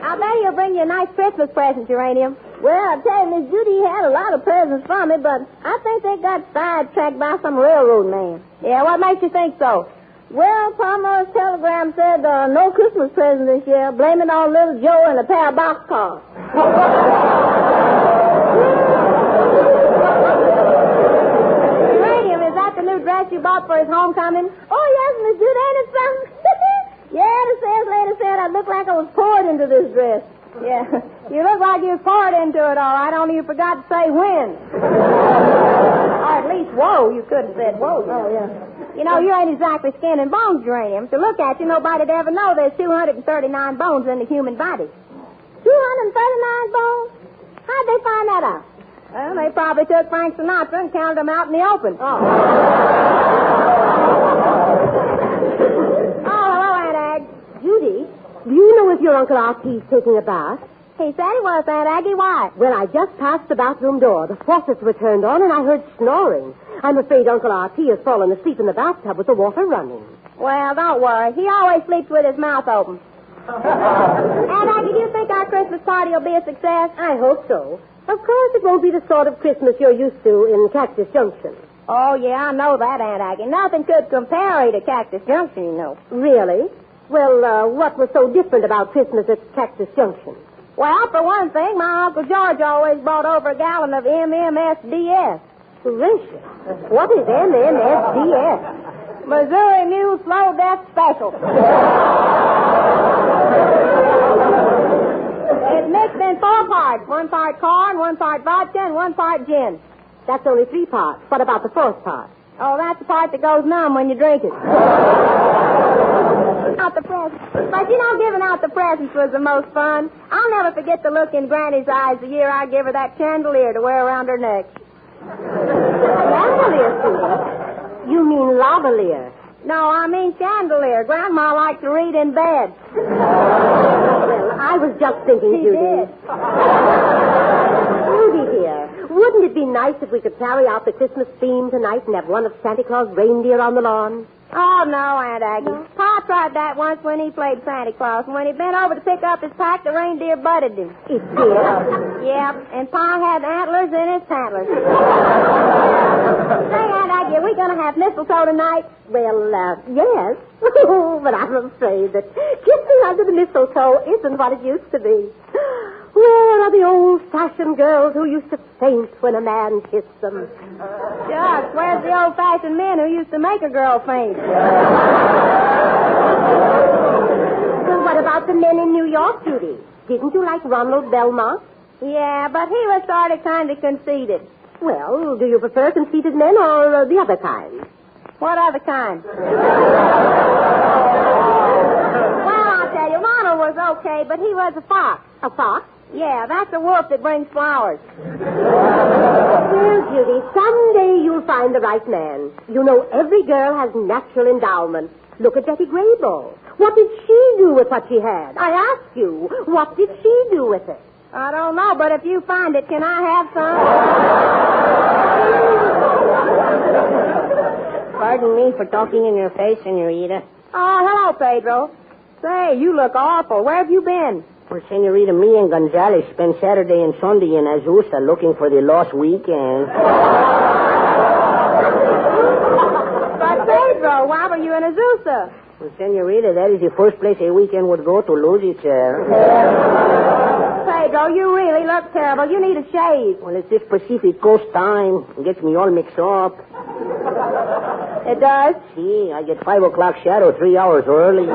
I bet he'll bring you a nice Christmas present, Uranium. Well, I tell you, Miss Judy had a lot of presents from me, but I think they got sidetracked by some railroad man. Yeah, what makes you think so? Well, Palmer's telegram said no Christmas present this year. Blame it on little Joe and a pair of boxcars. Uranium, is that the new dress you bought for his homecoming? Oh, yes, Miss Judy, ain't it something? Yeah, the sales lady said I looked like I was poured into this dress. Yeah, you look like you poured into it, all right, only you forgot to say when. Or at least, whoa, you could have said whoa. Oh, yeah. You know, you ain't exactly skin and bones, Uranium. To look at you, nobody'd ever know there's 239 bones in the human body. 239 bones? How'd they find that out? Well, they probably took Frank Sinatra and counted them out in the open. Oh. Hello, Aunt Ag. Judy, do you know if your Uncle R.T.'s taking a bath? He said he was, Aunt Aggie. Why? Well, I just passed the bathroom door. The faucets were turned on, and I heard snoring. I'm afraid Uncle R.T. has fallen asleep in the bathtub with the water running. Well, don't worry. He always sleeps with his mouth open. Aunt Aggie, do you think our Christmas party will be a success? I hope so. Of course, it won't be the sort of Christmas you're used to in Cactus Junction. Oh, yeah, I know that, Aunt Aggie. Nothing could compare to Cactus Junction, you know. Really? Well, what was so different about Christmas at Cactus Junction? Well, for one thing, my Uncle George always bought over a gallon of MMSDS. Gracious. What is MMSDS? Missouri Mule Slow Death Special. It's mixed in 4 parts. 1 part corn, 1 part vodka, and 1 part gin. That's only 3 parts. What about the 4th part? Oh, that's the part that goes numb when you drink it. Out the presents. But you know, giving out the presents was the most fun. I'll never forget the look in Granny's eyes the year I gave her that chandelier to wear around her neck. Chandelier, Susan? You mean lavalier? No, I mean chandelier. Grandma liked to read in bed. Well, I was just thinking, She Judy. did. Judy, dear, wouldn't it be nice if we could carry out the Christmas theme tonight and have one of Santa Claus reindeer on the lawn? Oh, no, Aunt Aggie. No? Pa tried that once when he played Santa Claus, and when he bent over to pick up his pack, the reindeer butted him. It did? Yep, and Pa had antlers in his tantlers. Say, Aunt Aggie, are we going to have mistletoe tonight? Well, yes. But I'm afraid that kissing under the mistletoe isn't what it used to be. Where are the old-fashioned girls who used to faint when a man kissed them? Shucks, where's the old-fashioned men who used to make a girl faint? Well, what about the men in New York, Judy? Didn't you like Ronald Belmont? Yeah, but he was sort of kind of conceited. Well, do you prefer conceited men or the other kind? What other kind? Well, I'll tell you, Ronald was okay, but he was a fox. A fox? Yeah, that's a wolf that brings flowers. Well, Judy, someday you'll find the right man. You know, every girl has natural endowment. Look at Betty Grable. What did she do with what she had? I ask you, what did she do with it? I don't know, but if you find it, can I have some? Pardon me for talking in your face, Senorita. Oh, hello, Pedro. Say, you look awful. Where have you been? Well, Senorita, me and Gonzales spent Saturday and Sunday in Azusa looking for the lost weekend. But, Pedro, why were you in Azusa? Well, Senorita, that is the first place a weekend would go to lose its hair. Pedro, you really look terrible. You need a shave. Well, it's this Pacific Coast time. It gets me all mixed up. It does? See, I get 5 o'clock shadow 3 hours early.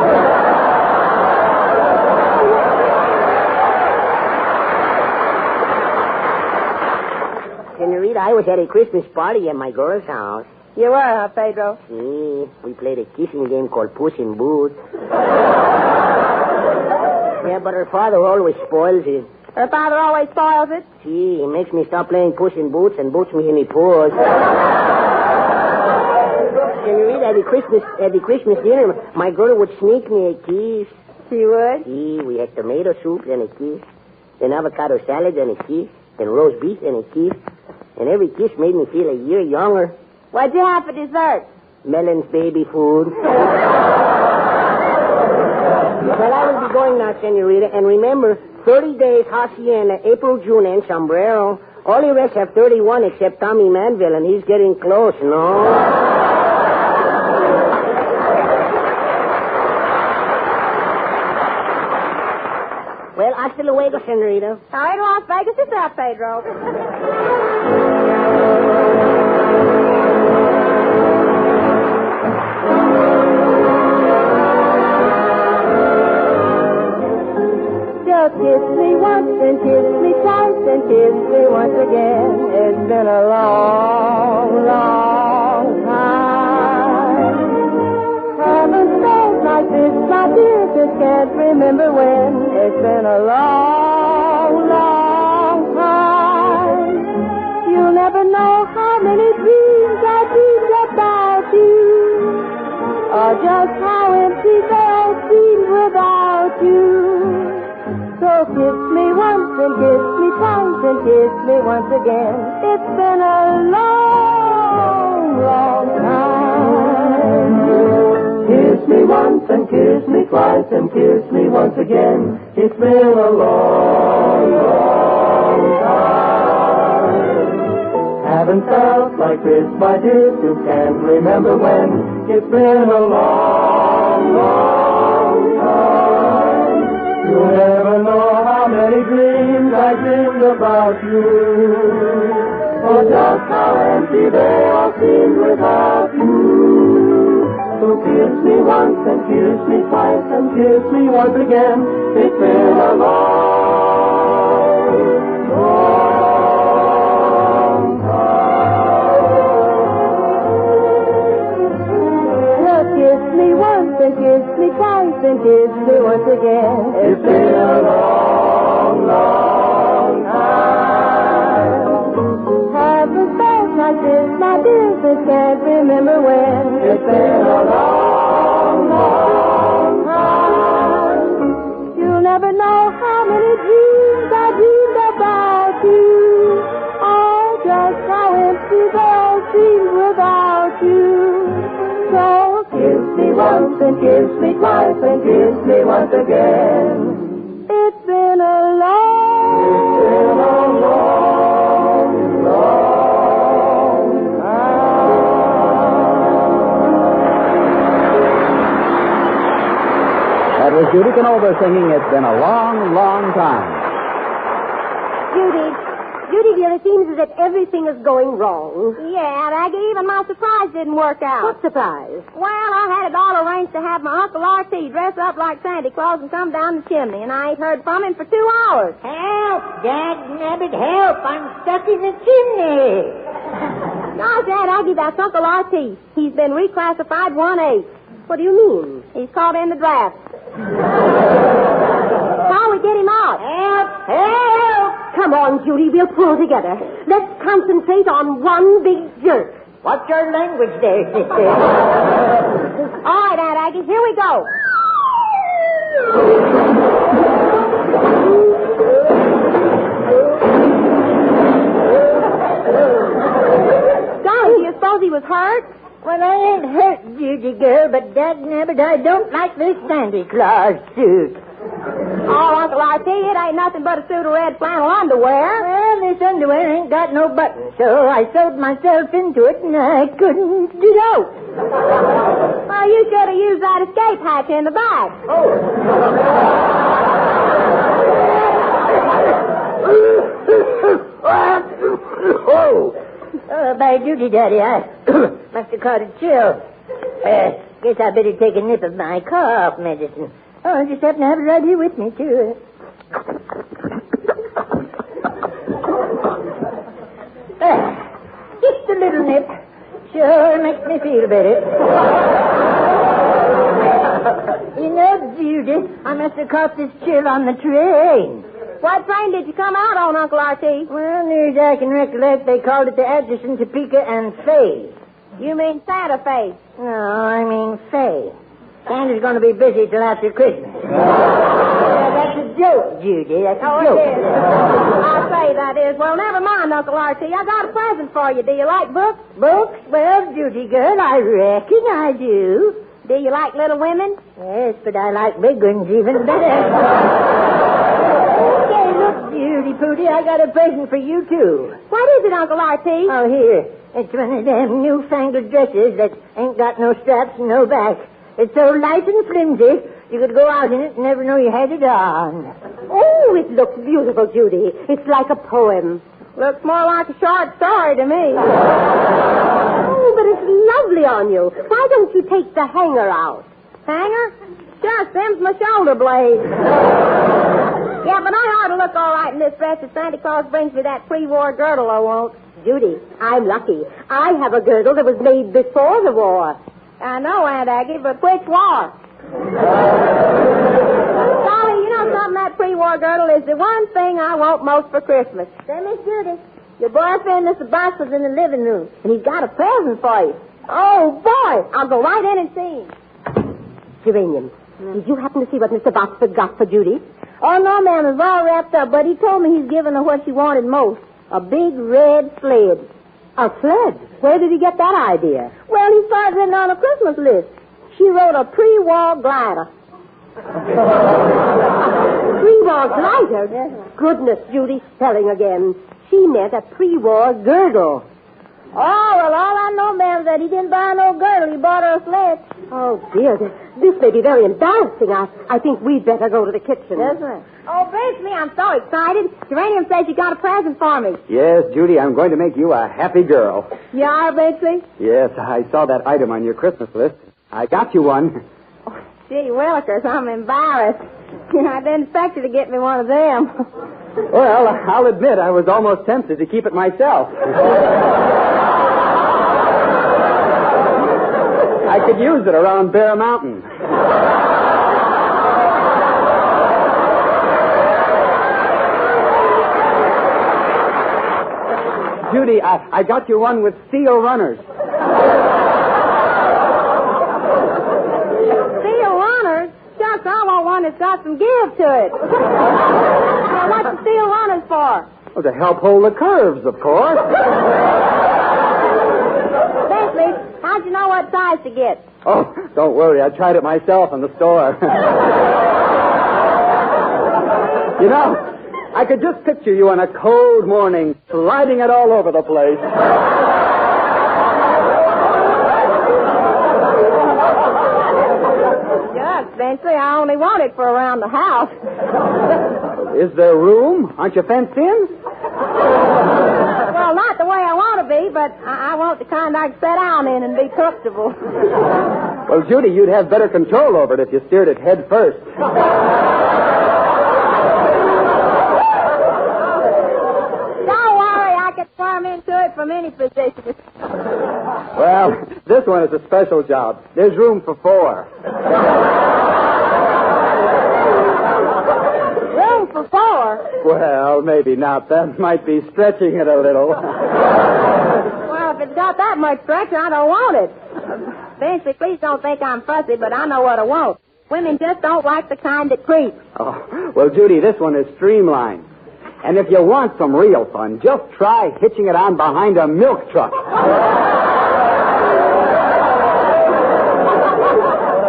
Senorita, I was at a Christmas party at my girl's house. You were, huh, Pedro? See, we played a kissing game called Puss in Boots. Yeah, but her father always spoils it. Her father always spoils it? See, he makes me stop playing Puss in Boots and boots me in the paws. Senorita, at the Christmas dinner, my girl would sneak me a kiss. She would? Yeah, we had tomato soup and a kiss, then avocado salad and a kiss, then roast beef and a kiss, and every kiss made me feel a year younger. What'd you have for dessert? Melon's baby food. Well, I will be going now, Senorita, and remember, 30 days, hacienda, April, June, and sombrero. All the rest have 31 except Tommy Manville, and he's getting close, no? Well, hasta luego, Senorita. Now, in Las Vegas yourself, Pedro. Kiss me once and kiss me twice and kiss me once again. It's been a long, long time. Haven't felt like this, my dear, just can't remember when. It's been a long, long time. You'll never know how many dreams I dreamed about you, or just how empty they all seem without you. So kiss me once and kiss me twice and kiss me once again. It's been a long, long time. Kiss me once and kiss me twice and kiss me once again. It's been a long, long time. Haven't felt like this, my dear, you can't remember when. It's been a long, long time. You'll never know how many dreams I dreamed about you, or just how empty they all seemed without you. So kiss me once and kiss me twice and kiss me once again. It's been a long, long time. Just kiss me once and kiss me twice and kiss me once again. It's been a long, long time. Haven't felt like this, my dear, just can't remember when. It's been a long, long time. You'll never know how many dreams I dreamed about you, or just how empty they all seem without you. So kiss me once and kiss me twice and kiss me once again. It's been a long, long, long time. That was Judy Canova singing It's Been a Long, Long Time. Judy, dear, it seems as if everything is going wrong. Yeah, Aggie, even my surprise didn't work out. What surprise? Well, I had it all arranged to have my Uncle R.T. dress up like Santa Claus and come down the chimney, and I ain't heard from him for 2 hours. Help, Dad-nabbit, help. I'm stuck in the chimney. Gosh, Dad, Aggie, that's Uncle R.T. He's been reclassified 1-8. What do you mean? He's called in the draft. How we get him out? Help, help. Come on, Judy, we'll pull together. Let's concentrate on one big jerk. What's your language there, sister? All right, Aunt Aggie, here we go. Golly, do you suppose he was hurt? Well, I ain't hurt, Judy girl, but dad-nabbit, I don't like this Santa Claus suit. Oh, Uncle R.T., it ain't nothing but a suit of red flannel underwear. Well, this underwear ain't got no buttons, so I sewed myself into it, and I couldn't get out. Well, you should have used that escape hatch in the back. Oh, by duty, Daddy, I must have caught a chill. Guess I better take a nip of my cough medicine. Oh, I just happen to have it right here with me, too. Just a little nip. Sure makes me feel better. You know, Judy, I must have caught this chill on the train. What train did you come out on, Uncle R.T.? Well, near as I can recollect, they called it the Atchison, Topeka, and Faye. You mean Santa face? No, I mean Faye. Santa's going to be busy till after Christmas. That's a joke, Judy. That's a joke. It is. I say that is. Well, never mind, Uncle R.T. I got a present for you. Do you like books? Books? Well, Judy girl, I reckon I do. Do you like little women? Yes, but I like big ones even better. Okay, look, Judy Pooty, I got a present for you, too. What is it, Uncle R.T.? Oh, here. It's one of them newfangled dresses that ain't got no straps and no back. It's so light and flimsy, you could go out in it and never know you had it on. Oh, it looks beautiful, Judy. It's like a poem. Looks more like a short story to me. Oh, but it's lovely on you. Why don't you take the hanger out? Hanger? Just them's my shoulder blades. Yeah, but I ought to look all right in this dress if Santa Claus brings me that pre-war girdle I want. Judy, I'm lucky. I have a girdle that was made before the war. I know, Aunt Aggie, but which war? Dolly, you know something? That pre-war girdle is the one thing I want most for Christmas. Say, Miss Judy. Your boyfriend, Mr. Box, was in the living room, and he's got a present for you. Oh, boy. I'll go right in and see him. Geranium, did you happen to see what Mr. Boxford got for Judy? Oh, no, ma'am. It's all wrapped up, but he told me he's given her what she wanted most. A big red sled. A sled? Where did he get that idea? Well, he started it on a Christmas list. She wrote a pre-war glider. Pre-war glider? Yes. Goodness, Judy, spelling again. She meant a pre-war girdle. Oh, well, all I know, ma'am, is that he didn't buy no girdle. He bought her a sled. Oh, dear. This may be very embarrassing. I think we'd better go to the kitchen. Yes, ma'am. Oh, Brinsky, I'm so excited. Geranium says you got a present for me. Yes, Judy, I'm going to make you a happy girl. You are, Brinsky? Yes, I saw that item on your Christmas list. I got you one. Oh, gee, Willikers, I'm embarrassed. I didn't expect you to get me one of them. Well, I'll admit I was almost tempted to keep it myself. I could use it around Bear Mountain. Judy, I got you one with steel runners. Steel runners? Just I want one that's got some give to it. Now, what's the steel runners for? Oh, to help hold the curves, of course. Bentley, how'd you know what size to get? Oh, don't worry. I tried it myself in the store. You know, I could just picture you on a cold morning, sliding it all over the place. Just, Bentley, I only want it for around the house. Is there room? Aren't you fenced in? Well, not the way I want to be, but I want the kind I can sit down in and be comfortable. Well, Judy, you'd have better control over it if you steered it head first. Don't worry, I can squirm into it from any position. Well, this one is a special job. There's room for 4. Room for 4? Well, maybe not. That might be stretching it a little. Well, if it's got that much stretch, I don't want it. Bentley, please don't think I'm fussy, but I know what I want. Women just don't like the kind that creep. Oh, well, Judy, this one is streamlined. And if you want some real fun, just try hitching it on behind a milk truck.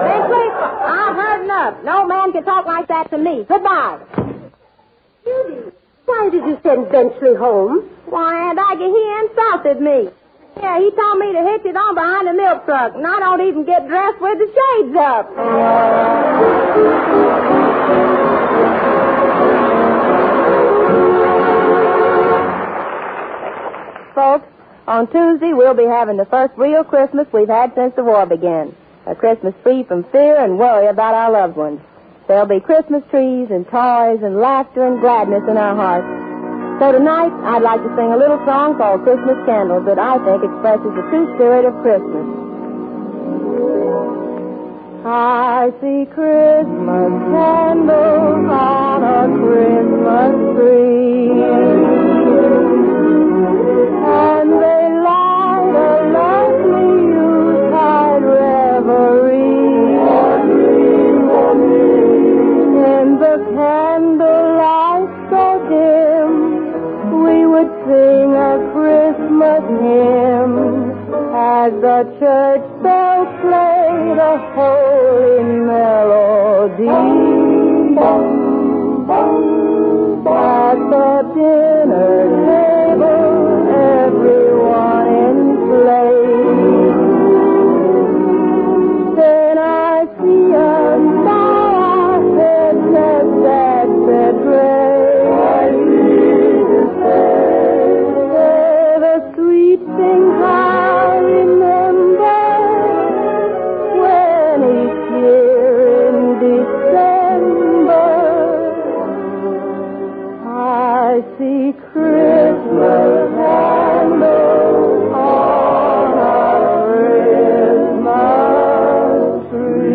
Bentley, I've heard enough. No man can talk like that to me. Goodbye. Judy, why did you send Benchley home? Why, Aunt Aggie, he insulted me. Yeah, he told me to hitch it on behind the milk truck, and I don't even get dressed with the shades up. Folks, on Tuesday we'll be having the first real Christmas we've had since the war began. A Christmas free from fear and worry about our loved ones. There'll be Christmas trees and toys and laughter and gladness in our hearts. So tonight, I'd like to sing a little song called Christmas Candles that I think expresses the true spirit of Christmas. I see Christmas candles on a Christmas tree, and they light a lovely Christmas hymn as the church bells played a holy melody. At the dinner table, everyone in place. Then I see a star head just at the the sweet things I remember when each year in December I see Christmas candles on a Christmas tree.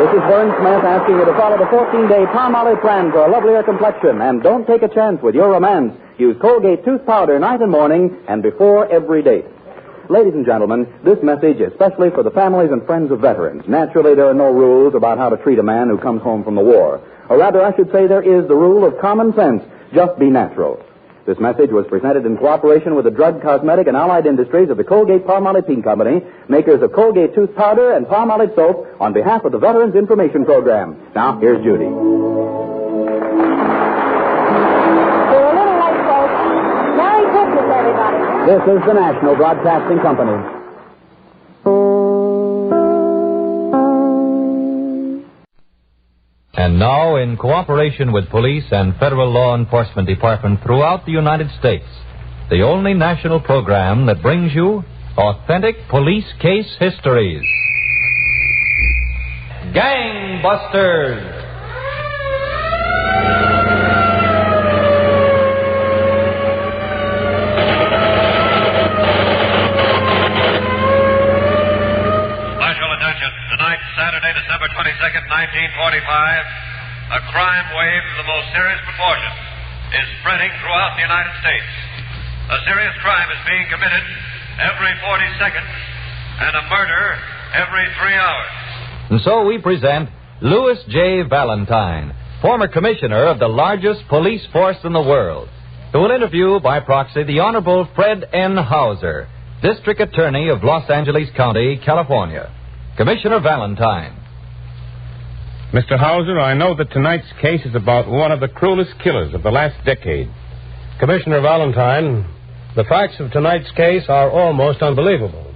This is Vern Smith asking you to follow the 14-day Palmolive plan for a lovelier complexion. And don't take a chance with your romance. Use Colgate tooth powder night and morning and before every date. Ladies and gentlemen, this message is especially for the families and friends of veterans. Naturally, there are no rules about how to treat a man who comes home from the war. Or rather, I should say there is the rule of common sense. Just be natural. This message was presented in cooperation with the drug, cosmetic, and allied industries of the Colgate-Palmolive Teen Company, makers of Colgate tooth powder and Palmolive soap, on behalf of the Veterans Information Program. Now, here's Judy. We're a little late, folks. Merry Christmas, everybody. This is the National Broadcasting Company. And now, in cooperation with police and federal law enforcement departments throughout the United States, the only national program that brings you authentic police case histories. Gangbusters! Saturday, December 22nd, 1945, a crime wave of the most serious proportions is spreading throughout the United States. A serious crime is being committed every 40 seconds and a murder every 3 hours. And so we present Louis J. Valentine, former commissioner of the largest police force in the world, who will interview by proxy the Honorable Fred N. Hauser, District Attorney of Los Angeles County, California. Commissioner Valentine. Mr. Hauser, I know that tonight's case is about one of the cruelest killers of the last decade. Commissioner Valentine, the facts of tonight's case are almost unbelievable.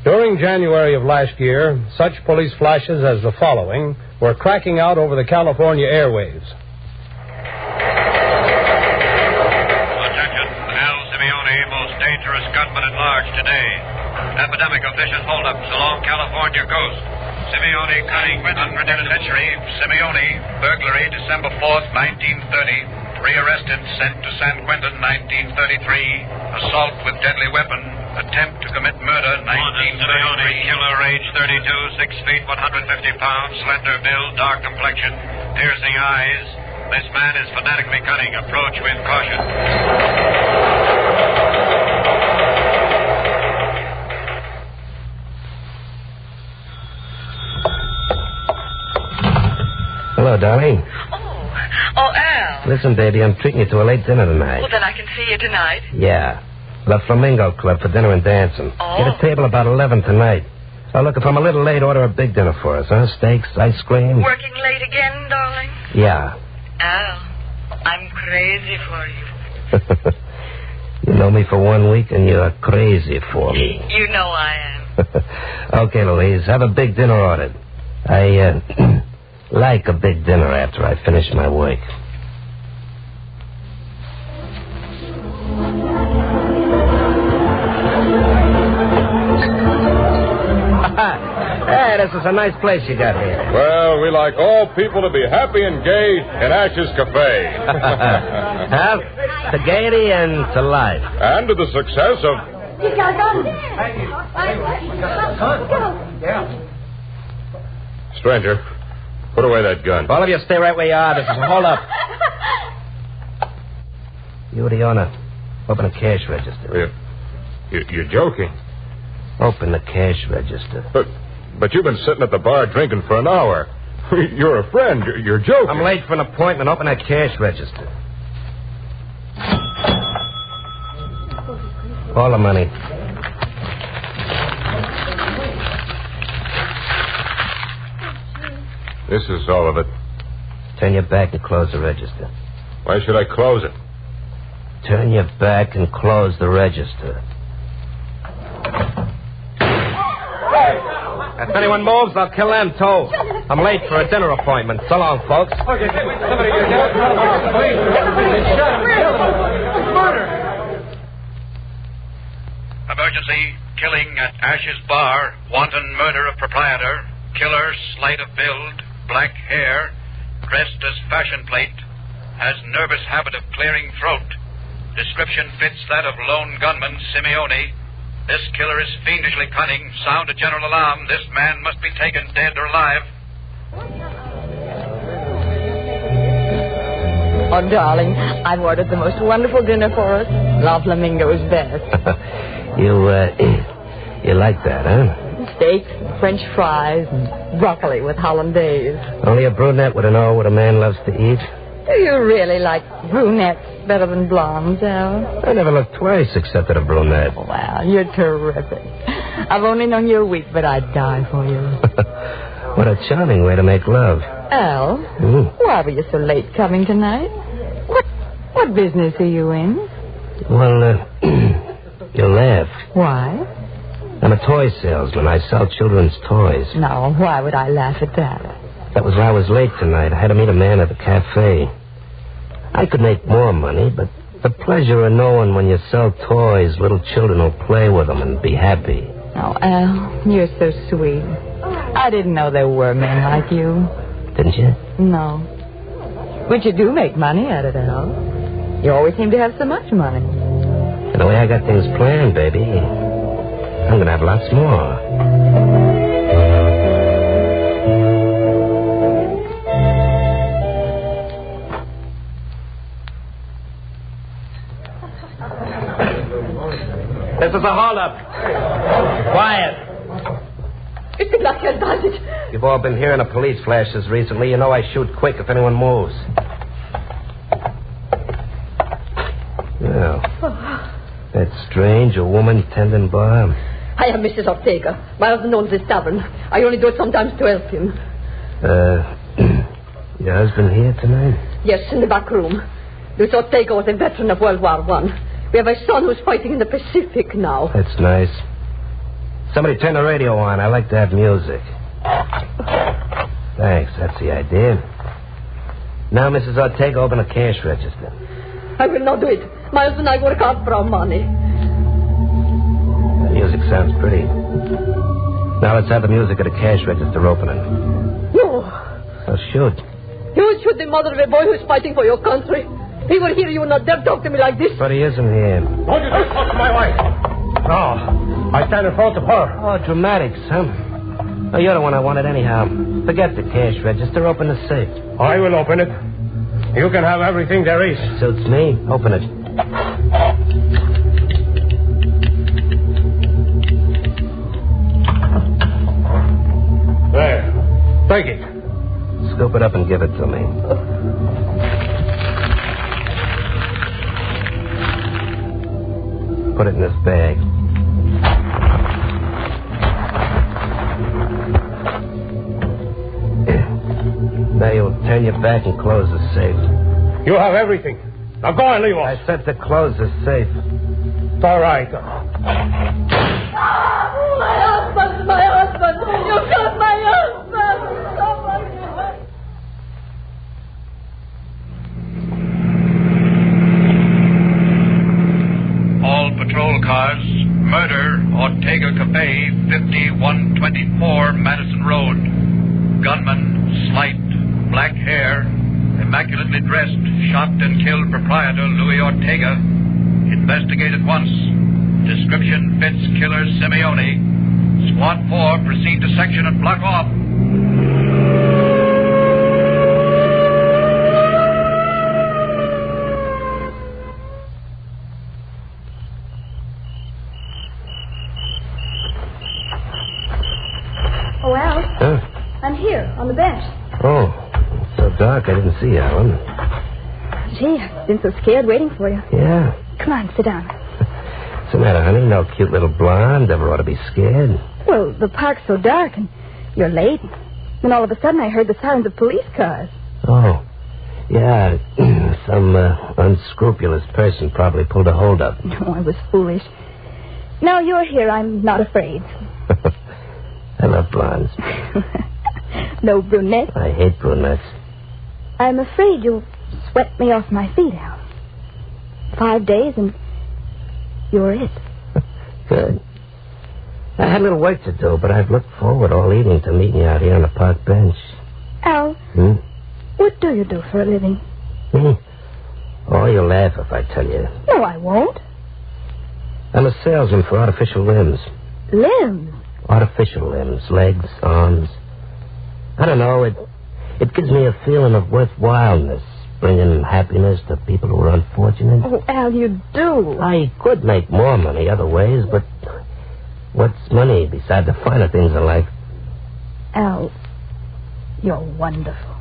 During January of last year, such police flashes as the following were cracking out over the California airwaves. Attention, Al Simeone, most dangerous gunman at large today. Epidemic of vicious holdups along California coast. Simeone cutting under penitentiary. Simeone, burglary, December 4th, 1930. Rearrested, sent to San Quentin, 1933. Assault with deadly weapon. Attempt to commit murder, 1933. Killer, age 32, 6 feet, 150 pounds. Slender build, dark complexion, piercing eyes. This man is fanatically cunning. Approach with caution. Hello, darling. Oh, Al. Listen, baby, I'm treating you to a late dinner tonight. Well, then I can see you tonight. Yeah. The Flamingo Club for dinner and dancing. Oh. Get a table about 11 tonight. Oh, look, if I'm a little late, order a big dinner for us, huh? Steaks, ice cream. Working late again, darling? Yeah. Al, I'm crazy for you. You know me for 1 week, and you're crazy for me. You know I am. Okay, Louise, have a big dinner ordered. I, like a big dinner after I finish my work. Hey, this is a nice place you got here. Well, we like all people to be happy and gay in Ash's Cafe. Well, to gaiety and to life. And to the success of... You got a gun. Stranger, put away that gun. All of you stay right where you are. This is a hold-up. You're the owner. Open a cash register. You're joking. Open the cash register. But you've been sitting at the bar drinking for an hour. You're a friend. You're joking. I'm late for an appointment. Open that cash register. All the money. This is all of it. Turn your back and close the register. Why should I close it? Turn your back and close the register. If anyone moves, I'll kill them, too. I'm late for a dinner appointment. So long, folks. Okay, somebody get down. Murder! Emergency. Killing at Ash's Bar. Wanton murder of proprietor. Killer slight of build. Black hair. Dressed as fashion plate. Has nervous habit of clearing throat. Description fits that of lone gunman Simeone. This killer is fiendishly cunning. Sound a general alarm. This man must be taken dead or alive. Oh, darling, I've ordered the most wonderful dinner for us. La Flamingo's best. You like that, huh? Steaks, French fries, and broccoli with hollandaise. Only a brunette would know what a man loves to eat. Do you really like brunettes better than blondes, Al? I never looked twice except at a brunette. Wow, you're terrific. I've only known you a week, but I'd die for you. What a charming way to make love. Al, why were you so late coming tonight? What business are you in? Well, you'll laugh. Why? I'm a toy salesman. I sell children's toys. Now, why would I laugh at that? That was why I was late tonight. I had to meet a man at the cafe. I could make more money, but the pleasure of knowing when you sell toys, little children will play with them and be happy. Oh, Al, you're so sweet. I didn't know there were men like you. Didn't you? No. But you do make money at it, Al. You always seem to have so much money. And the way I got things planned, baby, I'm going to have lots more. This is a holdup. Quiet. It's the Blackie does it. You've all been hearing of police flashes recently. You know I shoot quick if anyone moves. Well, that's strange. A woman tending bar. I am Mrs. Ortega. My husband owns this tavern. I only do it sometimes to help him. Your husband here tonight? Yes, in the back room. This Ortega was a veteran of World War I. We have a son who's fighting in the Pacific now. That's nice. Somebody turn the radio on. I like to have music. Thanks. That's the idea. Now, Mrs. Ortega, open a cash register. I will not do it. My husband and I work hard for our money. The music sounds pretty. Now let's have the music at a cash register opening. No. Oh, shoot. You will shoot the mother of a boy who's fighting for your country. He will hear you not dare talk to me like this. But he isn't here. Don't you dare talk to my wife. No. I stand in front of her. Oh, dramatics, huh? Oh, you're the one I wanted anyhow. Forget the cash register. Open the safe. I will open it. You can have everything there is. Suits me. Open it. There. Take it. Scoop it up and give it to me. Put it in this bag. Now you'll turn your back and close the safe. You have everything. Now go on, leave us. I said to close the safe. It's all right. My husband! My husband! You shot my husband! Somebody help! All patrol cars, murder, Ortega Cafe, 5124 Madison Road. Gunman, slight, black hair, immaculately dressed, shot and killed proprietor Louis Ortega. Investigate at once. Description fits killer Simeone. Squad 4, proceed to section and block off. Oh, Al. Huh? I'm here, on the bench. Oh, it's so dark I didn't see you, Alan. Gee, I've been so scared waiting for you. Yeah. Come on, sit down. What's the matter, honey? No cute little blonde. Ever ought to be scared. Well, the park's so dark, and you're late. Then all of a sudden I heard the sirens of police cars. Oh. Yeah, some unscrupulous person probably pulled a hold-up. No, I was foolish. Now you're here, I'm not afraid. I love blondes. No brunettes? I hate brunettes. I'm afraid you'll sweat me off my feet, Al. 5 days and you're it. Good. I had a little work to do, but I've looked forward all evening to meeting you out here on the park bench. Al, what do you do for a living? Me? Oh, you'll laugh if I tell you. No, I won't. I'm a salesman for artificial limbs. Limbs? Artificial limbs, legs, arms. I don't know, it gives me a feeling of worthwhileness, bringing happiness to people who are unfortunate. Oh, Al, you do. I could make more money other ways, but what's money beside the finer things in life? Al, you're wonderful.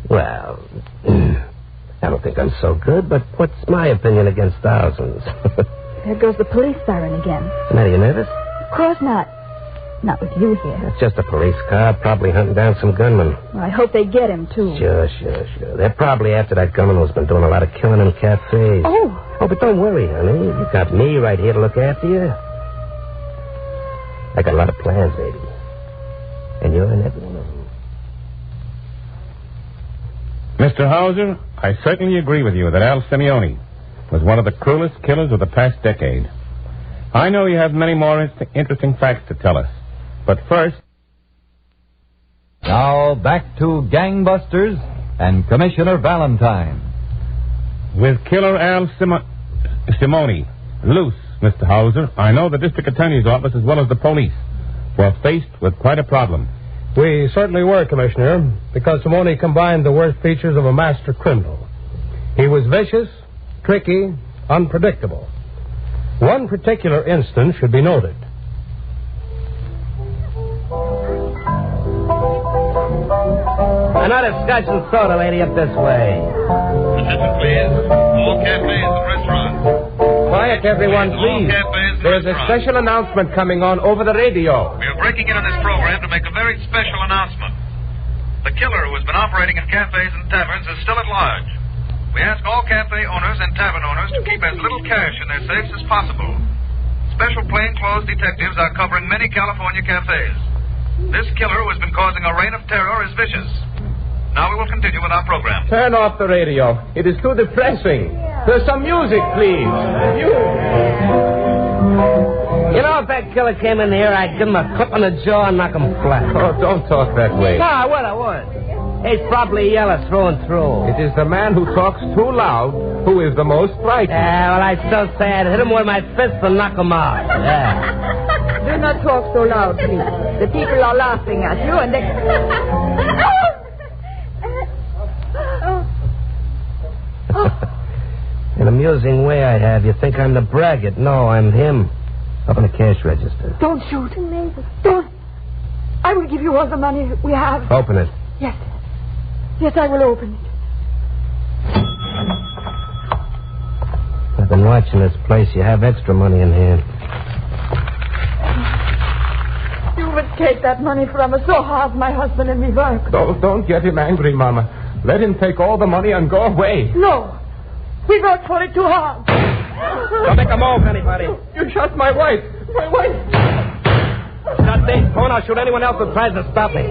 Well, I don't think I'm so good, but what's my opinion against thousands? There goes the police siren again. Are you nervous? Of course not. Not with you here. It's just a police car, probably hunting down some gunman. Well, I hope they get him, too. Sure. They're probably after that gunman who's been doing a lot of killing in cafes. Oh, but don't worry, honey. You got me right here to look after you. I got a lot of plans, baby. And you're in every one of them. Mr. Hauser, I certainly agree with you that Al Simeone was one of the cruelest killers of the past decade. I know you have many more interesting facts to tell us. But first... Now, back to Gangbusters and Commissioner Valentine. With killer Al Simeone loose, Mr. Hauser, I know the district attorney's office as well as the police were faced with quite a problem. We certainly were, Commissioner, because Simeone combined the worst features of a master criminal. He was vicious, tricky, unpredictable. One particular instance should be noted. Another scotch and soda, lady, up this way. Attention, please. All cafes and restaurants. Quiet, everyone, please. There's a special announcement coming on over the radio. We are breaking in on this program to make a very special announcement. The killer who has been operating in cafes and taverns is still at large. We ask all cafe owners and tavern owners to keep as little cash in their safes as possible. Special plainclothes detectives are covering many California cafes. This killer who has been causing a reign of terror is vicious. Now we will continue with our program. Turn off the radio. It is too depressing. There's some music, please. You know, if that killer came in here, I'd give him a clip on the jaw and knock him flat. Oh, don't talk that way. No, I would. He's probably yellow through and through. It is the man who talks too loud who is the most frightening. Yeah, well, I still say I'd hit him with my fist and knock him out. Yeah. Do not talk so loud, please. The people are laughing at you and they... An amusing way I have. You think I'm the braggart. No, I'm him. Up in the cash register. Don't shoot. Don't. I will give you all the money we have. Open it. Yes. Yes, I will open it. I've been watching this place. You have extra money in hand. You would take that money from us so hard my husband and me work. Don't get him angry, Mama. Let him take all the money and go away. No. We worked for it too hard. Don't make a move, anybody. You shot my wife. My wife. Shut this phone. I'll shoot anyone else who tries to stop me.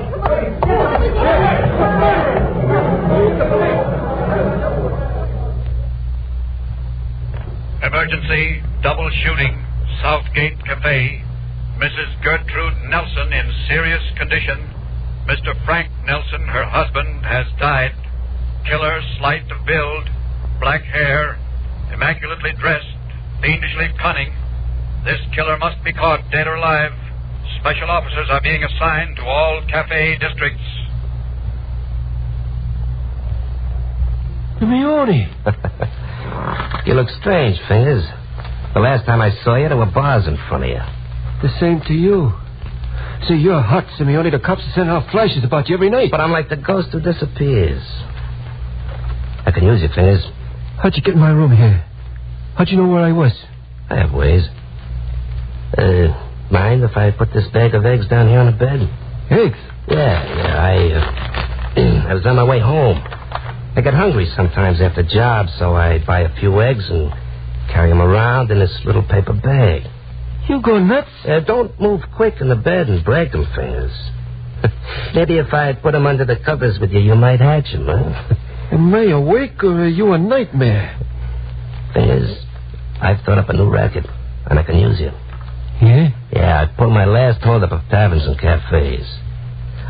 Emergency, double shooting, Southgate Cafe. Mrs. Gertrude Nelson in serious condition. Mr. Frank Nelson, her husband, has died. Killer, slight of build, black hair, immaculately dressed, fiendishly cunning. This killer must be caught, dead or alive. Special officers are being assigned to all cafe districts. Simeone. You look strange, Fingers. The last time I saw you, there were bars in front of you. The same to you. Say, you're hot, Simeone. The cops are sending out flashes about you every night. But I'm like the ghost who disappears. I can use your fingers. How'd you get in my room here? How'd you know where I was? I have ways. Mind if I put this bag of eggs down here on the bed? Eggs? Yeah. I was on my way home. I get hungry sometimes after jobs, so I buy a few eggs and carry them around in this little paper bag. You go nuts? Don't move quick in the bed and break them, fingers. Maybe if I put them under the covers with you, you might hatch them, huh? Am I awake or are you a nightmare? Fingers, I've thought up a new racket, and I can use you. Yeah? Yeah, I pulled my last holdup of taverns and cafes.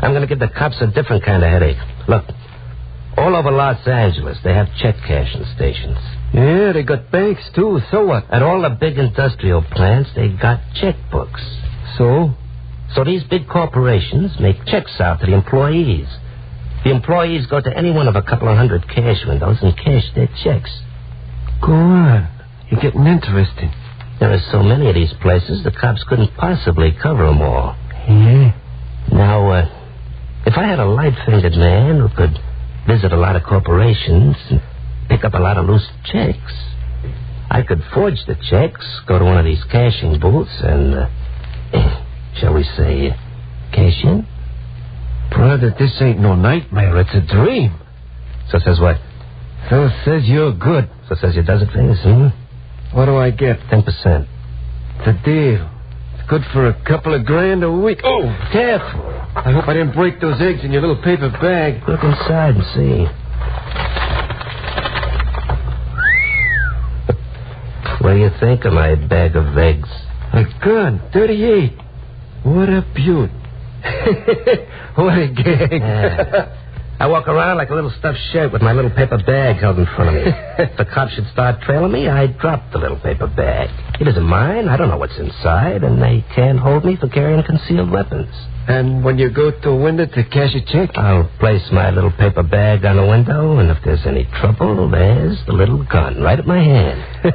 I'm going to give the cops a different kind of headache. Look, all over Los Angeles, they have check cashing stations. Yeah, they got banks, too. So what? At all the big industrial plants, they got checkbooks. So? So these big corporations make checks out to the employees. The employees go to any one of a couple of hundred cash windows and cash their checks. Go on. You're getting interesting. There are so many of these places, the cops couldn't possibly cover them all. Yeah? Now, if I had a light-fingered man who could visit a lot of corporations and pick up a lot of loose checks, I could forge the checks, go to one of these cashing booths, and, shall we say, cash in? Brother, this ain't no nightmare. It's a dream. So says what? So says you're good. So says you does it, fingers, hmm? What do I get? 10%. It's a deal. It's good for a couple of grand a week. Oh, careful. I hope I didn't break those eggs in your little paper bag. Look inside and see. What do you think of my bag of eggs? A gun, 38. What a beaut. What a gang. I walk around like a little stuffed shirt with my little paper bag held in front of me. If the cops should start trailing me, I drop the little paper bag. It isn't mine. I don't know what's inside, and they can't hold me for carrying concealed weapons. And when you go to a window to cash a check? I'll place my little paper bag on the window, and if there's any trouble, there's the little gun right at my hand.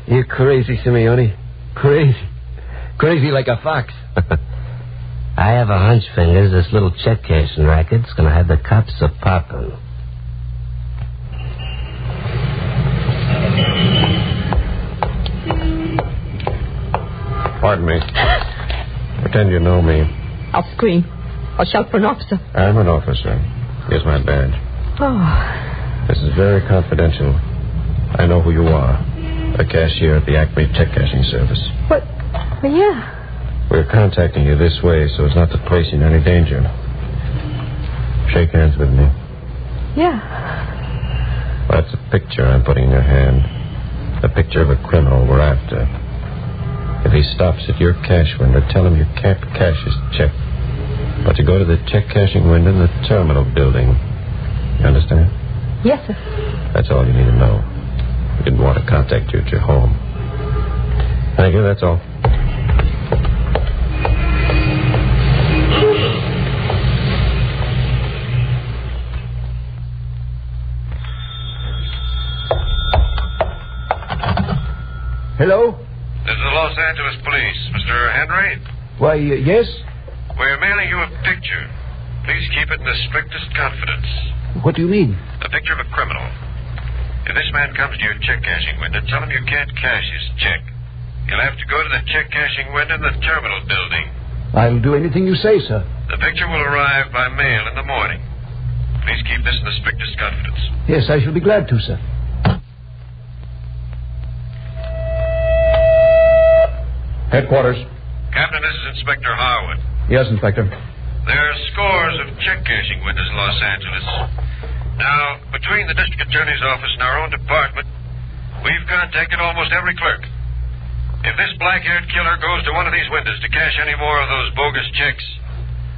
You're crazy, Simeone. Crazy. Crazy like a fox. I have a hunch, fingers, this little check cashing racket's going to have the cops a-popping. Pardon me. Pretend you know me. I'll scream. I'll shout for an officer. I'm an officer. Here's my badge. Oh. This is very confidential. I know who you are. A cashier at the Acme Check Cashing Service. What? Well, yeah. We're contacting you this way so as not to place you in any danger. Shake hands with me. Yeah. That's a picture I'm putting in your hand. A picture of a criminal we're after. If he stops at your cash window, tell him you can't cash his check. But to go to the check cashing window in the terminal building. You understand? Yes, sir. That's all you need to know. We didn't want to contact you at your home. Thank you, that's all. Hello? This is the Los Angeles Police. Mr. Henry? Why, yes? We're mailing you a picture. Please keep it in the strictest confidence. What do you mean? A picture of a criminal. If this man comes to your check cashing window, tell him you can't cash his check. You'll have to go to the check cashing window in the terminal building. I'll do anything you say, sir. The picture will arrive by mail in the morning. Please keep this in the strictest confidence. Yes, I shall be glad to, sir. Headquarters. Captain, this is Inspector Harwood. Yes, Inspector. There are scores of check cashing windows in Los Angeles. Now, between the district attorney's office and our own department, we've contacted almost every clerk. If this black-haired killer goes to one of these windows to cash any more of those bogus checks,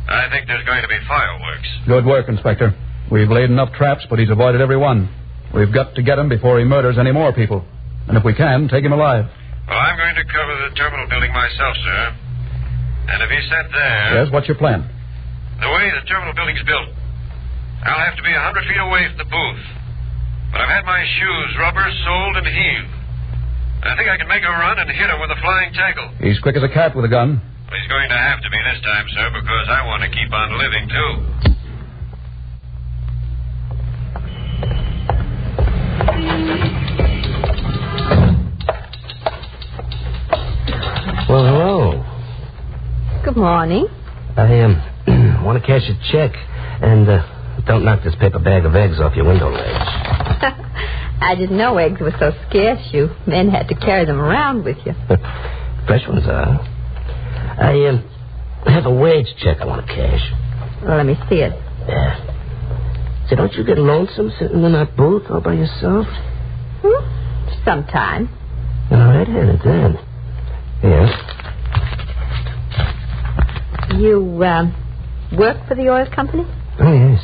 I think there's going to be fireworks. Good work, Inspector. We've laid enough traps, but he's avoided every one. We've got to get him before he murders any more people. And if we can, take him alive. Well, I'm going to cover the terminal building myself, sir. And if he's sent there... Yes, what's your plan? The way the terminal building's built, I'll have to be 100 feet away from the booth. But I've had my shoes rubber, soled, and heeled. I think I can make a run and hit him with a flying tackle. He's quick as a cat with a gun. Well, he's going to have to be this time, sir, because I want to keep on living, too. Well, hello. Good morning. I want to cash a check, and don't knock this paper bag of eggs off your window ledge. I didn't know eggs were so scarce. You men had to carry them around with you. Fresh ones are. I have a wage check I want to cash. Well, let me see it. Yeah. Say, don't you get lonesome sitting in that booth all by yourself? Sometime. You're red-headed then. Yes. You, work for the oil company? Oh, yes.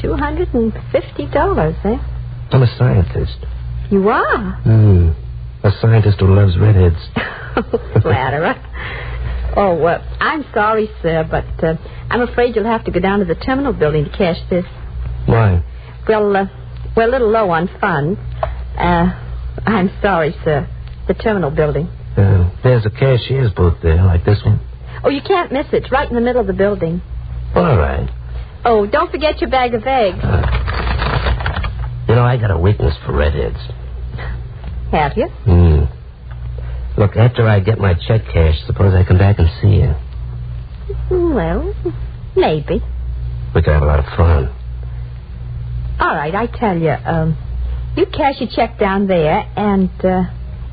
$250, eh? I'm a scientist. You are? A scientist who loves redheads. Flatterer. Oh, I'm sorry, sir, but I'm afraid you'll have to go down to the terminal building to cash this. Why? Well, we're a little low on funds. I'm sorry, sir. The terminal building. There's a cashier's booth there, like this one. Oh, you can't miss it. It's right in the middle of the building. All right. Oh, don't forget your bag of eggs. I got a weakness for redheads. Have you? Look, after I get my check cashed, suppose I come back and see you. Well, maybe. We could have a lot of fun. All right, I tell you, you cash your check down there, and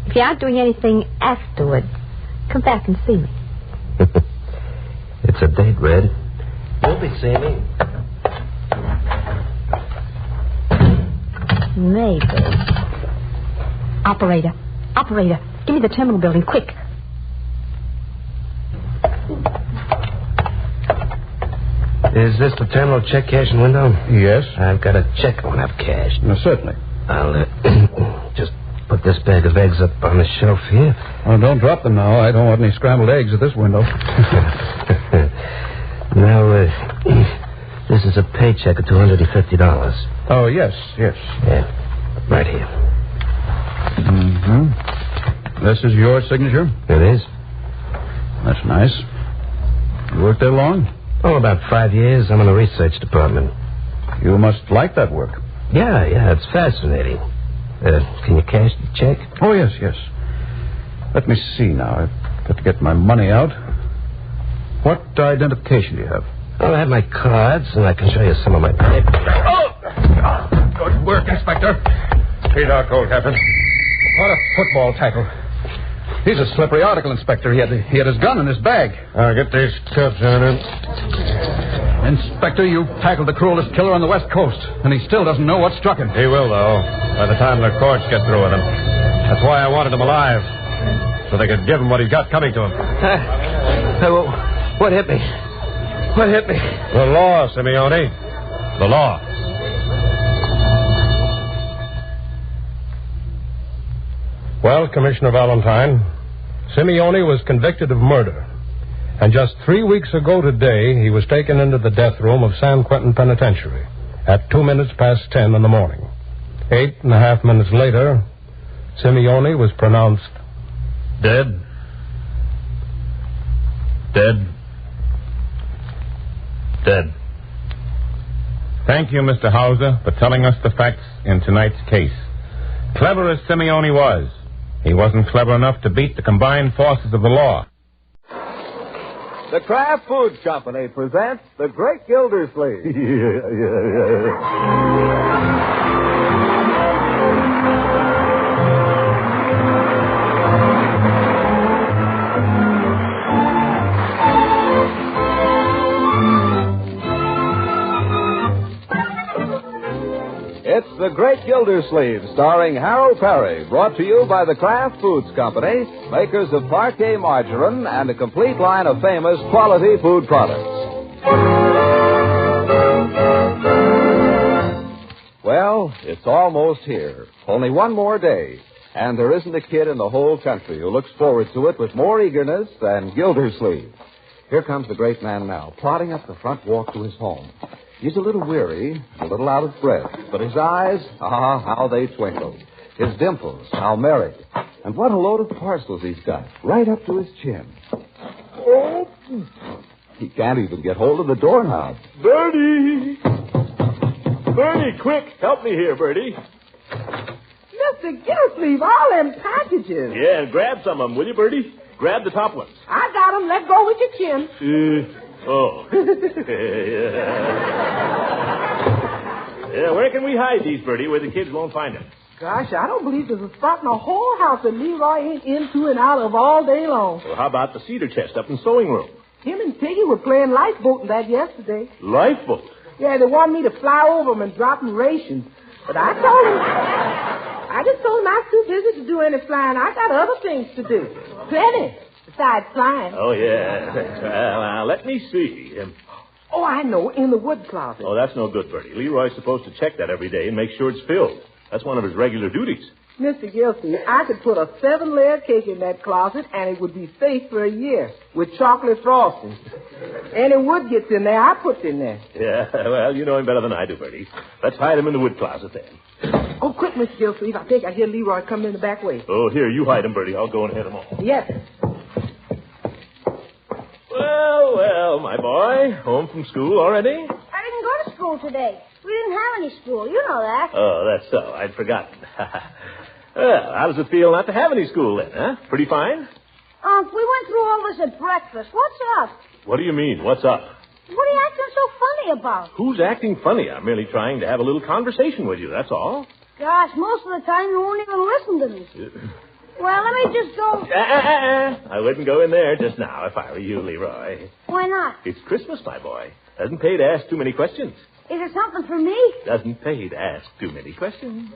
if you aren't doing anything afterwards, come back and see me. It's a date, Red. You'll be seeing me. Maybe. Operator, give me the terminal building, quick. Is this the terminal check cashing window? Yes. I've got a check I want to have cashed. No, certainly. I'll just put this bag of eggs up on the shelf here. Oh, don't drop them now. I don't want any scrambled eggs at this window. Now, this is a paycheck of $250. Oh, yes. Yeah, right here. This is your signature? It is. That's nice. You worked there long? Oh, about 5 years. I'm in the research department. You must like that work. Yeah, it's fascinating. Can you cash the check? Oh, yes. Let me see now. I've got to get my money out. What identification do you have? Well, I have my cards, and I can show you some of my papers. Oh! Good work, Inspector. Speed out, cold, Captain. What a football tackle. He's a slippery article, Inspector. He had his gun in his bag. I'll get these cuffs on him. Inspector, you tackled the cruelest killer on the West Coast, and he still doesn't know what struck him. He will, though, by the time the courts get through with him. That's why I wanted him alive, so they could give him what he's got coming to him. What hit me? The law, Simeone. The law. Well, Commissioner Valentine, Simeone was convicted of murder. And just 3 weeks ago today, he was taken into the death room of San Quentin Penitentiary at 10 in the morning. 8.5 minutes later, Simeone was pronounced Dead. Thank you, Mr. Hauser, for telling us the facts in tonight's case. Clever as Simeone was, he wasn't clever enough to beat the combined forces of the law. The Kraft Foods Company presents The Great Gildersleeve. It's The Great Gildersleeve, starring Harold Perry, brought to you by the Kraft Foods Company, makers of Parquet Margarine and a complete line of famous quality food products. Well, it's almost here. Only one more day. And there isn't a kid in the whole country who looks forward to it with more eagerness than Gildersleeve. Here comes the great man now, plodding up the front walk to his home. He's a little weary, a little out of breath, but his eyes, how they twinkle. his dimples, how merry. And what a load of parcels he's got, right up to his chin. Oh. He can't even get hold of the doorknob. Bertie! Bertie, quick, help me here, Bertie. Mr. Gildersleeve, all them packages. Yeah, and grab some of them, will you, Bertie? Grab the top ones. I got them. Let go with your chin. Yeah, where can we hide these, Bertie, where the kids won't find them? Gosh, I don't believe there's a spot in the whole house that Leroy ain't into and out of all day long. Well, how about the cedar chest up in the sewing room? Him and Piggy were playing lifeboat in that yesterday. Lifeboat? Yeah, they wanted me to fly over them and drop them rations. But I just told them I was too busy to do any flying. I got other things to do. Plenty, besides flying. Oh, yeah. Well, let me see. Oh, I know, in the wood closet. Oh, that's no good, Bertie. Leroy's supposed to check that every day and make sure it's filled. That's one of his regular duties. Mr. Gildersleeve, I could put a 7-layer cake in that closet, and it would be safe for a year with chocolate frosting. Any wood gets in there, I put it in there. Yeah, well, you know him better than I do, Bertie. Let's hide him in the wood closet, then. Oh, quick, Mr. Gildersleeve. I think I hear Leroy coming in the back way. Oh, here, you hide him, Bertie. I'll go and head him off. Yes. Well, my boy. Home from school already? I didn't go to school today. We didn't have any school. You know that. Oh, that's so. I'd forgotten. Well, how does it feel not to have any school then, huh? Pretty fine? Unc, we went through all this at breakfast. What's up? What do you mean, what's up? What are you acting so funny about? Who's acting funny? I'm merely trying to have a little conversation with you, that's all. Gosh, most of the time you won't even listen to me. Well, let me just go. I wouldn't go in there just now if I were you, Leroy. Why not? It's Christmas, my boy. Doesn't pay to ask too many questions. Is it something for me? Doesn't pay to ask too many questions.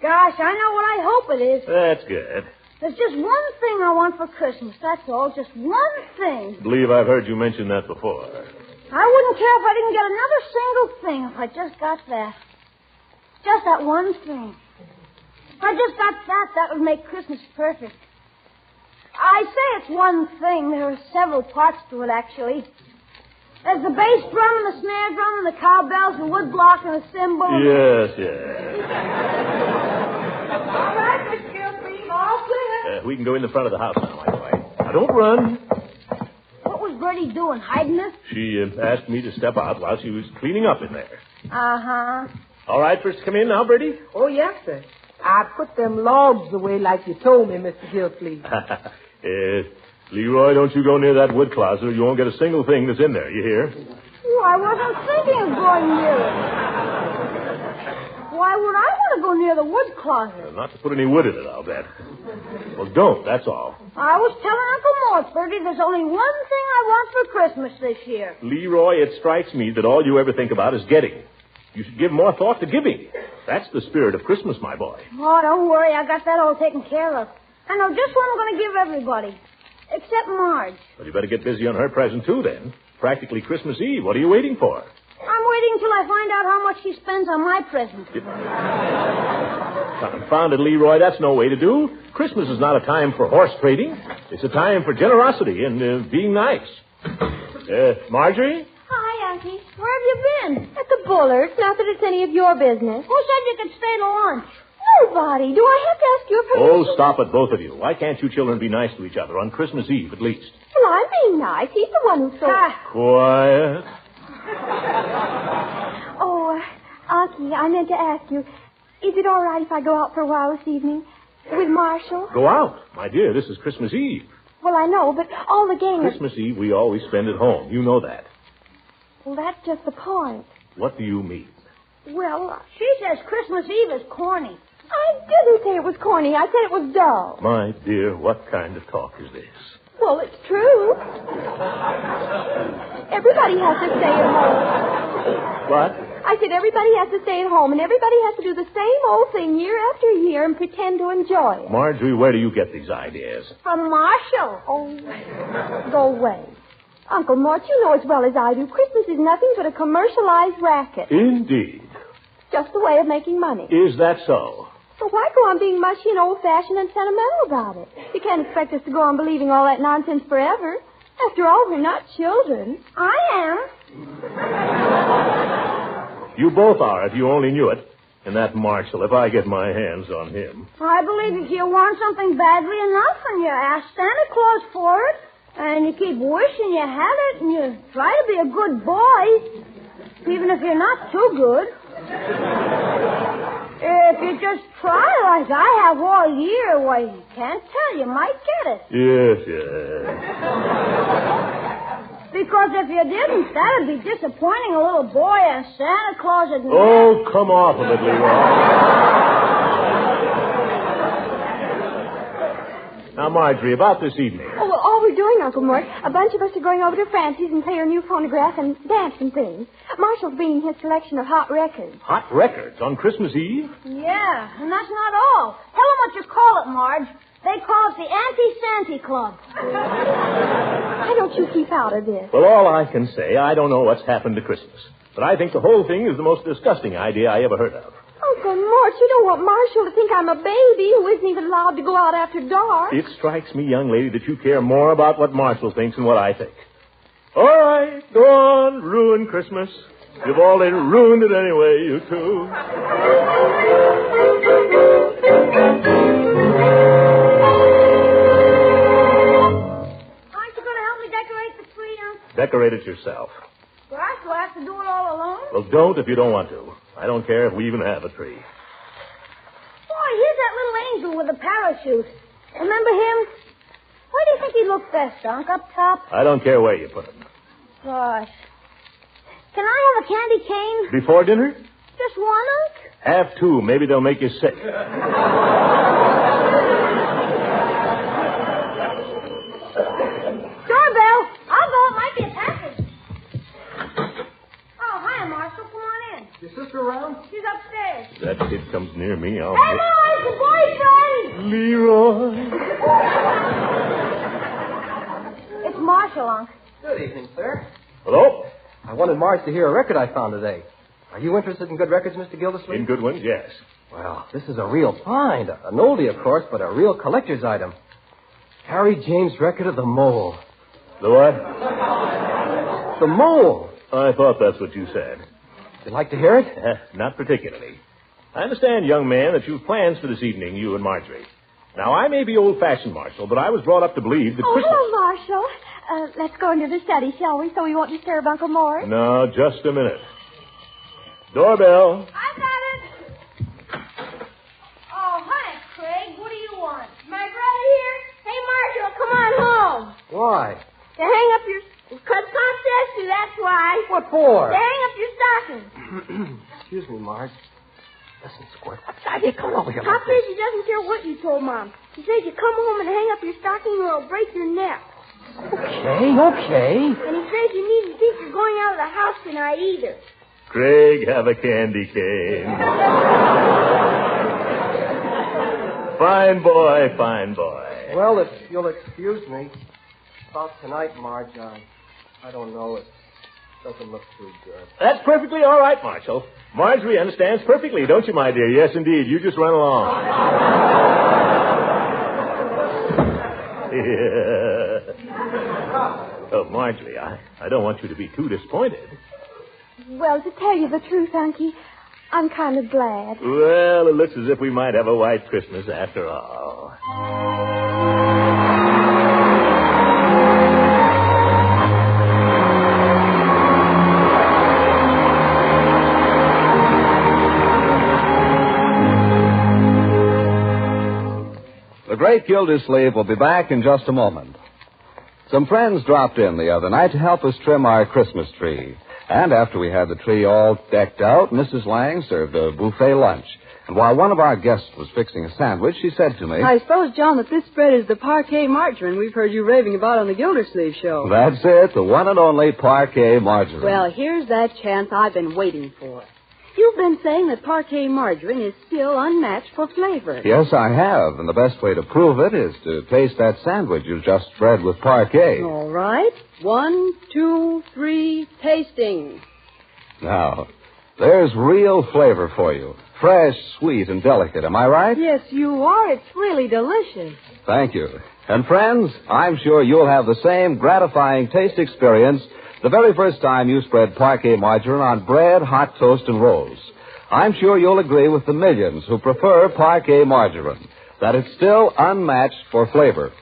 Gosh, I know what I hope it is. That's good. There's just one thing I want for Christmas, that's all. Just one thing. Believe I've heard you mention that before. I wouldn't care if I didn't get another single thing if I just got that. Just that one thing. If I just got that would make Christmas perfect. I say it's one thing. There are several parts to it, actually. There's the bass drum and the snare drum and the cowbells, the wood block and the cymbal. Yes. All right, Miss Gildersleeve, all clear. We can go in the front of the house now, my boy. Now, don't run. What was Bertie doing, hiding us? She asked me to step out while she was cleaning up in there. Uh-huh. All right, first come in now, Bertie. Oh, yes, sir. I put them logs away like you told me, Mr. Gildersleeve. Leroy, don't you go near that wood closet or you won't get a single thing that's in there, you hear? Oh, I wasn't thinking of going near it. Why would I want to go near the wood closet? Not to put any wood in it, I'll bet. Well, don't, that's all. I was telling Uncle Mort, Bertie, there's only one thing I want for Christmas this year. Leroy, it strikes me that all you ever think about is getting. You should give more thought to giving. That's the spirit of Christmas, my boy. Oh, don't worry. I got that all taken care of. I know just what I'm going to give everybody. Except Marge. Well, you better get busy on her present, too, then. Practically Christmas Eve. What are you waiting for? I'm waiting till I find out how much she spends on my present. Confound it, Leroy. That's no way to do. Christmas is not a time for horse trading. It's a time for generosity and being nice. Marjorie? Hi, Auntie. Where have you been? At the Bullards. Not that it's any of your business. Who said you could stay to lunch? Nobody. Do I have to ask your permission? Oh, stop it, both of you. Why can't you children be nice to each other on Christmas Eve, at least? Well, I'm being nice. He's the one who saw... Quiet. Oh, Unky, I meant to ask you, is it all right if I go out for a while this evening with Marshall? Go out. My dear, this is Christmas Eve. Well, I know, but all the gang... Christmas Eve we always spend at home. You know that. Well, that's just the point. What do you mean? Well, she says Christmas Eve is corny. I didn't say it was corny. I said it was dull. My dear, what kind of talk is this? Well, it's true. Everybody has to stay at home. What? I said everybody has to stay at home, and everybody has to do the same old thing year after year and pretend to enjoy it. Marjorie, where do you get these ideas? From Marshall. Oh, go away. Uncle Mort, you know as well as I do, Christmas is nothing but a commercialized racket. Indeed. Just a way of making money. Is that so? So why go on being mushy and old-fashioned and sentimental about it? You can't expect us to go on believing all that nonsense forever. After all, we're not children. I am. You both are, if you only knew it. And that Marshal, if I get my hands on him. I believe if you want something badly enough and you ask Santa Claus for it, and you keep wishing you had it, and you try to be a good boy, even if you're not too good. If you just try like I have all year, why, you can't tell. You might get it. Yes. Because if you didn't, that'd be disappointing a little boy, and Santa Claus would never... Oh, come off of it, Leroy. Now, Marjorie, about this evening. Oh, well, all we're doing, Uncle Mort, a bunch of us are going over to Francie's and play her new phonograph and dance and things. Marshall's bringing his selection of hot records. Hot records on Christmas Eve? Yeah, and that's not all. Tell them what you call it, Marge. They call it the Anti-Santy Club. Why don't you keep out of this? Well, all I can say, I don't know what's happened to Christmas. But I think the whole thing is the most disgusting idea I ever heard of. Uncle Mort, you don't want Marshall to think I'm a baby who isn't even allowed to go out after dark. It strikes me, young lady, that you care more about what Marshall thinks than what I think. All right, go on, ruin Christmas. You've already ruined it anyway, you two. Decorate it yourself. Gosh, do I have to do it all alone? Well, don't if you don't want to. I don't care if we even have a tree. Boy, here's that little angel with the parachute. Remember him? Where do you think he looks best, Unc? Up top? I don't care where you put him. Gosh. Can I have a candy cane? Before dinner? Just one, Unc? Have two. Maybe they'll make you sick. Doorbell. I'll go. It might be a package. Oh, hi, Marshall. Come on in. Your sister around? She's upstairs. If that kid comes near me, I'll... Hey, Mom, it's your boyfriend. Leroy. It's Marshall, Unc. Good evening, sir. Hello? I wanted Marge to hear a record I found today. Are you interested in good records, Mr. Gildersleeve? In good ones, yes. Well, this is a real find. An oldie, of course, but a real collector's item. Harry James' record of the Mole. The what? The Mole. I thought that's what you said. You'd like to hear it? Not particularly. I understand, young man, that you've plans for this evening, you and Marjorie. Now, I may be old-fashioned, Marshall, but I was brought up to believe that Christmas... hello, Marshall. Let's go into the study, shall we, so we won't disturb Uncle Mort? No, just a minute. Doorbell. I got it. Oh, hi, Craig. What do you want? My brother here. Hey, Marshall, come on home. Why? To hang up your... Because Pop says to, that's why. What for? To hang up your stocking. Excuse me, Marge. Listen, Squirt, what side you come over here? Pop says he doesn't care what you told Mom. He says you come home and hang up your stocking or it'll break your neck. Okay. And he says you needn't think you're going out of the house tonight either. Craig, have a candy cane. Fine boy, fine boy. Well, if you'll excuse me, about tonight, Marge, I don't know. It doesn't look too good. That's perfectly all right, Marshall. Marjorie understands perfectly, don't you, my dear? Yes, indeed. You just run along. Oh, Marjorie, I don't want you to be too disappointed. Well, to tell you the truth, Unky, I'm kind of glad. Well, it looks as if we might have a white Christmas after all. The Great Gildersleeve will be back in just a moment. Some friends dropped in the other night to help us trim our Christmas tree. And after we had the tree all decked out, Mrs. Lang served a buffet lunch. And while one of our guests was fixing a sandwich, she said to me... I suppose, John, that this spread is the parquet margarine we've heard you raving about on the Gildersleeve show. That's it, the one and only parquet margarine. Well, here's that chance I've been waiting for. You've been saying that parquet margarine is still unmatched for flavor. Yes, I have. And the best way to prove it is to taste that sandwich you just spread with parquet. All right. 1, 2, 3, tasting. Now, there's real flavor for you. Fresh, sweet, and delicate. Am I right? Yes, you are. It's really delicious. Thank you. And friends, I'm sure you'll have the same gratifying taste experience the very first time you spread parquet margarine on bread, hot toast, and rolls. I'm sure you'll agree with the millions who prefer Parquet margarine, that it's still unmatched for flavor.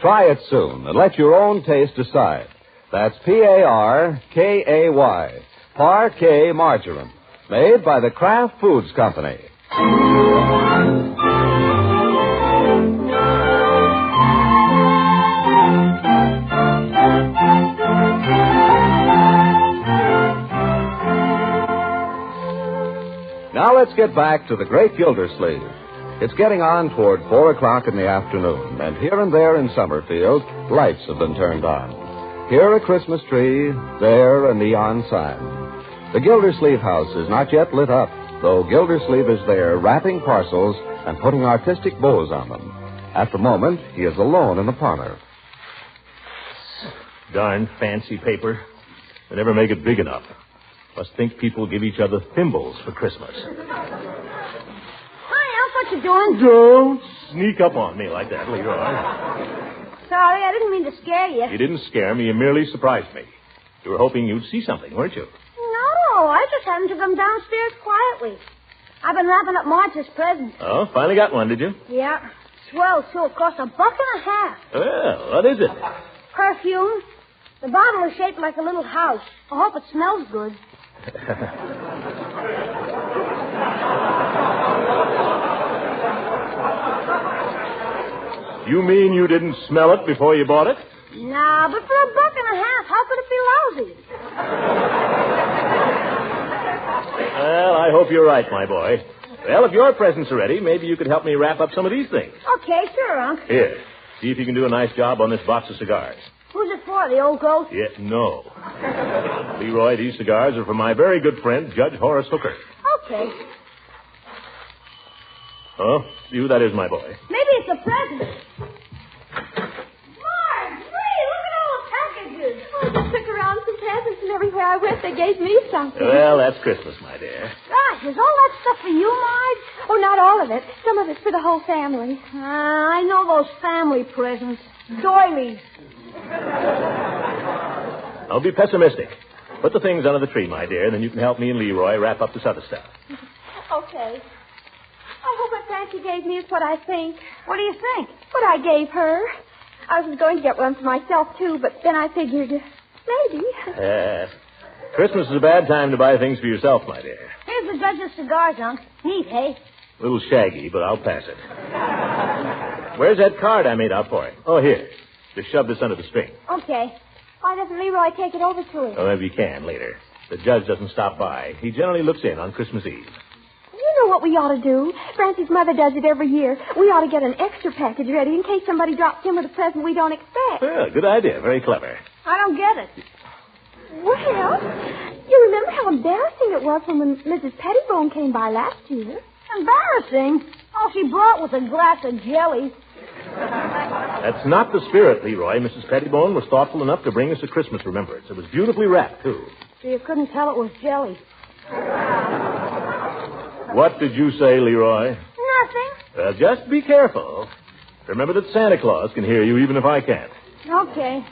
Try it soon and let your own taste decide. That's Parkay, Parquet margarine, made by the Kraft Foods Company. Now let's get back to the Great Gildersleeve. It's getting on toward 4 o'clock in the afternoon, and here and there in Summerfield, lights have been turned on. Here a Christmas tree, there a neon sign. The Gildersleeve house is not yet lit up, though Gildersleeve is there wrapping parcels and putting artistic bows on them. At the moment, he is alone in the parlor. Darn fancy paper. They never make it big enough. Must think people give each other thimbles for Christmas. Hi, Unc, what you doing? Don't sneak up on me like that, Leroy. Sorry, I didn't mean to scare you. You didn't scare me. You merely surprised me. You were hoping you'd see something, weren't you? No, I just happened to come downstairs quietly. I've been wrapping up Marge's present. Oh, finally got one, did you? Yeah. Swell, too. It cost $1.50. Well, what is it? Perfume. The bottle is shaped like a little house. I hope it smells good. You mean you didn't smell it before you bought it? Nah, but for $1.50, how could it be lousy? Well, I hope you're right, my boy. Well, if your presents are ready, maybe you could help me wrap up some of these things. Okay, sure, Unc. Here, see if you can do a nice job on this box of cigars. Who's it for, the old ghost? Yeah, no. Leroy, these cigars are from my very good friend, Judge Horace Hooker. Okay. Oh, you that is, my boy. Maybe it's a present. Marge, Ray, look at all the packages. I just took around some presents, and everywhere I went, they gave me something. Well, that's Christmas, my dear. Gosh, is all that stuff for you, Marge? Oh, not all of it. Some of it's for the whole family. I know those family presents. Doilies. Don't be pessimistic. Put the things under the tree, my dear, and then you can help me and Leroy wrap up this other stuff. Okay. I hope what Francie gave me is what I think. What do you think? What I gave her. I was going to get one for myself, too, but then I figured maybe. Christmas is a bad time to buy things for yourself, my dear. Here's the judge's cigars, Unc. Neat, hey? A little shaggy, but I'll pass it. Where's that card I made out for him? Oh, here. Just shove this under the string. Okay. Why doesn't Leroy take it over to him? Oh, maybe he can later. The judge doesn't stop by. He generally looks in on Christmas Eve. You know what we ought to do? Francie's mother does it every year. We ought to get an extra package ready in case somebody drops in with a present we don't expect. Well, good idea. Very clever. I don't get it. Well, you remember how embarrassing it was when Mrs. Pettibone came by last year? Embarrassing? All she brought was a glass of jelly. That's not the spirit, Leroy. Mrs. Pettibone was thoughtful enough to bring us a Christmas remembrance. It was beautifully wrapped, too. So you couldn't tell it was jelly. What did you say, Leroy? Nothing. Well, just be careful. Remember that Santa Claus can hear you even if I can't. Okay.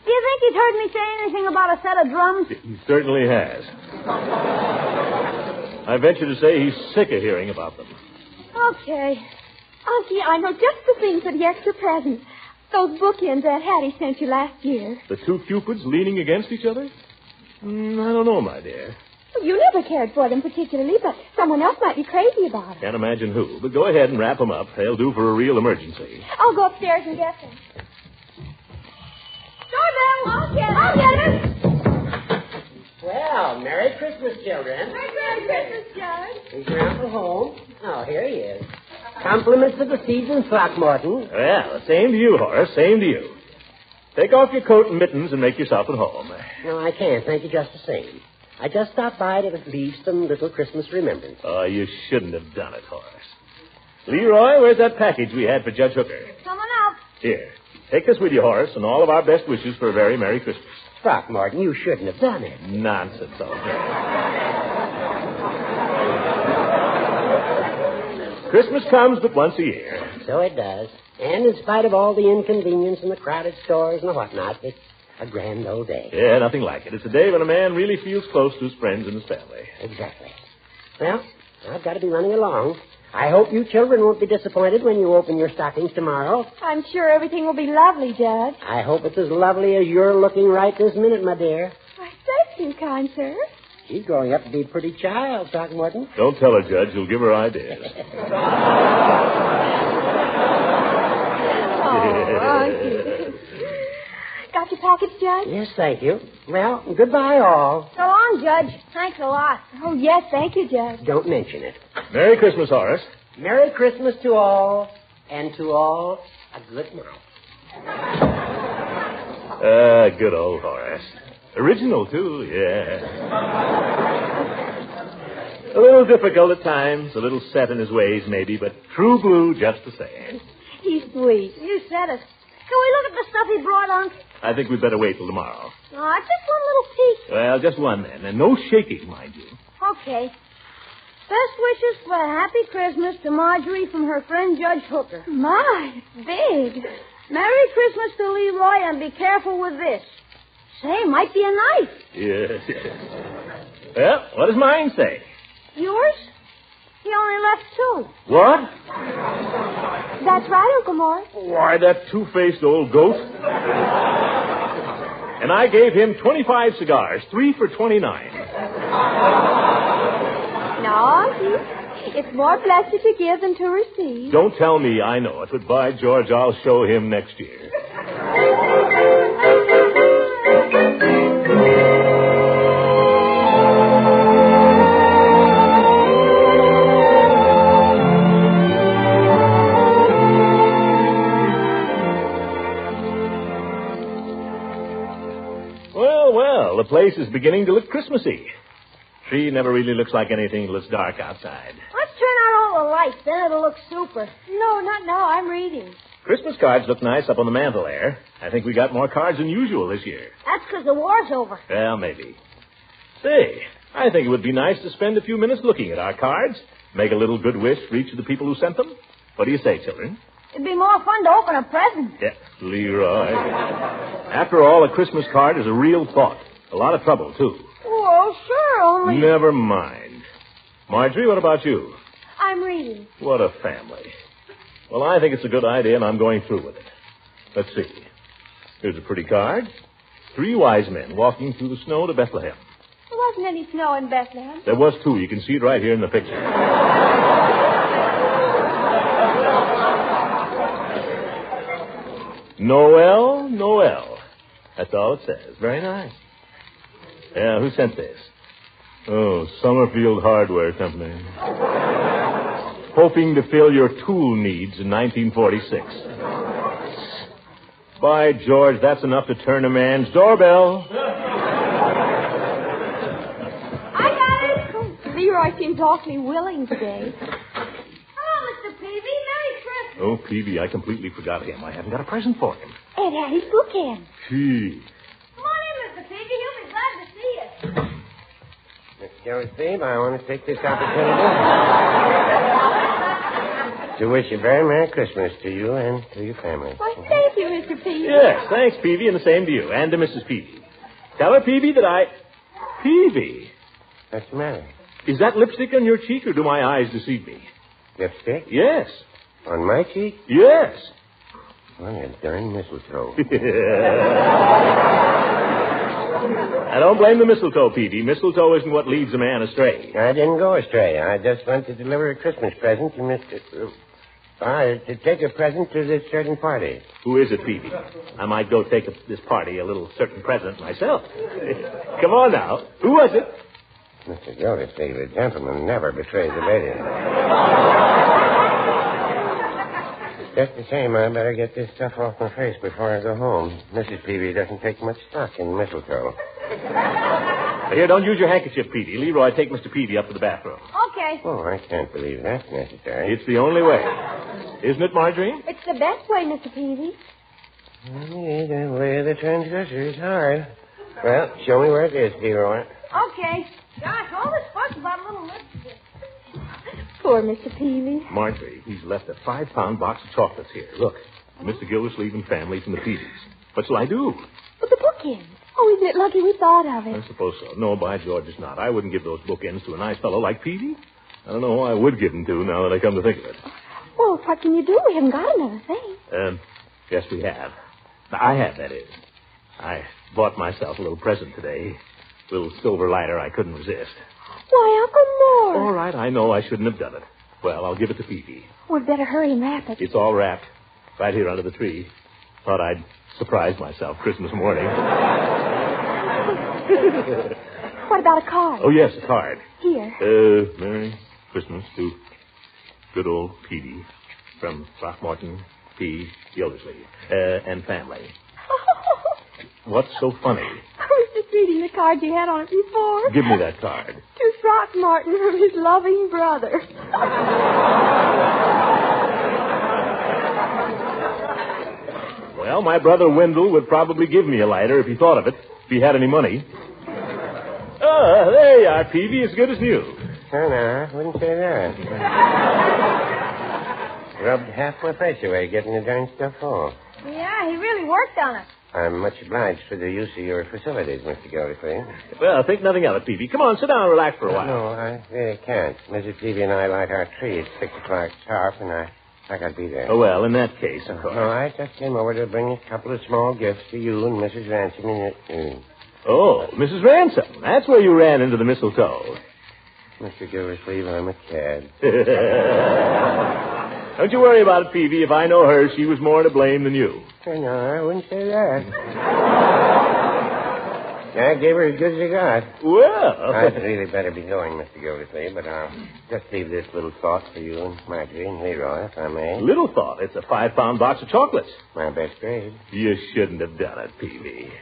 Do you think he's heard me say anything about a set of drums? He certainly has. I venture to say he's sick of hearing about them. Okay. Unky, I know just the thing for the extra present. Those bookends Aunt Hattie sent you last year. The two cupids leaning against each other? I don't know, my dear. Well, you never cared for them particularly, but someone else might be crazy about them. Can't imagine who, but go ahead and wrap them up. They'll do for a real emergency. I'll go upstairs and get them. Doorbell, I'll get it. Well, Merry Christmas, children. Merry Christmas, Judge. Is your uncle home? Oh, here he is. Compliments of the season, Throckmorton. Well, same to you, Horace. Same to you. Take off your coat and mittens and make yourself at home. No, I can't. Thank you just the same. I just stopped by to leave some little Christmas remembrance. Oh, you shouldn't have done it, Horace. Leroy, where's that package we had for Judge Hooker? Coming up. Here. Take this with you, Horace, and all of our best wishes for a very Merry Christmas. Throckmorton, you shouldn't have done it. Nonsense, old man. Christmas comes but once a year. So it does. And in spite of all the inconvenience and the crowded stores and the whatnot, it's a grand old day. Yeah, nothing like it. It's a day when a man really feels close to his friends and his family. Exactly. Well, I've got to be running along. I hope you children won't be disappointed when you open your stockings tomorrow. I'm sure everything will be lovely, Judge. I hope it's as lovely as you're looking right this minute, my dear. Why, thank you, kind sir. She's growing up to be a pretty child, Throckmorton. Don't tell her, Judge. You'll give her ideas. Got your package, Judge? Yes, thank you. Well, goodbye, all. So long, Judge. Thanks a lot. Oh, yes, thank you, Judge. Don't mention it. Merry Christmas, Horace. Merry Christmas to all, and to all a good night. Good old Horace. Original, too, yeah. A little difficult at times, a little set in his ways, maybe, but true blue just the same. He's sweet. You said it. Can we look at the stuff he brought, Unc? I think we'd better wait till tomorrow. Oh, just one little peek. Well, just one then, and no shaking, mind you. Okay. Best wishes for a happy Christmas to Marjorie from her friend Judge Hooker. My, it's big. Merry Christmas to Leroy, and be careful with this. Say, might be a knife. Yes. Well, what does mine say? Yours? He only left 2. What? That's right, Uncle Mort. Why, that two-faced old goat. And I gave him 25 cigars, 3 for $29. No, it's more blessed to give than to receive. Don't tell me I know it, but by George, I'll show him next year. Well, the place is beginning to look Christmassy. Tree never really looks like anything till it's dark outside. Let's turn out all the lights, then it'll look super. No, not now. I'm reading. Christmas cards look nice up on the mantel there. I think we got more cards than usual this year. That's because the war's over. Well, maybe. Say, I think it would be nice to spend a few minutes looking at our cards, make a little good wish for each of the people who sent them. What do you say, children? It'd be more fun to open a present. Yeah, Leroy. After all, a Christmas card is a real thought. A lot of trouble, too. Oh, sure, only... Never mind. Marjorie, what about you? I'm reading. What a family. Well, I think it's a good idea, and I'm going through with it. Let's see. Here's a pretty card. 3 wise men walking through the snow to Bethlehem. There wasn't any snow in Bethlehem. There was 2. You can see it right here in the picture. Noel, Noel. That's all it says. Very nice. Yeah, who sent this? Oh, Summerfield Hardware Company. Hoping to fill your tool needs in 1946. By George, that's enough to turn a man's doorbell. I got it. Oh, Leroy seems awfully willing today. Hello, Mr. Peavy. Merry Christmas. Oh, Peavy, I completely forgot him. I haven't got a present for him. Ed had his bookend. Gee. Come on in, Mr. Peavy. He'll be glad to see you. Mr. Gildersleeve, I want to take this opportunity to wish a very Merry Christmas to you and to your family. Why, thank you, Mr. Peavy. Yes, thanks, Peavy, and the same to you, and to Mrs. Peavy. Tell her, Peavy, that I... Peavy? What's the matter? Is that lipstick on your cheek, or do my eyes deceive me? Lipstick? Yes. On my cheek? Yes. Well, you darn mistletoe. I don't blame the mistletoe, Peavy. Mistletoe isn't what leads a man astray. I didn't go astray. I just went to deliver a Christmas present to Mr. to take a present to this certain party. Who is it, Peavy? I might go take this party a little certain present myself. Come on now. Who was it? Mr. Gildersleeve, a gentleman never betrays a lady. Just the same, I better get this stuff off my face before I go home. Mrs. Peavy doesn't take much stock in mistletoe. Here, don't use your handkerchief, Peavy. Leroy, take Mr. Peavy up to the bathroom. Okay. Oh, I can't believe that's necessary. It's the only way. Isn't it, Marjorie? It's the best way, Mr. Peavy. The way of the transgressor is hard. Well, show me where it is, Leroy. Okay. Gosh, all this fuss about a little lipstick. Poor Mr. Peavy. Marjorie, he's left a 5-pound box of chocolates here. Look, Mr. Gildersleeve and family from the Peavys. What shall I do? But the bookend. Oh, isn't it lucky we thought of it? I suppose so. No, by George, it's not. I wouldn't give those bookends to a nice fellow like Peavy. I don't know who I would give them to now that I come to think of it. Well, what can you do? We haven't got another thing. Yes, we have. I have, that is. I bought myself a little present today. A little silver lighter I couldn't resist. Why, Uncle Mort. All right, I know I shouldn't have done it. Well, I'll give it to Peavy. We'd better hurry and wrap it. It's all wrapped. Right here under the tree. Thought I'd surprise myself Christmas morning. What about a card? Oh, yes, a card. Here. Merry Christmas to good old Peavy from Throckmorton P. Gildersleeve and family. What's so funny? I was just reading the card you had on it before. Give me that card. To Throckmorton from his loving brother. Well, my brother Wendell would probably give me a lighter if he thought of it, if he had any money. There you are, Peavy, as good as new. Oh, no, I wouldn't say that. Rubbed half my face away getting the darn stuff off. Yeah, he really worked on it. I'm much obliged for the use of your facilities, Mr. Gildersleeve. Well, think nothing of it, Peavy. Come on, sit down and relax for a while. No, I really can't. Mrs. Peavy and I light our tree at 6 o'clock sharp, and I gotta be there. Oh, well, in that case, of course. No, I just came over to bring a couple of small gifts to you and Mrs. Ransom and Oh, Mrs. Ransom. That's where you ran into the mistletoe. Mr. Gildersleeve, I'm a cad. Don't you worry about it, Peavy. If I know her, she was more to blame than you. No, I wouldn't say that. I gave her as good as I got. Well. I'd really better be going, Mr. Gildersleeve, but I'll just leave this little thought for you and Marjorie and Leroy, if I may. Little thought? It's a 5-pound box of chocolates. My best grade. You shouldn't have done it, Peavy.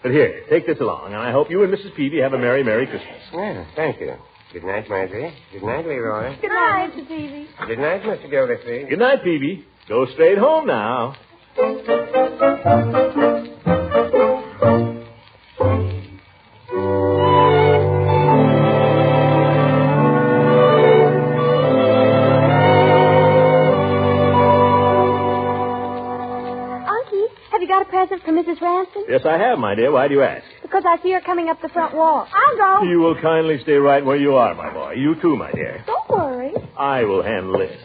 But here, take this along, and I hope you and Mrs. Peavy have a Merry, Merry Christmas. Yeah, thank you. Good night, Marjorie. Good night, Leroy. Good night, Mr. Peavy. Good night, Mr. Gildersleeve. Good night, Peavy. Go straight home now. Present for Mrs. Ransom? Yes, I have, my dear. Why do you ask? Because I see her coming up the front walk. I'll go. You will kindly stay right where you are, my boy. You too, my dear. Don't worry. I will handle this.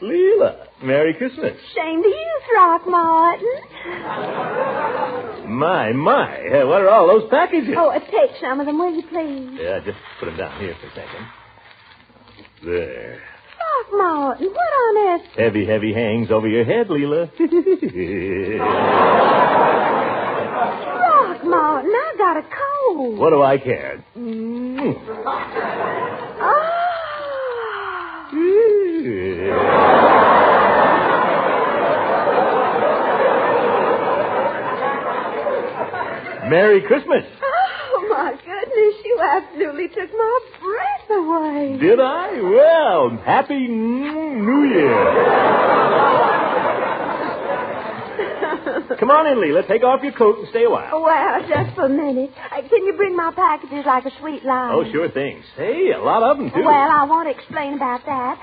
Leela, Merry Christmas. Same to you, Throckmorton. My. What are all those packages? Oh, take some of them, will you, please? Yeah, just put them down here for a second. There. Throckmorton, what on earth? Heavy hangs over your head, Leela. Throckmorton, I got a cold. What do I care? Merry Christmas. Oh, my goodness, you absolutely took my breath away. Did I? Well, Happy New Year. Come on in, Leela. Take off your coat and stay a while. Well, just for a minute. Can you bring my packages like a sweet line? Oh, sure thing. Say, a lot of them, too. Well, I want to explain about that.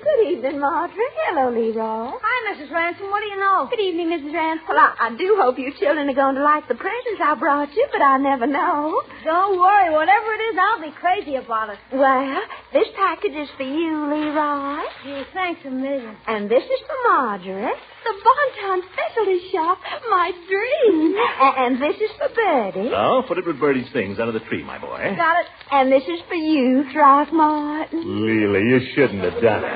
Good evening, Marjorie. Hello, Leroy. Hi, Mrs. Ransom. What do you know? Good evening, Mrs. Ransom. Well, I do hope you children are going to like the presents I brought you, but I never know. Don't worry. Whatever it is, I'll be crazy about it. Well, this package is for you, Leroy. Gee, thanks a million. And this is for Marjorie. The Bonton Specialty Shop, my dream. And this is for Bertie. Oh, put it with Bertie's things under the tree, my boy. Got it. And this is for you, Throckmorton. Leela, you shouldn't have done it.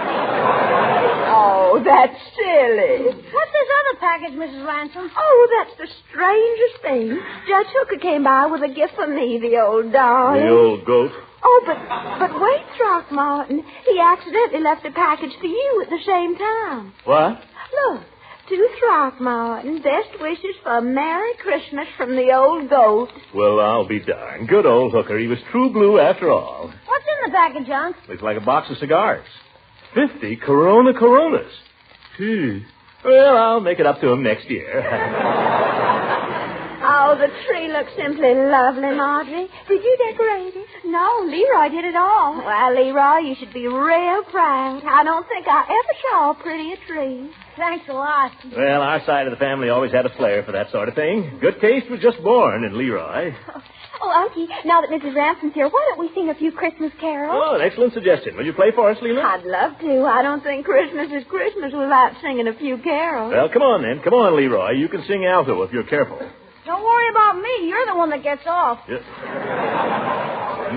Oh, that's silly. What's this other package, Mrs. Ransom? Oh, that's the strangest thing. Judge Hooker came by with a gift for me, the old darling. The old goat? Oh, but wait, Throckmorton. He accidentally left a package for you at the same time. What? Look. To Throckmorton, best wishes for a Merry Christmas from the old goat. Well, I'll be darned. Good old Hooker. He was true blue after all. What's in the package, Unc? Looks like a box of cigars. 50 Coronas. Well, I'll make it up to him next year. Oh, Oh, the tree looks simply lovely, Marjorie. Did you decorate it? No, Leroy did it all. Well, Leroy, you should be real proud. I don't think I ever saw a prettier tree. Thanks a lot. Well, our side of the family always had a flair for that sort of thing. Good taste was just born in Leroy. Oh, Unky, now that Mrs. Ransom's here, why don't we sing a few Christmas carols? Oh, an excellent suggestion. Will you play for us, Leela? I'd love to. I don't think Christmas is Christmas without singing a few carols. Well, come on, then. Come on, Leroy. You can sing alto if you're careful. Don't worry about me. You're the one that gets off. Yes.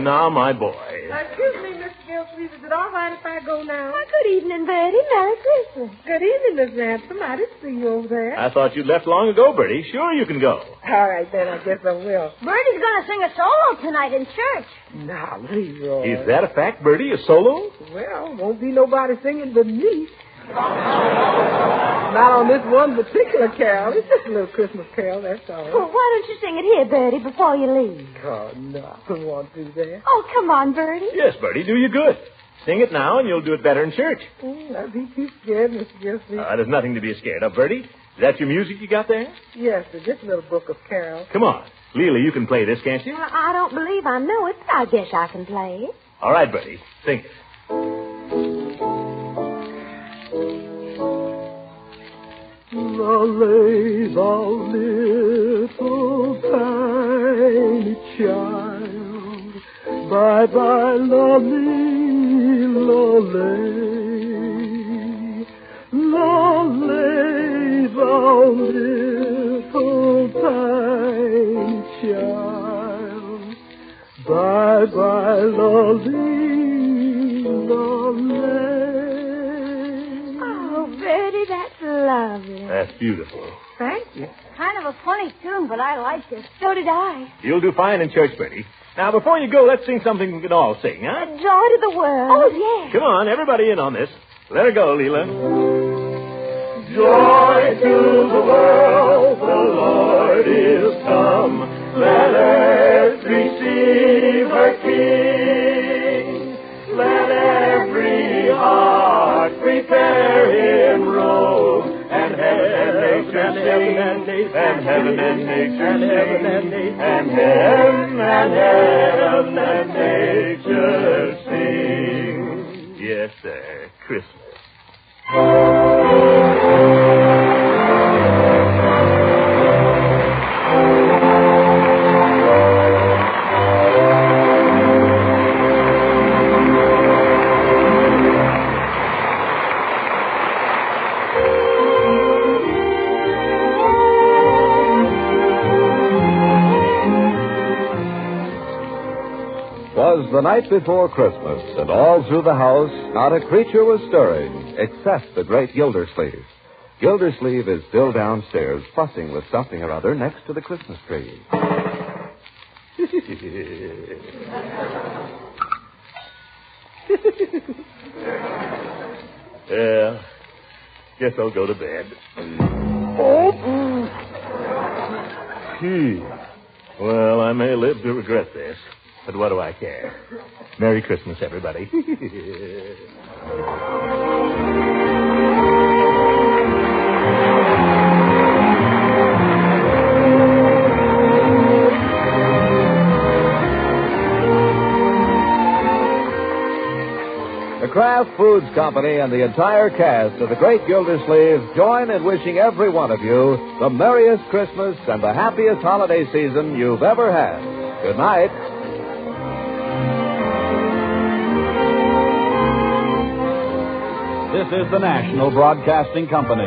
Now, my boy. Excuse me, Miss Gildersleeve. Is it all right if I go now? Why, good evening, Bertie. Merry Christmas. Good evening, Miss Ransom. I didn't see you over there. I thought you'd left long ago, Bertie. Sure, you can go. All right, then. I guess I will. Bertie's going to sing a solo tonight in church. Now, Leroy. Is that a fact, Bertie? A solo? Well, won't be nobody singing but me. Not on this one particular carol. It's just a little Christmas carol, that's all. Well, why don't you sing it here, Bertie, before you leave? Oh, no, I don't want to do that. Oh, come on, Bertie. Yes, Bertie, do you good. Sing it now, and you'll do it better in church. I'd be too scared, Mr. Gildersleeve. There's nothing to be scared of, Bertie. Is that your music you got there? Yes, sir, just a little book of carols. Come on. Leela, you can play this, can't you? Well, I don't believe I know it, but I guess I can play it. All right, Bertie. Sing it. Lolly, thou little tiny child, bye-bye, lolly, lolly. Lolly, thou little tiny child, bye-bye, lolly, lolly. Bertie, that's lovely. That's beautiful. Thank you. Kind of a funny tune, but I like it. So did I. You'll do fine in church, Bertie. Now, before you go, let's sing something we can all sing, huh? Joy to the world. Oh, yeah. Come on, everybody in on this. Let her go, Leela. Joy to the world, the Lord is come. Let earth receive her King. Let every heart prepare him robe, and heaven and nature sing, and heaven and nature sing, and heaven and nature sing. Yes, sir. Christmas. Was the night before Christmas, and all through the house not a creature was stirring except the great Gildersleeve. Gildersleeve is still downstairs fussing with something or other next to the Christmas tree. Well, guess I'll go to bed. Well, I may live to regret this. But what do I care? Merry Christmas, everybody. The Kraft Foods Company and the entire cast of the Great Gildersleeve join in wishing every one of you the merriest Christmas and the happiest holiday season you've ever had. Good night. This is the National Broadcasting Company.